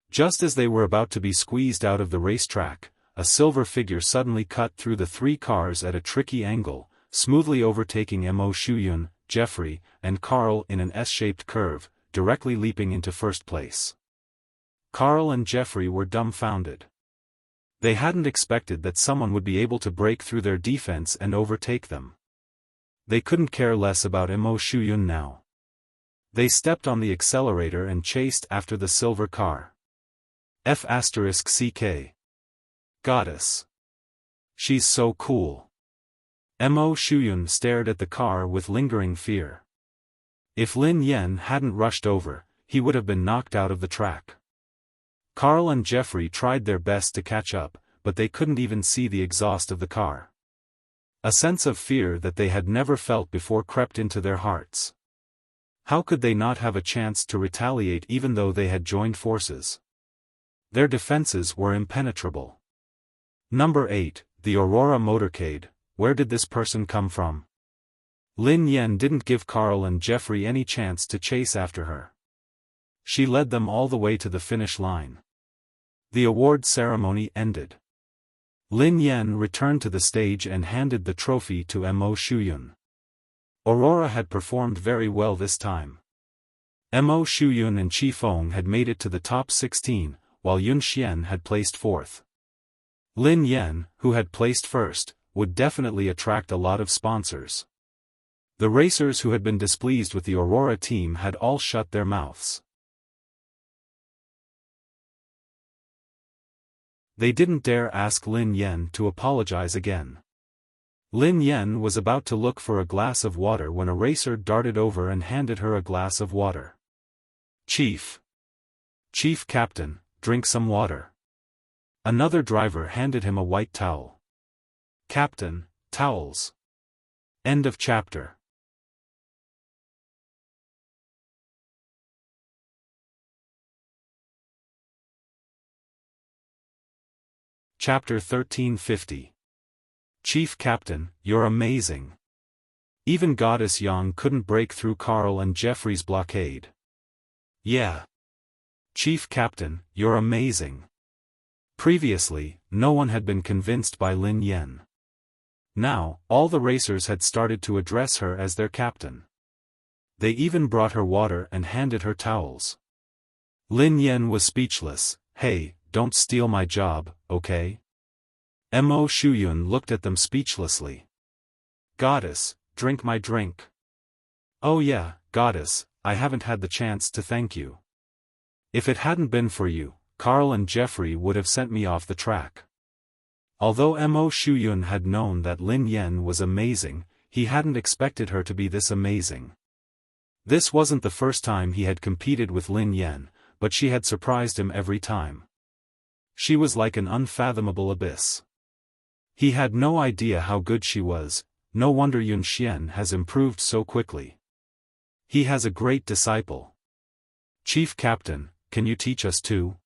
Just as they were about to be squeezed out of the racetrack, a silver figure suddenly cut through the three cars at a tricky angle, smoothly overtaking Mo Shuyun, Jeffrey, and Carl in an S-shaped curve, directly leaping into first place. Carl and Jeffrey were dumbfounded. They hadn't expected that someone would be able to break through their defense and overtake them. They couldn't care less about Mo Shuyun now. They stepped on the accelerator and chased after the silver car. F***ck. Goddess. She's so cool. Mo Shuyun stared at the car with lingering fear. If Lin Yan hadn't rushed over, he would have been knocked out of the track. Carl and Jeffrey tried their best to catch up, but they couldn't even see the exhaust of the car. A sense of fear that they had never felt before crept into their hearts. How could they not have a chance to retaliate even though they had joined forces? Their defenses were impenetrable. Number 8, the Aurora motorcade. Where did this person come from? Lin Yan didn't give Carl and Jeffrey any chance to chase after her. She led them all the way to the finish line. The award ceremony ended. Lin Yan returned to the stage and handed the trophy to Mo Shuyun. Aurora had performed very well this time. Mo Shuyun and Chi Feng had made it to the top 16, while Yun Xian had placed 4th. Lin Yan, who had placed 1st, would definitely attract a lot of sponsors. The racers who had been displeased with the Aurora team had all shut their mouths. They didn't dare ask Lin Yan to apologize again. Lin Yan was about to look for a glass of water when a racer darted over and handed her a glass of water. Chief Captain, drink some water. Another driver handed him a white towel. Captain, towels. End of chapter. Chapter 1350. Chief Captain, you're amazing. Even Goddess Yang couldn't break through Carl and Jeffrey's blockade. Yeah. Chief Captain, you're amazing. Previously, no one had been convinced by Lin Yan. Now, all the racers had started to address her as their captain. They even brought her water and handed her towels. Lin Yan was speechless. Hey, don't steal my job, okay? Mo Shuyun looked at them speechlessly. Goddess, drink my drink. Oh yeah, Goddess, I haven't had the chance to thank you. If it hadn't been for you, Carl and Jeffrey would have sent me off the track. Although Mo Shuyun had known that Lin Yan was amazing, he hadn't expected her to be this amazing. This wasn't the first time he had competed with Lin Yan, but she had surprised him every time. She was like an unfathomable abyss. He had no idea how good she was. No wonder Yun Xian has improved so quickly. He has a great disciple. Chief Captain, can you teach us too?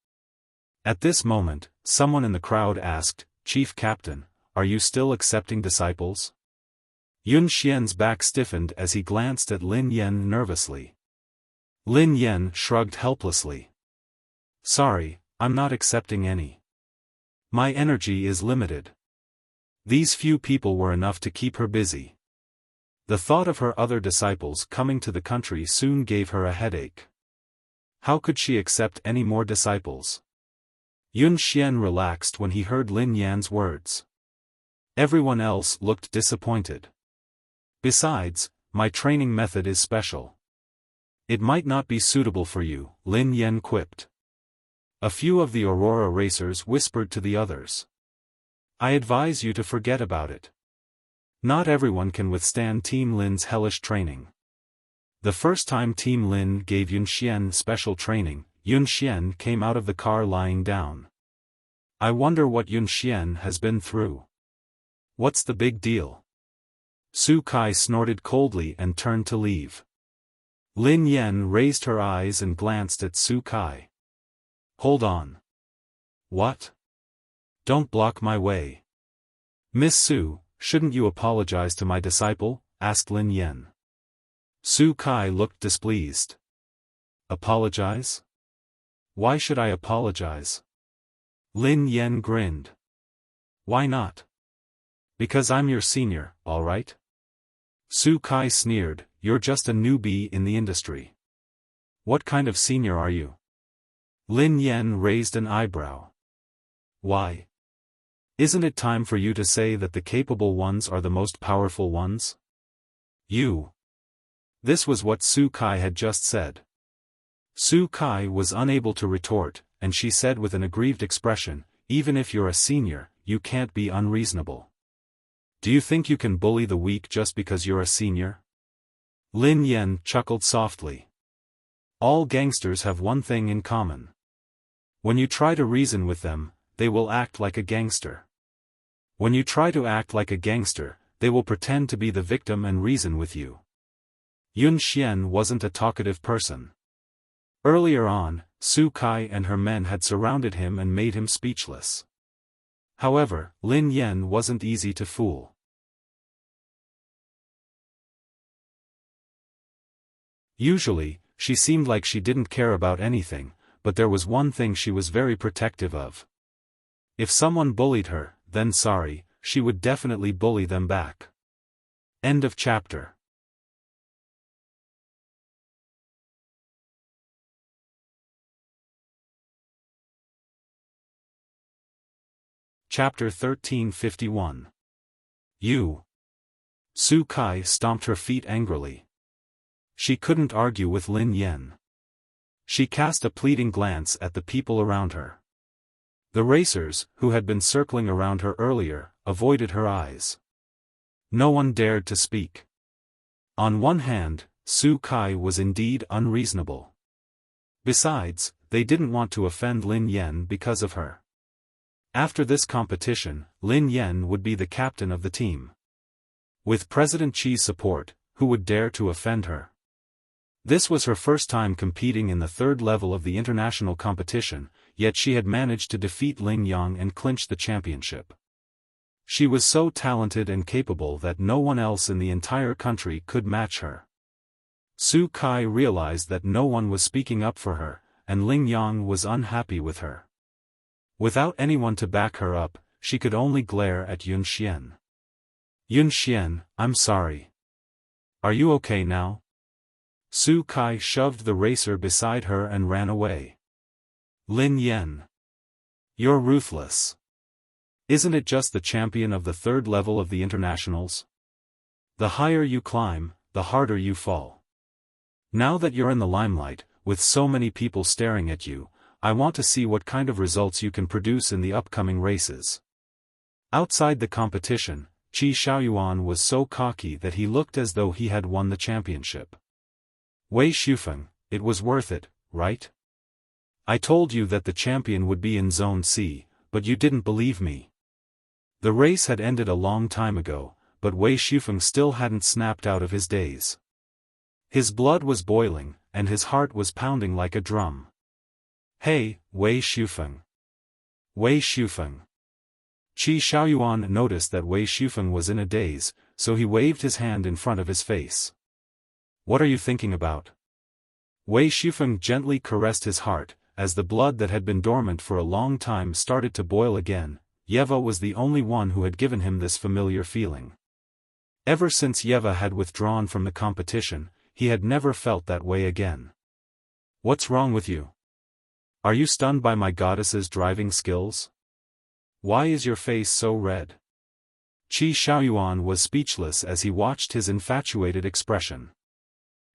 At this moment, someone in the crowd asked, Chief Captain, are you still accepting disciples? Yun Xian's back stiffened as he glanced at Lin Yan nervously. Lin Yan shrugged helplessly. Sorry, I'm not accepting any. My energy is limited. These few people were enough to keep her busy. The thought of her other disciples coming to the country soon gave her a headache. How could she accept any more disciples? Yun Xian relaxed when he heard Lin Yan's words. Everyone else looked disappointed. Besides, my training method is special. It might not be suitable for you, Lin Yan quipped. A few of the Aurora racers whispered to the others. I advise you to forget about it. Not everyone can withstand Team Lin's hellish training. The first time Team Lin gave Yun Xian special training, Yun Xian came out of the car lying down. I wonder what Yun Xian has been through. What's the big deal? Su Kai snorted coldly and turned to leave. Lin Yan raised her eyes and glanced at Su Kai. Hold on. What? Don't block my way. Miss Su, shouldn't you apologize to my disciple? Asked Lin Yan. Su Kai looked displeased. Apologize? Why should I apologize? Lin Yan grinned. Why not? Because I'm your senior, all right? Su Kai sneered, you're just a newbie in the industry. What kind of senior are you? Lin Yan raised an eyebrow. Why? Isn't it time for you to say that the capable ones are the most powerful ones? You. This was what Su Kai had just said. Su Kai was unable to retort, and she said with an aggrieved expression, even if you're a senior, you can't be unreasonable. Do you think you can bully the weak just because you're a senior? Lin Yan chuckled softly. All gangsters have one thing in common. When you try to reason with them, they will act like a gangster. When you try to act like a gangster, they will pretend to be the victim and reason with you. Yun Xian wasn't a talkative person. Earlier on, Su Kai and her men had surrounded him and made him speechless. However, Lin Yan wasn't easy to fool. Usually, she seemed like she didn't care about anything, but there was one thing she was very protective of. If someone bullied her, then sorry, she would definitely bully them back. End of chapter. Chapter 1351. You. Su Kai stomped her feet angrily. She couldn't argue with Lin Yan. She cast a pleading glance at the people around her. The racers, who had been circling around her earlier, avoided her eyes. No one dared to speak. On one hand, Su Kai was indeed unreasonable. Besides, they didn't want to offend Lin Yan because of her. After this competition, Lin Yan would be the captain of the team. With President Qi's support, who would dare to offend her? This was her first time competing in the third level of the international competition, yet she had managed to defeat Ling Yang and clinch the championship. She was so talented and capable that no one else in the entire country could match her. Su Kai realized that no one was speaking up for her, and Ling Yang was unhappy with her. Without anyone to back her up, she could only glare at Yun Xian. Yun Xian, I'm sorry. Are you okay now? Su Kai shoved the racer beside her and ran away. Lin Yan. You're ruthless. Isn't it just the champion of the third level of the internationals? The higher you climb, the harder you fall. Now that you're in the limelight, with so many people staring at you, I want to see what kind of results you can produce in the upcoming races. Outside the competition, Qi Xiaoyuan was so cocky that he looked as though he had won the championship. Wei Xiufeng, it was worth it, right? I told you that the champion would be in Zone C, but you didn't believe me. The race had ended a long time ago, but Wei Xiufeng still hadn't snapped out of his daze. His blood was boiling, and his heart was pounding like a drum. Hey, Wei Xiufeng. Wei Xiufeng. Qi Xiaoyuan noticed that Wei Xiufeng was in a daze, so he waved his hand in front of his face. What are you thinking about? Wei Xiufeng gently caressed his heart, as the blood that had been dormant for a long time started to boil again. Yeva was the only one who had given him this familiar feeling. Ever since Yeva had withdrawn from the competition, he had never felt that way again. What's wrong with you? Are you stunned by my goddess's driving skills? Why is your face so red? Qi Xiaoyuan was speechless as he watched his infatuated expression.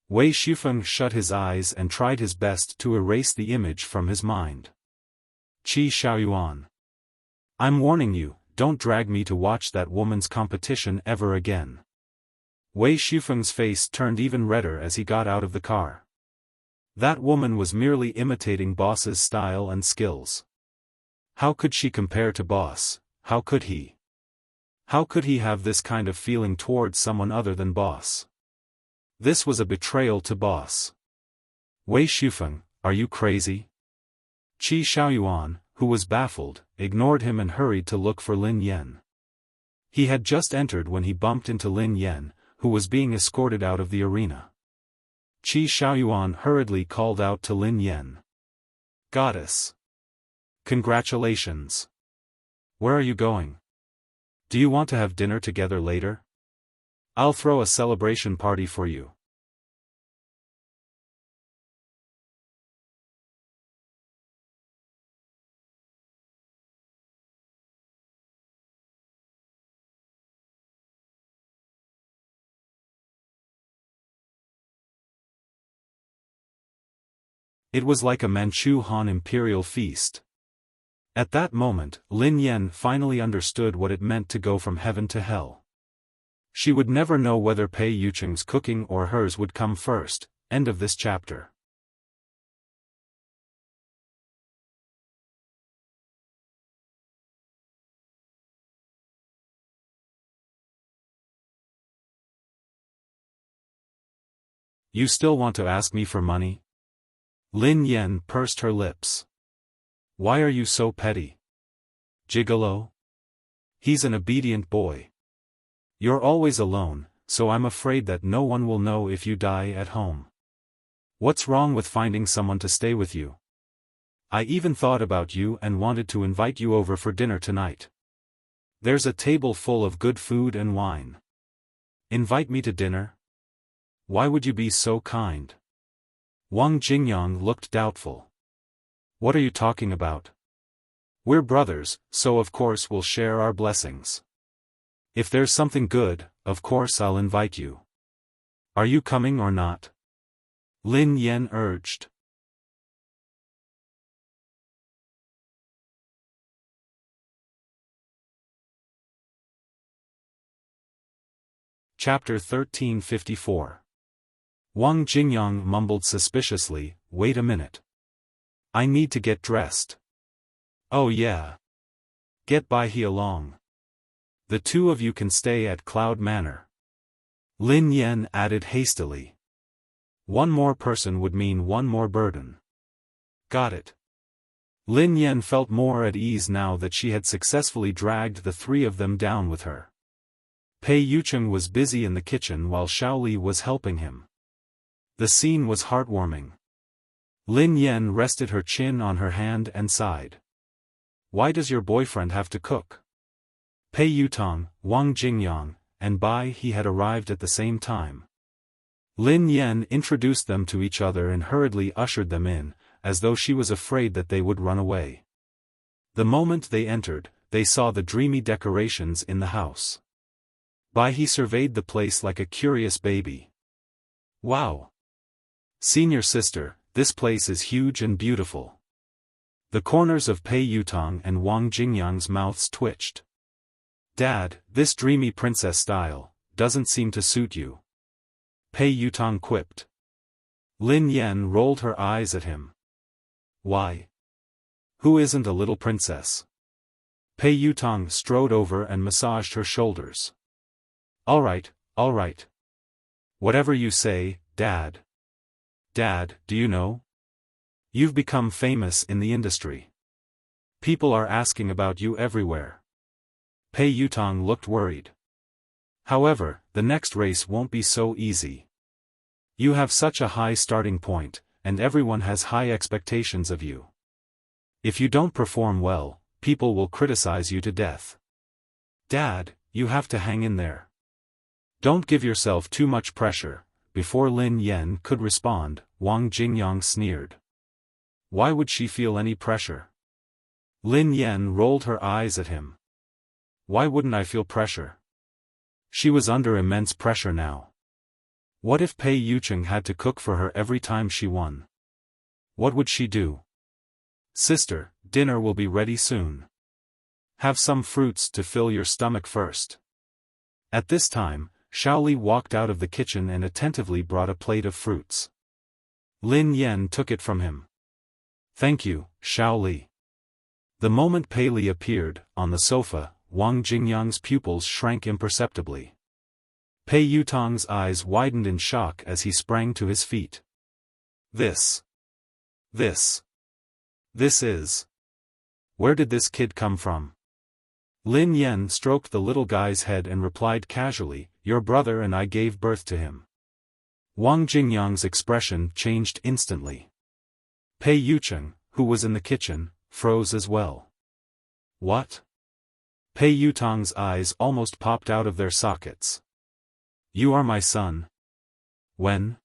Wei Xiufeng shut his eyes and tried his best to erase the image from his mind. Qi Xiaoyuan. I'm warning you, don't drag me to watch that woman's competition ever again. Wei Xiufeng's face turned even redder as he got out of the car. That woman was merely imitating Boss's style and skills. How could she compare to Boss? How could he? How could he have this kind of feeling towards someone other than Boss? This was a betrayal to Boss. Wei Xiufeng, are you crazy? Qi Xiaoyuan, who was baffled, ignored him and hurried to look for Lin Yan. He had just entered when he bumped into Lin Yan, who was being escorted out of the arena. Qi Xiaoyuan hurriedly called out to Lin Yan. Goddess! Congratulations! Where are you going? Do you want to have dinner together later? I'll throw a celebration party for you. It was like a Manchu Han imperial feast. At that moment, Lin Yan finally understood what it meant to go from heaven to hell. She would never know whether Pei Yucheng's cooking or hers would come first. End of this chapter. You still want to ask me for money? Lin Yen pursed her lips. Why are you so petty? Gigolo? He's an obedient boy. You're always alone, so I'm afraid that no one will know if you die at home. What's wrong with finding someone to stay with you? I even thought about you and wanted to invite you over for dinner tonight. There's a table full of good food and wine. Invite me to dinner? Why would you be so kind? Wang Jingyang looked doubtful. What are you talking about? We're brothers, so of course we'll share our blessings. If there's something good, of course I'll invite you. Are you coming or not? Lin Yen urged. Chapter 1354. Wang Jingyang mumbled suspiciously, wait a minute. I need to get dressed. Oh yeah. Get Bai He along. The two of you can stay at Cloud Manor. Lin Yen added hastily. One more person would mean one more burden. Got it. Lin Yen felt more at ease now that she had successfully dragged the three of them down with her. Pei Yucheng was busy in the kitchen while Xiaoli was helping him. The scene was heartwarming. Lin Yen rested her chin on her hand and sighed. Why does your boyfriend have to cook? Pei Yutong, Wang Jingyang, and Bai He had arrived at the same time. Lin Yen introduced them to each other and hurriedly ushered them in, as though she was afraid that they would run away. The moment they entered, they saw the dreamy decorations in the house. Bai He surveyed the place like a curious baby. Wow! Senior sister, this place is huge and beautiful. The corners of Pei Yutong and Wang Jingyang's mouths twitched. Dad, this dreamy princess style doesn't seem to suit you. Pei Yutong quipped. Lin Yen rolled her eyes at him. Why? Who isn't a little princess? Pei Yutong strode over and massaged her shoulders. All right. Whatever you say, Dad. Dad, do you know? You've become famous in the industry. People are asking about you everywhere. Pei Yutong looked worried. However, the next race won't be so easy. You have such a high starting point, and everyone has high expectations of you. If you don't perform well, people will criticize you to death. Dad, you have to hang in there. Don't give yourself too much pressure. Before Lin Yen could respond, Wang Jingyang sneered. Why would she feel any pressure? Lin Yen rolled her eyes at him. Why wouldn't I feel pressure? She was under immense pressure now. What if Pei Yucheng had to cook for her every time she won? What would she do? Sister, dinner will be ready soon. Have some fruits to fill your stomach first. At this time, Xiaoli walked out of the kitchen and attentively brought a plate of fruits. Lin Yen took it from him. Thank you, Xiaoli. The moment Pei Li appeared, on the sofa, Wang Jingyang's pupils shrank imperceptibly. Pei Yutong's eyes widened in shock as he sprang to his feet. This is... Where did this kid come from? Lin Yen stroked the little guy's head and replied casually, your brother and I gave birth to him. Wang Jingyang's expression changed instantly. Pei Yucheng, who was in the kitchen, froze as well. What? Pei Yutong's eyes almost popped out of their sockets. You are my son? When?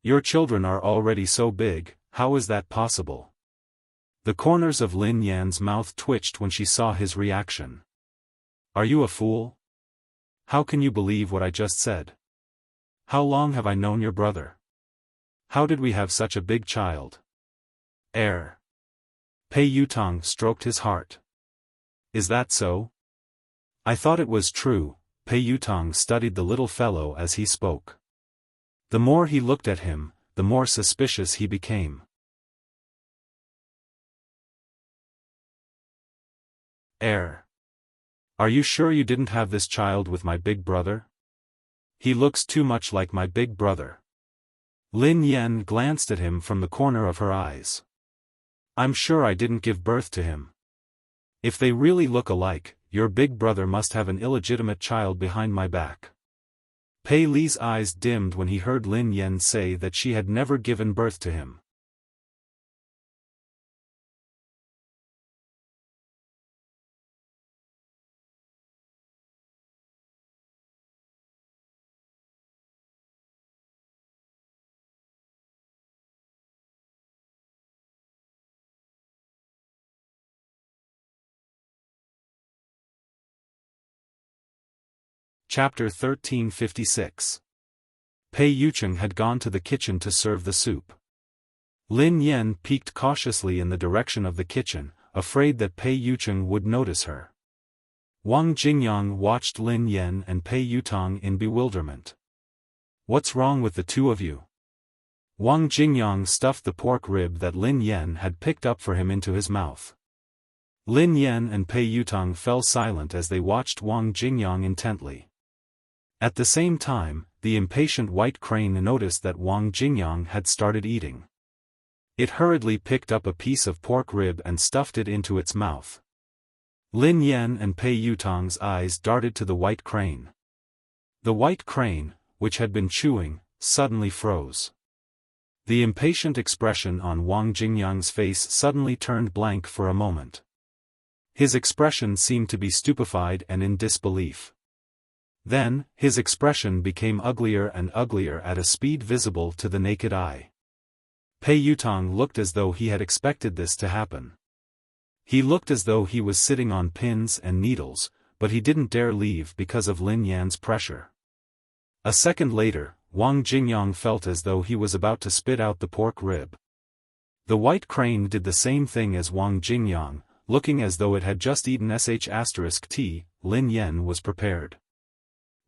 Your children are already so big, how is that possible? The corners of Lin Yan's mouth twitched when she saw his reaction. Are you a fool? How can you believe what I just said? How long have I known your brother? How did we have such a big child? Pei Yutong stroked his heart. Is that so? I thought it was true. Pei Yutong studied the little fellow as he spoke. The more he looked at him, the more suspicious he became. Are you sure you didn't have this child with my big brother? He looks too much like my big brother. Lin Yan glanced at him from the corner of her eyes. I'm sure I didn't give birth to him. If they really look alike, your big brother must have an illegitimate child behind my back. Pei Li's eyes dimmed when he heard Lin Yan say that she had never given birth to him. Chapter 1356. Pei Yucheng had gone to the kitchen to serve the soup. Lin Yan peeked cautiously in the direction of the kitchen, afraid that Pei Yucheng would notice her. Wang Jingyang watched Lin Yan and Pei Yutong in bewilderment. What's wrong with the two of you? Wang Jingyang stuffed the pork rib that Lin Yan had picked up for him into his mouth. Lin Yan and Pei Yutong fell silent as they watched Wang Jingyang intently. At the same time, the impatient white crane noticed that Wang Jingyang had started eating. It hurriedly picked up a piece of pork rib and stuffed it into its mouth. Lin Yan and Pei Yutong's eyes darted to the white crane. The white crane, which had been chewing, suddenly froze. The impatient expression on Wang Jingyang's face suddenly turned blank for a moment. His expression seemed to be stupefied and in disbelief. Then, his expression became uglier and uglier at a speed visible to the naked eye. Pei Yutong looked as though he had expected this to happen. He looked as though he was sitting on pins and needles, but he didn't dare leave because of Lin Yan's pressure. A second later, Wang Jingyang felt as though he was about to spit out the pork rib. The white crane did the same thing as Wang Jingyang, looking as though it had just eaten sh*t. Lin Yan was prepared.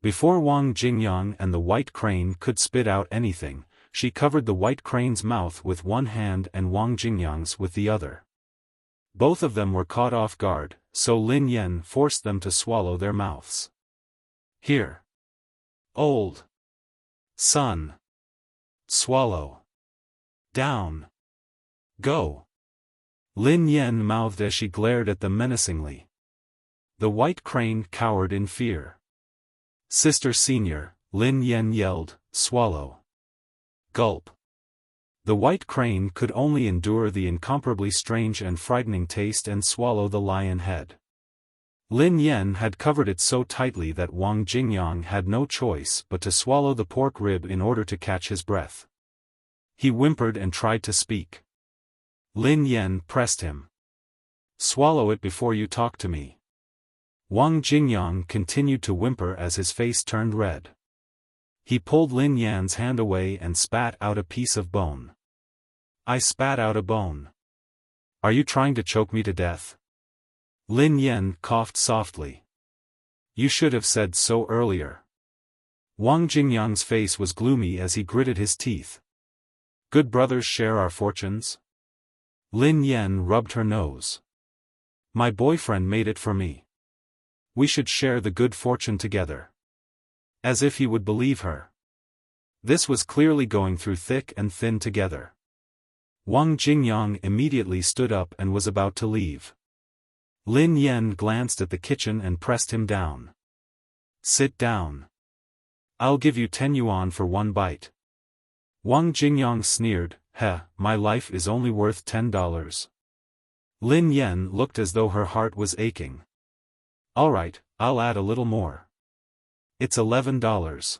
Before Wang Jingyang and the white crane could spit out anything, she covered the white crane's mouth with one hand and Wang Jingyang's with the other. Both of them were caught off guard, so Lin Yan forced them to swallow their mouths. Here. Old. Son. Swallow. Down. Go. Lin Yan mouthed as she glared at them menacingly. The white crane cowered in fear. Sister Senior, Lin Yan yelled, swallow. Gulp. The white crane could only endure the incomparably strange and frightening taste and swallow the lion head. Lin Yan had covered it so tightly that Wang Jingyang had no choice but to swallow the pork rib in order to catch his breath. He whimpered and tried to speak. Lin Yan pressed him. Swallow it before you talk to me. Wang Jingyang continued to whimper as his face turned red. He pulled Lin Yan's hand away and spat out a piece of bone. I spat out a bone. Are you trying to choke me to death? Lin Yan coughed softly. You should have said so earlier. Wang Jingyang's face was gloomy as he gritted his teeth. Good brothers share our fortunes? Lin Yan rubbed her nose. My boyfriend made it for me. We should share the good fortune together. As if he would believe her. This was clearly going through thick and thin together. Wang Jingyang immediately stood up and was about to leave. Lin Yan glanced at the kitchen and pressed him down. Sit down. I'll give you 10 yuan for one bite. Wang Jingyang sneered, my life is only worth $10. Lin Yan looked as though her heart was aching. Alright, I'll add a little more. It's $11.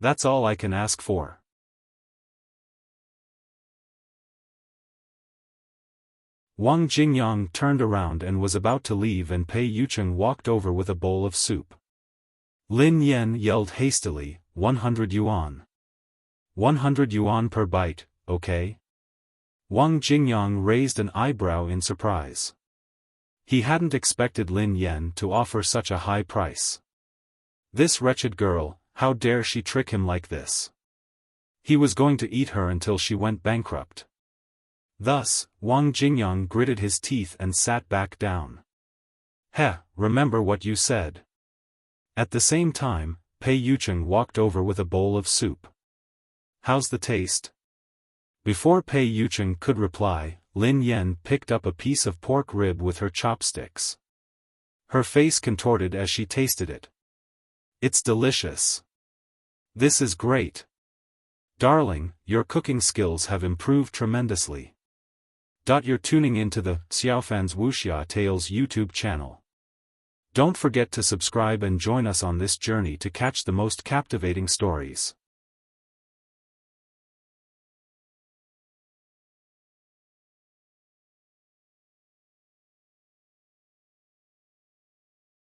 That's all I can ask for. Wang Jingyang turned around and was about to leave and Pei Yucheng walked over with a bowl of soup. Lin Yan yelled hastily, 100 yuan. 100 yuan per bite, okay? Wang Jingyang raised an eyebrow in surprise. He hadn't expected Lin Yan to offer such a high price. This wretched girl, how dare she trick him like this? He was going to eat her until she went bankrupt. Thus, Wang Jingyang gritted his teeth and sat back down. Remember what you said. At the same time, Pei Yucheng walked over with a bowl of soup. How's the taste? Before Pei Yucheng could reply, Lin Yen picked up a piece of pork rib with her chopsticks. Her face contorted as she tasted it. It's delicious. This is great. Darling, your cooking skills have improved tremendously. You're tuning into the Xiaofan's Wuxia Tales YouTube channel. Don't forget to subscribe and join us on this journey to catch the most captivating stories.